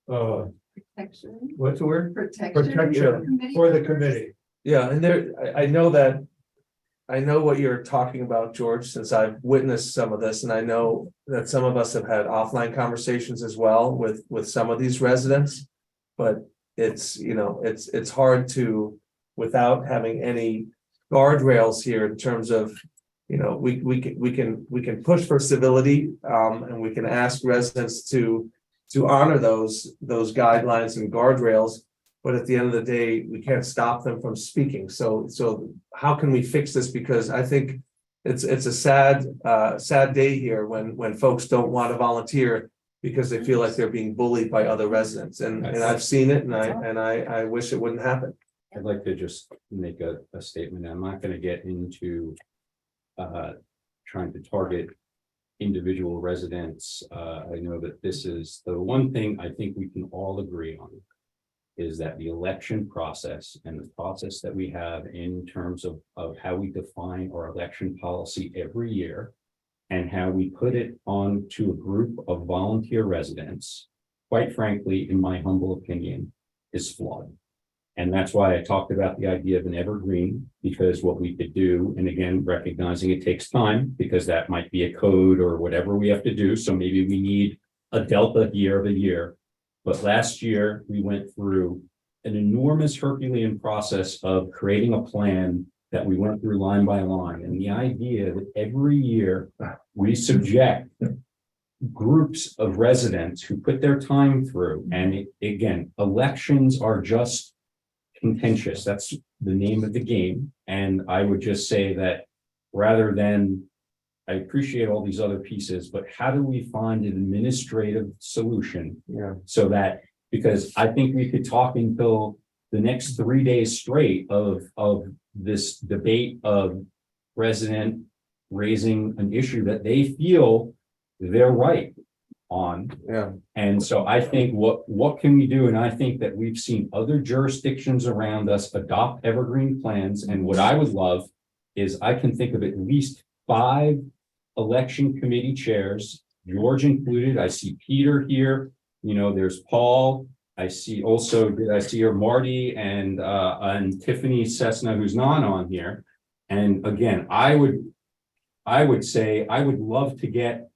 Protection. what's the word? Protection. For the committee. Yeah, and there, I know that. I know what you're talking about, George, since I've witnessed some of this, and I know that some of us have had offline conversations as well with some of these residents. But it's, you know, it's hard to, without having any guardrails here in terms of, you know, we can push for civility, and we can ask residents to honor those guidelines and guardrails. But at the end of the day, we can't stop them from speaking. So how can we fix this? Because I think it's a sad day here when folks don't want to volunteer because they feel like they're being bullied by other residents. And I've seen it, and I wish it wouldn't happen. I'd like to just make a statement. I'm not gonna get into trying to target individual residents. I know that this is the one thing I think we can all agree on is that the election process and the process that we have in terms of how we define our election policy every year and how we put it on to a group of volunteer residents, quite frankly, in my humble opinion, is flawed. And that's why I talked about the idea of an evergreen, because what we could do, and again, recognizing it takes time, because that might be a code or whatever we have to do. So maybe we need a delta year of a year. But last year, we went through an enormous Herculean process of creating a plan that we went through line by line. And the idea that every year we subject groups of residents who put their time through, and again, elections are just contentious. That's the name of the game. And I would just say that rather than, I appreciate all these other pieces, but how do we find an administrative solution? Yeah. So that, because I think we could talk until the next 3 days straight of this debate of resident raising an issue that they feel they're right on. Yeah. And so I think what can we do? And I think that we've seen other jurisdictions around us adopt evergreen plans. And what I would love is I can think of at least 5 election committee chairs, George included. I see Peter here, you know, there's Paul. I see also, did I see her Marty and Tiffany Cessna, who's not on here. And again, I would say, I would love to get,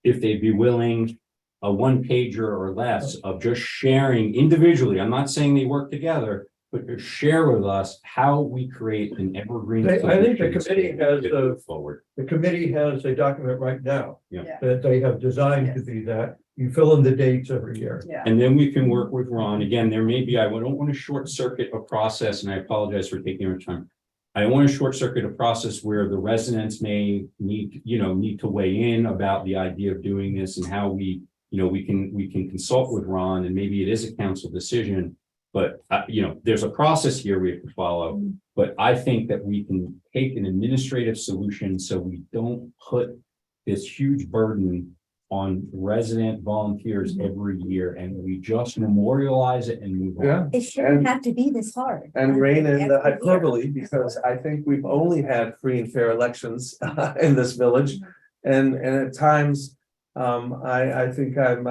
if they'd be willing, a 1-pager or less of just sharing individually. I'm not saying they work together, but to share with us how we create an evergreen. I think the committee has forward. The committee has a document right now. Yeah. That they have designed to be that. You fill in the dates every year. Yeah. And then we can work with Ron. Again, there may be, I don't want to short circuit a process, and I apologize for taking our time. I don't want to short circuit a process where the residents may need to weigh in about the idea of doing this and how we can consult with Ron, and maybe it is a council decision. But, there's a process here we have to follow, but I think that we can take an administrative solution so we don't put this huge burden on resident volunteers every year, and we just memorialize it and move on. Yeah. It shouldn't have to be this hard. And rein in the Every year. hyperbole, because I think we've only had free and fair elections in this village. And at times, I think I'm,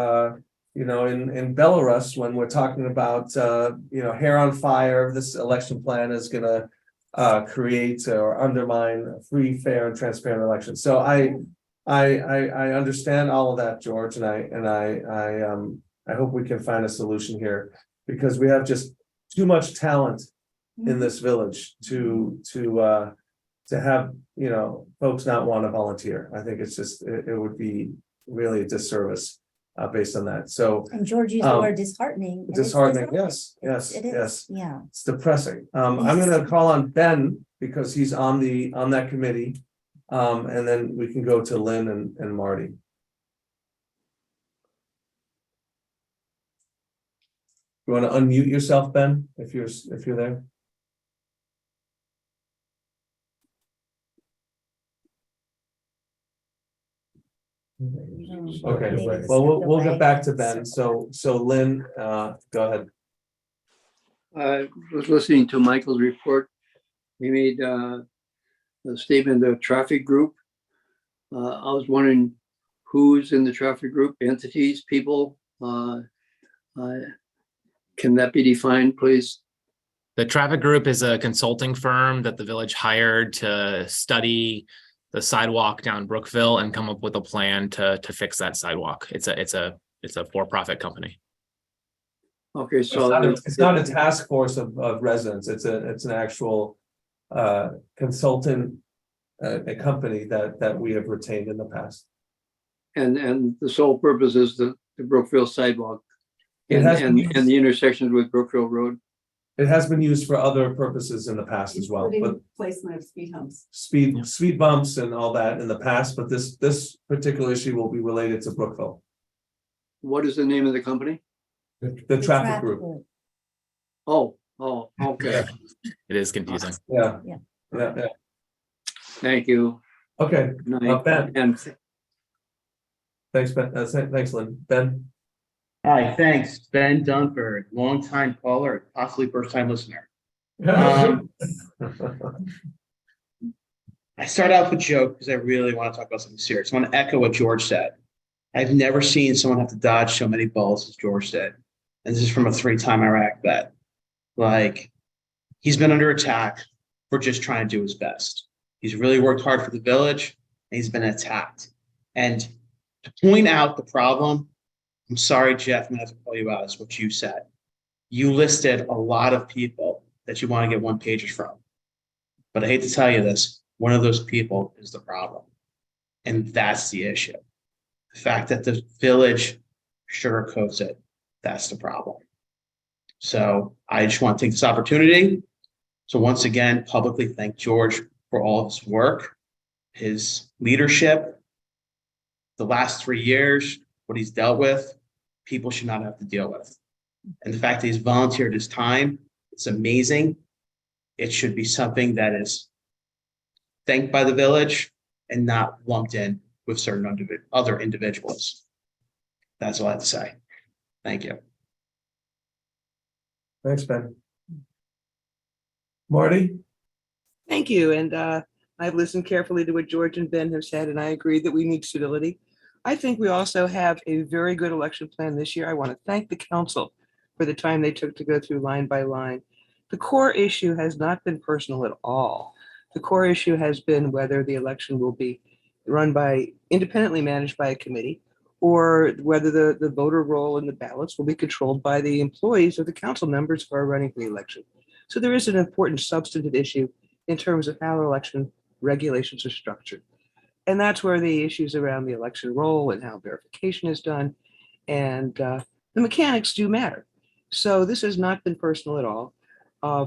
in Belarus, when we're talking about, hair on fire, this election plan is gonna create or undermine a free, fair, and transparent election. So I understand all of that, George, and I hope we can find a solution here, because we have just too much talent in this village to have, folks not want to volunteer. I think it's just, it would be really a disservice based on that. So. And George used the word disheartening. and it's Disheartening, disheartening. yes, It is, yes. yeah. It's depressing. I'm gonna call on Ben because he's on that committee. And then we can go to Lynn and Marty. You want to unmute yourself, Ben, if you're there? Okay, Maybe right. this Well, is the we'll get way. back to Ben. So Lynn, go ahead. I was listening to Michael's report. He made a statement of traffic group. I was wondering who's in the traffic group, entities, people. Can that be defined, please? The traffic group is a consulting firm that the village hired to study the sidewalk down Brookville and come up with a plan to fix that sidewalk. It's a for-profit company. Okay, It's so not a task force of residents. It's an actual consultant, a company that we have retained in the past. and the sole purpose is the Brookville sidewalk It and, has been and the intersections with Brookville Road. It has been used for other purposes in the past as well, but Including placement of speed humps. speed bumps and all that in the past, but this particular issue will be related to Brookville, What is the name of the company? the traffic group. Oh, okay. It is confusing. Yeah. Yeah. Yeah. Thank you. Okay, Good night. Ben. And Thanks, Ben. Thanks, Lynn. Ben. Hi, thanks. Ben Dunford, longtime caller, possibly first time listener. I start out with a joke because I really want to talk about something serious. I want to echo what George said. I've never seen someone have to dodge so many balls as George did. And this is from a 3-time Iraq vet. Like, he's been under attack for just trying to do his best. He's really worked hard for the village and he's been attacked. And to point out the problem, I'm sorry, Jeff, I'm gonna have to call you out, is what you said. You listed a lot of people that you want to get one pages from. But I hate to tell you this, one of those people is the problem. And that's the issue. The fact that the village sugarcoats it, that's the problem. So I just want to take this opportunity. So once again, publicly thank George for all of his work, his leadership, the last 3 years, what he's dealt with, people should not have to deal with. And the fact that he's volunteered his time, it's amazing. It should be something that is thanked by the village and not lumped in with certain other individuals. That's all I have to say. Thank you. Thanks, Ben. Marty? Thank you. And I've listened carefully to what George and Ben have said, and I agree that we need civility. I think we also have a very good election plan this year. I want to thank the council for the time they took to go through line by line. The core issue has not been personal at all. The core issue has been whether the election will be run by, independently managed by a committee, or whether the voter roll and the ballots will be controlled by the employees or the council members who are running for the election. So there is an important substantive issue in terms of how election regulations are structured. And that's where the issues around the election roll and how verification is done and the mechanics do matter. So this has not been personal at all.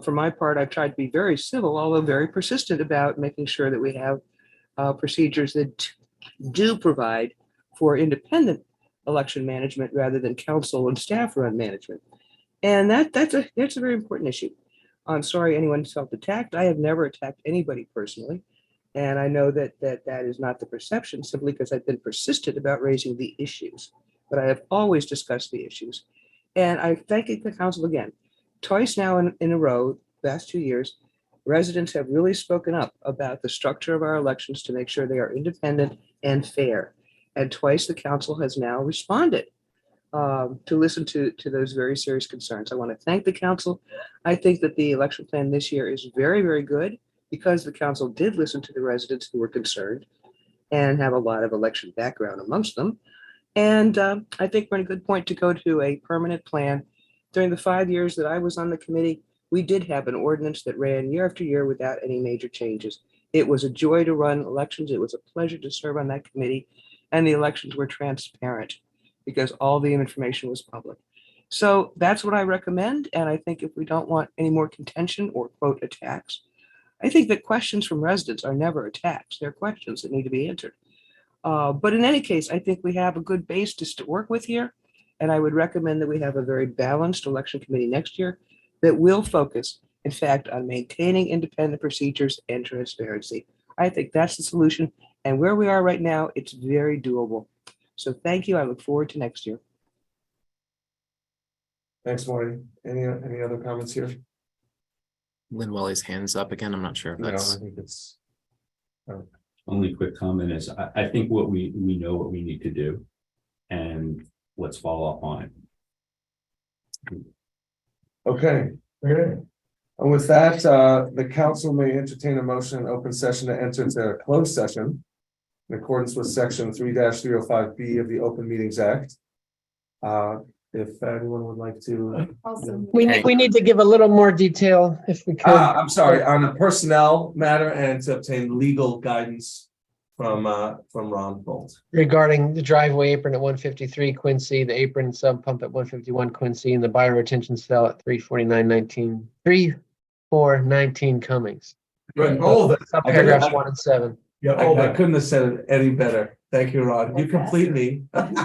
For my part, I've tried to be very civil, although very persistent about making sure that we have procedures that do provide for independent election management rather than council and staff run management. And that's a very important issue. I'm sorry anyone felt attacked. I have never attacked anybody personally. And I know that is not the perception simply because I've been persistent about raising the issues, but I have always discussed the issues. And I thank the council again. Twice now in a row, the last 2 years, residents have really spoken up about the structure of our elections to make sure they are independent and fair. And twice the council has now responded to listen to those very serious concerns. I want to thank the council. I think that the election plan this year is very, very good because the council did listen to the residents who were concerned and have a lot of election background amongst them. And I think we're in a good point to go to a permanent plan. During the 5 years that I was on the committee, we did have an ordinance that ran year after year without any major changes. It was a joy to run elections. It was a pleasure to serve on that committee. And the elections were transparent because all the information was public. So that's what I recommend. And I think if we don't want any more contention or quote attacks, I think that questions from residents are never attacks. They're questions that need to be answered. But in any case, I think we have a good base to work with here. And I would recommend that we have a very balanced election committee next year that will focus, in fact, on maintaining independent procedures and transparency. I think that's the solution. And where we are right now, it's very doable. So thank you. I look forward to next year. Thanks, Marty. Any other comments here? Lynn Welly's hands up again. I'm not sure if No, I that's, think it's. Only quick comment is, I think what we know what we need to do. And let's follow up on it. Okay. And with that, the council may entertain a motion in open session to enter into a closed session in accordance with section 3-305B of the Open Meetings Act. If anyone would like to. We need to give a little more detail if we could. I'm sorry, on a personnel matter and to obtain legal guidance from Ron Bolt. Regarding the driveway apron at 153 Quincy, the apron sub pump at 151 Quincy, and the bioretention cell at 34919 Cummings. Right, all of it. Paragraphs 1 and 7. Yeah, I couldn't have said it any better. Thank you, Ron. You complete me.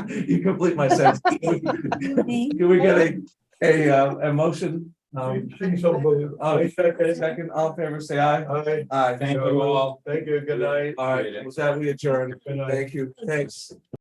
You complete my sense. Can we get a motion? Second, all in favor, say aye. Aye. Thank you all. Thank you. Good night. All right, with that, we adjourn. Thank you. Thanks.